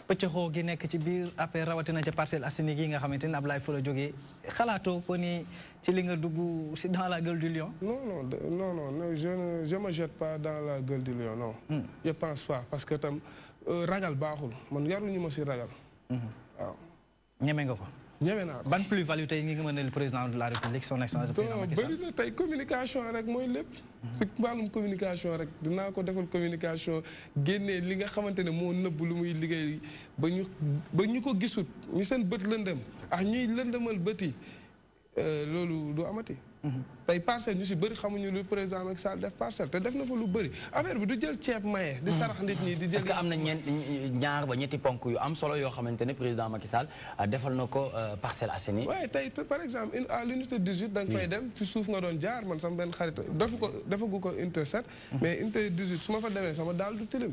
pëccëxoo gi nekk ci biir après rawatina ca Parcelles Assainies gi nga xamante ni Ablaye fa la jógee xalaatoo ko ni ci li nga dugg si dans la gueule du lion. non je me jette pas dans la gueule du lion non. je pense pas parce que tam ragal baaxul man yaruñu ma si ragal. waaw. ñeme nga ko. ñeme naa ko ban plus-value tey ngi nga mën a le président de la République son excellence. bëri na tey communication rek mooy lépp. si wàllum communication rek dinaa ko defal communication génnee li nga xamante ne moo nëbb lu muy liggéey ba ñu ko gisut ñu seen bët lëndëm ak ñuy lëndëmal bët yi loolu du amati. tey parcelle ñu si bëri xamuñu lu président Macky Sall def parcelle te def na fa lu bëri affaire bi du jël ceeb maye. di sarax nit ñi di jël. est-ce que am na ñaar ba ñetti ponk yu am solo yoo xamante ne président Macky Sall defal na ko Parcelles Assainies. waaye tey par exemple à l'unité 18 da nga fay dem ci suuf nga doon jaar man sama benn xarit defagu ko unité 7. mais unité 18 su ma fa demee sama daal du tilim.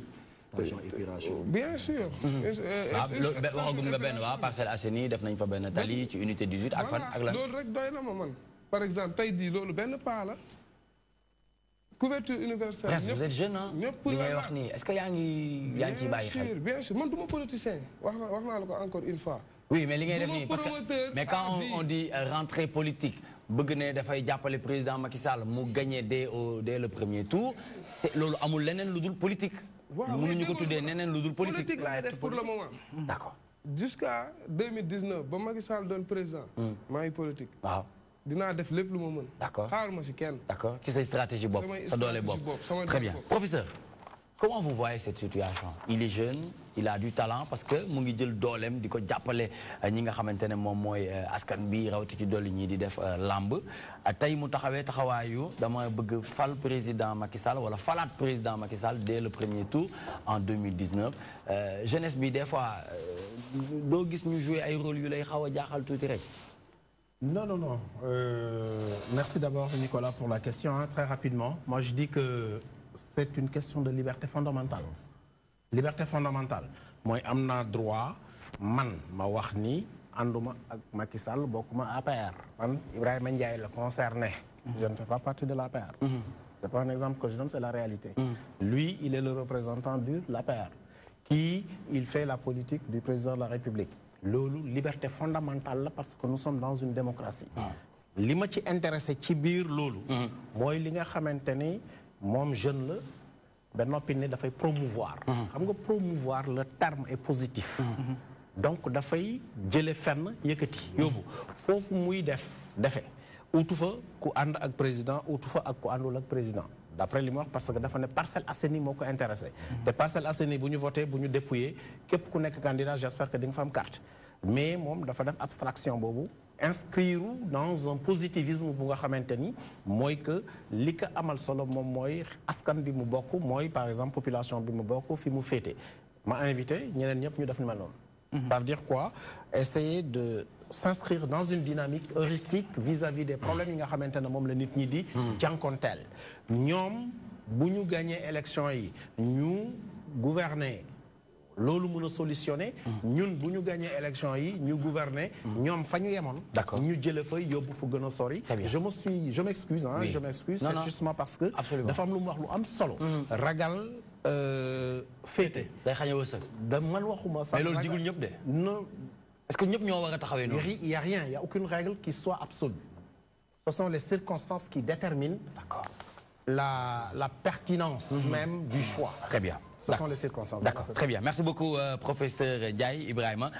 station épuration. bien sûr. waxagum nga benn waa Parcelles Assainies def nañ fa benn tali ci unité 18 ak fan ak lan. loolu rek doy na ma man par exemple tey jii loolu benn pas la couverture universelle. Presque vous êtes jeune ah. ñëpp li ngay wax nii est-ce que yaa ngi ciy bàyyi xel. bien sûr man du ma politicien wax naa la ko encore une fois. oui mais li ngay def nii parce que mais quand on dit rentrée politique bëgg ne dafay jàppale président Macky Sall mu gagné dès le premier tour c'est loolu amul leneen lu dul politique. waaw mënuñu ko tuddee neneen lu dul politique. politique laay def pour le moment. d'accord. jusqu'à 2019 ba Macky Sall doon président. maa ngi politique. waaw. dinaa def lépp lu ma mën. d'accord xaaruma si kenn. d'accord ci say stratégie bopp sa doole bopp. très bien professeur. comment vous voyez cette situation il est jeune il a du talent parce que mu ngi jël dooleem di ko jàppale ñi nga xamante ne moom mooy askan bi rawati ci dolli ñii di def làmb tey mu taxawee taxawaayu dama bëgg fal président Macky Sall wala falaat président Macky Sall dès le premier tour en 2019 jeunesse bi des fois doo gis ñu jouer ay rôle yu lay xaw a jaaxal tuuti rek. Non. Merci d'abord Nicolas pour la question. Très rapidement, moi je dis que c'est une question de liberté fondamentale. Liberté fondamentale. Moi, j'ai droit, man, ma wax ni, anduma ak Macky Sall, bokuma APR. Man, Ibrahima Ndiaye le concerné. Je ne fais pas partie de l'APR. C'est pas un exemple que je donne, c'est la réalité. Lui, il est le représentant de l'APR. Il fait la politique du président de la République. Loolu liberté fondamentale parce que nous sommes dans une démocratie. li ma ci intéressé ci biir loolu. mooy li nga xamante ni moom jeune la ba noppi ne dafay promouvoir. xam nga promouvoir le terme est positif. donc dafay jële fenn yëkkati yóbbu foofu muy defe utu fa ku ànd ak président utu fa ak ku àndul ak président. d'après li ma wax parce que dafa ne Parcelles Assainies moo ko intéressé. te Parcelles Assainies bu ñu voté bu ñu dépouillé képp ku nekk candidat j'espère que di nga fa am carte. mais moom dafa def abstraction boobu inscrire dans un positivisme bu nga xamante ni mooy que li ko amal solo moom mooy askan bi mu bokk mooy par exemple population bi mu bokk fi mu féete. ma invité ñeneen ñëpp ñu def ni mel noonu. ça veut dire quoi? Essayer de s'inscrire dans une dynamique heuristique vis-à-vis des problèmes yi nga xamante ne moom la nit ñi di jànkonteel. ñoom bu ñu gagné élection yi ñu gouverner loolu mën a solutionner. ñun bu ñu gagné élection yi ñu gouverner. ñoom fa ñu yemoon. d'accord ñu jële fa yóbbu fu gën a sori. je m'excuse hein. Oui. Je m'excuse. C'est justement parce que dafa am lu mu wax lu am solo. ragal féete. day xañ a wërsëg. da man waxuma sax. mais loolu jigul ñëpp de. non. est-ce que ñëpp ñoo war a taxawee noonu. Il y a rien, il y a aucune règle qui soit absolue. Ce sont les circonstances qui déterminent la pertinence même du choix. Très bien. Ce sont les circonstances. D'accord, très bien. Merci beaucoup professeur Ndiaye Ibrahima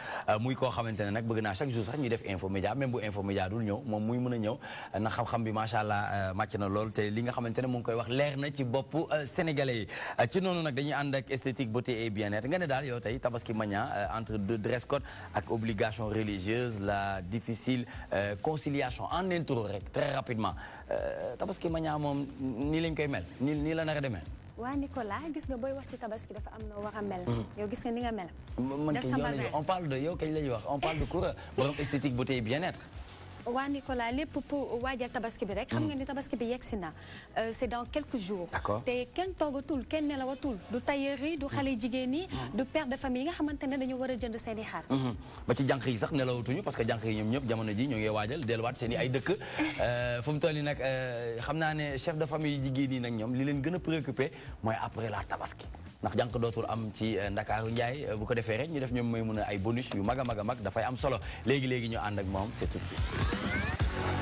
muy koo xamante ne nag bëgg naa chaque jour sax ñuy def info média même bu info média dul ñëw moom muy mën a ñëw na xam-xam bi macha allah màcc na lool te li nga xamante ne mu ngi koy wax leer na ci boppu sénégalais yi ci noonu nag dañuy ànd ak esthétique beauté et bien-être nga ne daal yow tey Tabaski Magna entre deux dress code ak obligation religieuse la difficile conciliation en intro rek très rapidement Tabaski Magna moom nii lañ koy mel nii la nar a demee. waa Nicolas gis nga booy wax ci tabaski dafa am na war a mel. yow gis nga ni nga mel. man kay on parle de yow kañ la ñuy wax on parle de Koura borom esthétique beauté et bien-être. waa Nicolas lépp pour waajal tabaski bi rek. xam nga ni tabaski bi yegsi na c'est dans quelques jours. d'accord te kenn toogatul kenn nelawatul du tailleur yi du xale jigéen yi. du père de famille yi nga xamante ne dañu war a jënd seen i xar. ba ci jànq yi sax nelawatuñu parce que jànq yi ñoom ñëpp jamono ji ñoo ngi waajal delluwaat seen i ay dëkk fu mu toll nii nag xam naa ne chef de famille yi jigéen yi nag ñoom li leen gën a préoccupé mooy après la tabaski. ndax jànq dootul am ci Ndakaaru Njaay bu ko defee rek ñu def ñoom mooy mën a ay bonus yu mag a mag a mag dafay am solo léegi ñu ànd ak moom c'est tout de suite.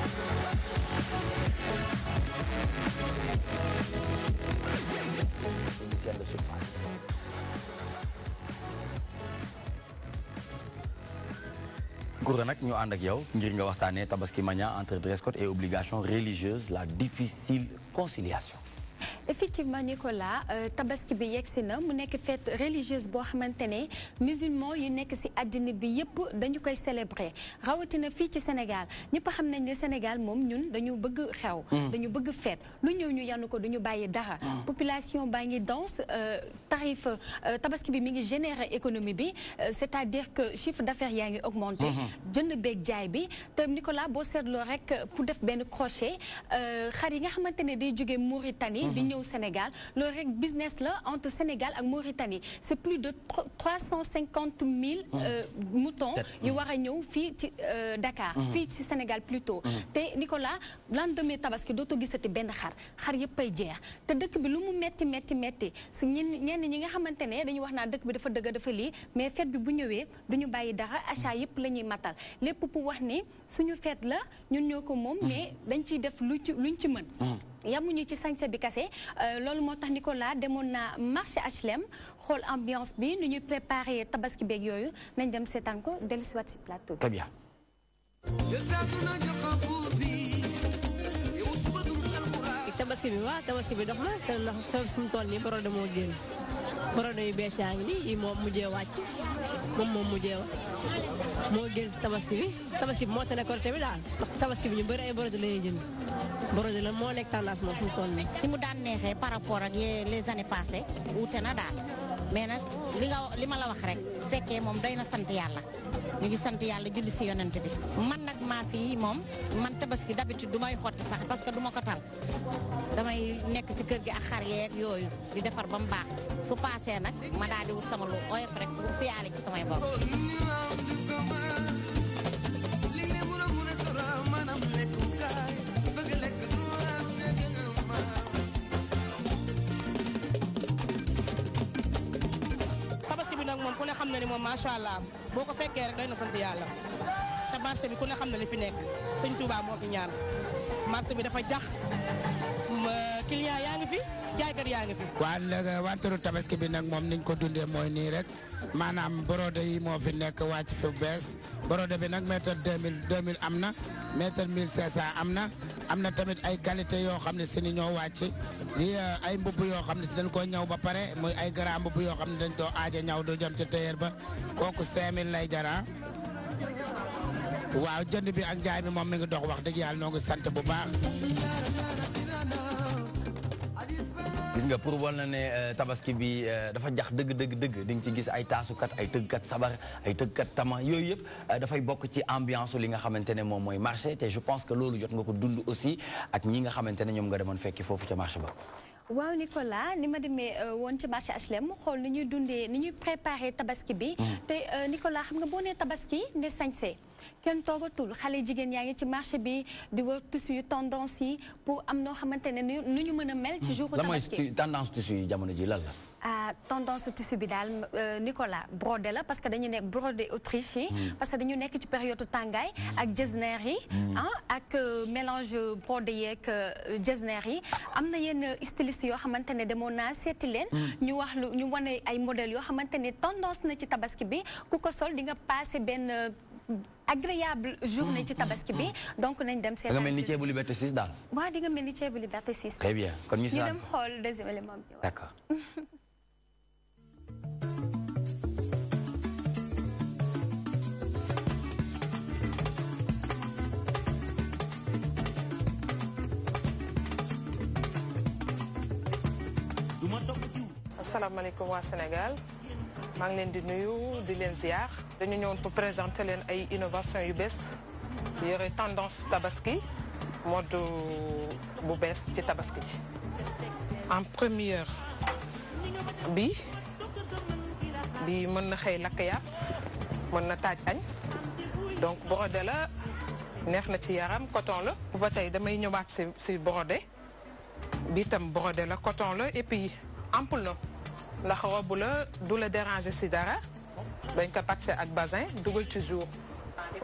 De surface. Koura nag ñu ànd ak yow ngir nga waxtaanee Tabaski Magna entre dress code et obligation religieuse la difficile conciliation. effectivement Nicolas tabaski bi yegsi na mu nekk fête religieuse boo xamante ne musulman yu nekk ci àddina bi yëpp dañu koy célébrer rawatina fii ci Sénégal ñëpp xam nañ ne Sénégal moom ñun dañu bëgg xew dañu bëgg fête lu ñëw ñu yanu ko duñu bàyyi dara population baa ngi danse tarif tabaski bi mi ngi générer économie bi c'est-à-dire que chiffre d'affaires yaa ngi augmenté jënd beeg jaay bi te Nicolas boo seetloo rek pour def benn crochet xar yi nga xamante ne day jóge Mauritanie di ñëw Sénégal loolu rek business la entre Sénégal ak Mauritanie c'est plus de 350 000 moutons yu war a ñëw fii ci Dakar fii ci Sénégal plutôt te Nicolas lendemain tabaski dootoo gisati benn xar yëpp ay jeex te dëkk bi lu mu metti si ñenn ñi nga xamante ne dañu wax naa dëkk bi dafa dëgg dafa lii mais fête bi bu ñëwee duñu bàyyi dara achat yëpp la ñuy matal lépp pour wax ni suñu fête la ñun ñoo ko moom mais dañ ciy def luñ ci mën yamuñu ci sañse bi kase loolu moo tax Nicolas demoon na marché HLM xool ambiance bi nu ñuy préparé tabaski beeg yooyu nañ dem seetaan ko dellusiwaat si plateau. Très bien. tabaski bi waaw tabaski bi dox na te ndax fu mu toll nii borode moo génn borode yu bees yaa ngi nii yi moom mujjee wàcc moom mujjee moo génn si tabaski bi moo tane korité bi daal ndax tabaski bi ñu bëri ay borode la ñuy jënd borode la moo nekk tendance moom fu mu toll nii. ci mu daan neexee par rapport ak les années passées wuute na daal mais nag li ma la wax rek fekkee moom doy na sant yàlla ñu ngi sant yàlla julli si yonent bi man nag maa fii moom man tabaski d'habitude du may xotti sax parce que du ma ko tal damay nekk ci kër gi ak xar yeeg yooyu di defar ba mu baax su paasee nag ma daal di wut sama lu oyof rek pour siyaale ci samay bopp. nag moom ku ne xam na ni moom macha allah boo ko fekkee rek doy na sant yàlla te marché bi ku ne xam na li fi nekk sëñ Touba moo fi ñaan marché bi dafa jax client yaa ngi fi jaaykat yaa ngi fi. waa léegi wanteeru tabaski bi nag moom niñ ko dundee mooy nii rek maanaam borode yi moo fi nekk wàcc fi bees borode bi nag mètre 2000 am na mètre 1500 am na tamit ay qualité yoo xam ne si ni ñoo wàcc li ay mbubb yoo xam ne si dañ koo ñaw ba pare muy ay grand mbubb yoo xam ne dañ doo aaja ñaw du jëm ci tailleur ba kooku 5000 lay jara waaw jënd bi ak jaay bi moom mi ngi dox wax dëgg yàlla noo ngi sant bu baax. gis nga pour wal na ne tabaski bi dafa jax dëgg di nga ci gis ay taasukat ay tëggkat sabar ay tëggkat tama yooyu yëpp dafay bokk ci ambiance li nga xamante ne moom mooy marché te je pense que loolu jot nga ko dund aussi ak ñi nga xamante ne ñoom nga demoon fekki foofu ca marché ba. waaw Nicolas ni ma demee woon ci marché HLM xool ni ñuy dundee ni ñuy préparé tabaski bi te Nicolas xam nga boo nee tabaski ne sañse kenn toogatul xale jigéen yaa ngi ci marché bi di wër tissu yu tendance yi pour am noo xamante ne nu ñu mën a mel ci jour tabaski. lan mooy tendance tissu yi jamono ji lan la. tendance tissu bi daal Nicolas brodé la parce que dañu nekk brodé Autriche yi parce que dañu nekk ci période tàngaay ak jesner yi ak mélange brodé yeeg jesner yi am na yenn styliste yoo xamante ne demoon naa seeti leen ñu wax lu ñu wane ay modèles yoo xamante ne tendance na ci tabaski bi ku ko sol di nga passé benn agréable journée ci tabaski bi donc nañ dem seetaan. da nga mel ni ceebu Liberté 6 daal. waaw di nga mel ni ceebu Liberté 6. très bien kon ñu dem xool deuxième élément bi. d'accord. asalaamaaleykum waa Sénégal maa ngi leen di nuyu di leen ziar dañu ñëwoon pour présenter leen ay innovation yu bees yore tendance tabaski mode bu bees ci tabaski ci en première bi mën na xëy lakk yàpp mën na taaj añ donc brodé la neex na ci yaram coton la ba tey damay ñëwaat si brodé bi tam brodé la coton la et puis ampoule na ndax robe la du la déranger si dara dañ ko patché ak bazin dugal ci jour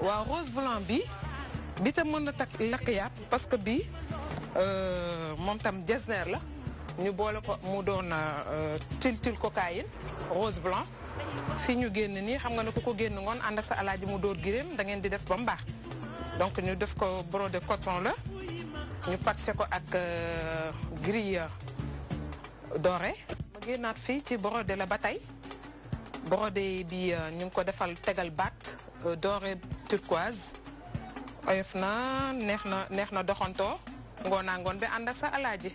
waaw rose blanc bi tam mën na takk lakk yàpp parce que bi moom tam jesner la ñu boole ko mu doon til cocaïne rose blanc fii ñu génn nii xam nga ne ku ko génn ngoon ànd ak sa alaaji mu dóor giréem da ngeen di def ba mu baax donc ñu def ko brodé coton la ñu patché ko ak grille doré ma génnaat fii ci brodé la ba tey brodé bi ñu ngi ko defal tegal baat doré turquoise oyof na neex na doxantoo ngoonaa ngoon bi ànd ak sa alaaji.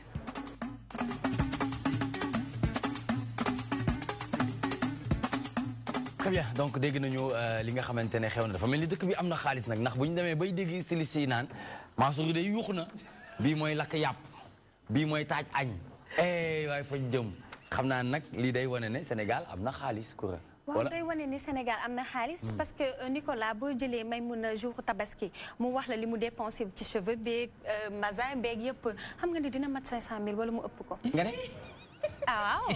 très bien donc dégg nañu li nga xamante ne xew na dafa mel ni dëkk bi am na xaalis nag ndax bu ñu demee bay dégg styliste yi naan Mansour day yuux na bii mooy lakk yàpp bii mooy taaj añ waaye fañ jëm xam naa nag lii day wane ne Sénégal am na xaalis Koura. waaw day wane ni Sénégal am na xaalis parce que Nicolas boo jëlee may mun a jour tabaski mu wax la li mu dépensé ci cheveux beeg masin beeg yëpp xam nga ni dina mat 500 000 wala mu ëpp ko. nga ne. ah waaw.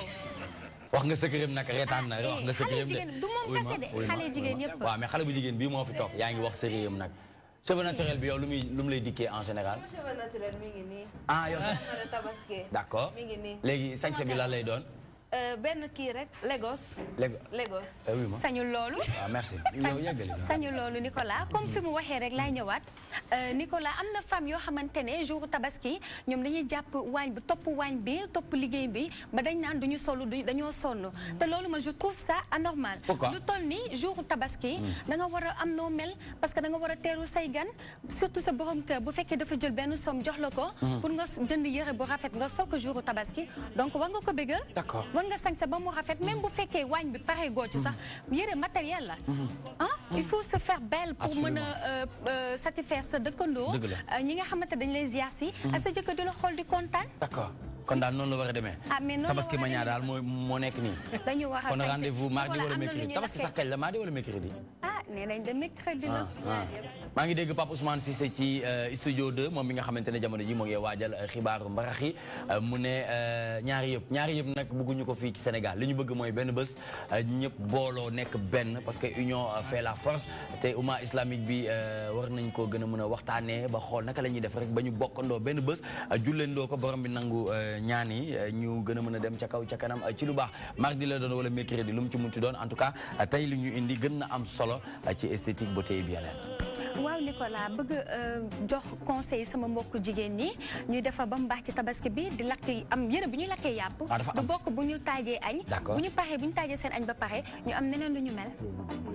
wax nga sëkkëram nag reetaan na wax nga sëkkëram de du moom kese de xale jigéen yëpp. waaw mais xale bu jigéen bii moo fi toog yaa ngi wax sëkkëram nag. cheveux naturel bi yow lu mu lay dikkee en général. cheveux naturel mi ngi nii. ah yow sax tabaski. d'accord mi ngi nii. léegi sañse bi lan lay doon. benn kii rek Lagos. Lagos. oui ma sañu loolu. ah merci. sañu loolu Nicolas comme fi mu waxee rek laay ñëwaat Nicolas am na femme yoo xamante ne jour tabaski ñoom dañuy jàpp waañ bi topp waañ bi topp liggéey bi ba dañ naan duñu solu dañoo sonn te loolu ma je trouve ça anormal. lu toll ni jour tabaski da nga war a am noo mel parce que da nga war a teeru say gan surtout sa borom kër bu fekkee dafa jël benn somme jox la ko. pour nga jënd yëre bu rafet nga sol ko jour tabaski donc war nga ko bégal. d'accord. war nga sañ sa ba mu rafet même bu fekkee waañ bi pare goo ci sax yére matériel la il faut se faire belle pour mën a satisfaire sa dëkkandoo ñi nga xamante dañ lay ziar si ak sa jëkkër di la xool di kontaan. d'accord kon daal noonu la war a demee. mais noonu tabaski ma ñaar daal moo nekk nii. dañu war a kon rendez-vous mardi wala mercredi tabaski sax kañ la mardi wala mercredi. nee nañ de mercredi la. maa ngi dégg Pape Ousmane Cissé ci studio 2 moom mi nga xamante ne jamono ji moo ngi waajal xibaaru mbarax yi mu ne ñaari yëpp nag bëgguñu ko fii ci Sénégal li ñu bëgg mooy benn bés ñëpp booloo nekk benn parce que union fait la force te umma islamique bi war nañ koo gën a mën a waxtaanee ba xool naka la ñuy def rek ba ñu bokkandoo benn bés julleendoo ko borom bi nangu ñaan yi ñu gën a mën a dem ca kaw ca kanam ci lu baax mardi la doon wala mercredi lu mu ci munti doon en tout cas tey li ñu indi gën na am solo ci esthétique beauté et bien-être. waaw Nicolas bëgg jox conseil sama mbokk jigéen ñi ñuy defar ba mu baax ci tabaski bi di lakk am yëre bu ñu lakkee yàpp du bokk bu ñu taajee añ bu ñu taajee seen añ ba pare ñu am neneen lu ñu mel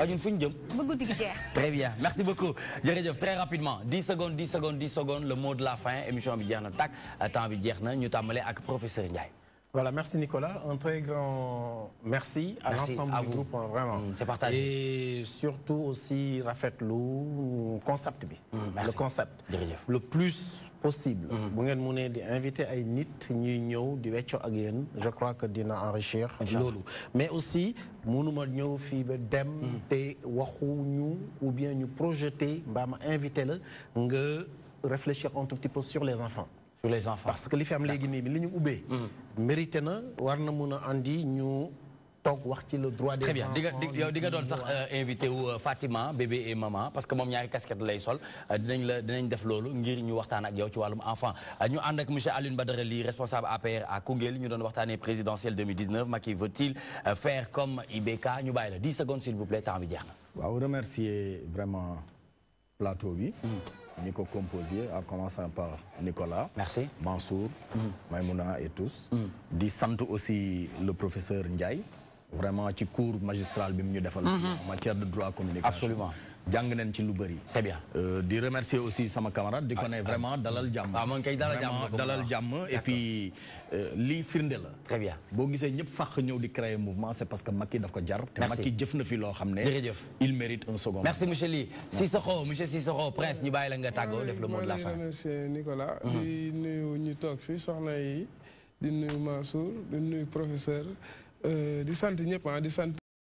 ñun fu ñu jëm ba guddi gi jeex. très bien merci beaucoup jërëjëf très rapidement 10 secondes le mot de la fin émission bi jeex na tàkk temps bi jeex na ñu tàmbale ak professeur Ndiaye. Voilà, merci Nicolas. Un très grand merci à l'ensemble du groupe, vraiment. C'est partagé. Et surtout aussi, rafetlu concept bi. Le concept. Le plus possible. Bu ngeen mënee di inviter ay nit ñuy ñëw di wecco ak yéen, je crois que dina enrichir loolu. Mais aussi mënuma ñëw fii ba dem te waxuñu ou bien ñu projeter mbaa ma inviter la nga réfléchir un tout petit peu sur les enfants. Sur les enfants. Parce que li fi am léegi nii li ñu ubbee. mérité na war na mun a andi ñu toog wax ci le droit des enfants. très bien yow di nga doon sax invité wu Fatima bébé et maman parce que moom ñaari casquette lay sol dinañ def loolu ngir ñu waxtaan ak yow ci wàllum enfant ñu ànd ak monsieur Alioune Badara Ly responsable APR à Koungheul ñu doon waxtaanee présidentielle 2019 Macky veut-il faire comme IBK ñu bàyyi la 10 secondes s'il vous plaît temps bi jeex na. waaw remercier vraiment plateau bi. ñi ko composé en commençant par Nicolas. Merci. Mansour. Maïmouna et tous. di sant aussi le professeur Ndiaye. vraiment ci cours magistral bi mu ñu defal. en matière de droit communication. Absolument. jàng nañ ci lu bëri. très bien. di remercier aussi sama camarade di ko ne vraiment dalal jàmm. waaw man kay dalal jàmm et puis lii firnde la. très bien. boo gisee ñëpp fàq ñëw di créer mouvement c'est parce que Macky daf ko jar. te merci Macky jëf na fi loo xam ne. jërëjëf il mérite un second. merci monsieur Ly. monsieur Cissokho Prince ñu bàyyi la nga tàggoo def le mot de la fin. remercier Nicolas. di nuyu ñu toog fii soxna yi di nuyu Mansour di nuyu professeur di sant ñëpp di sant.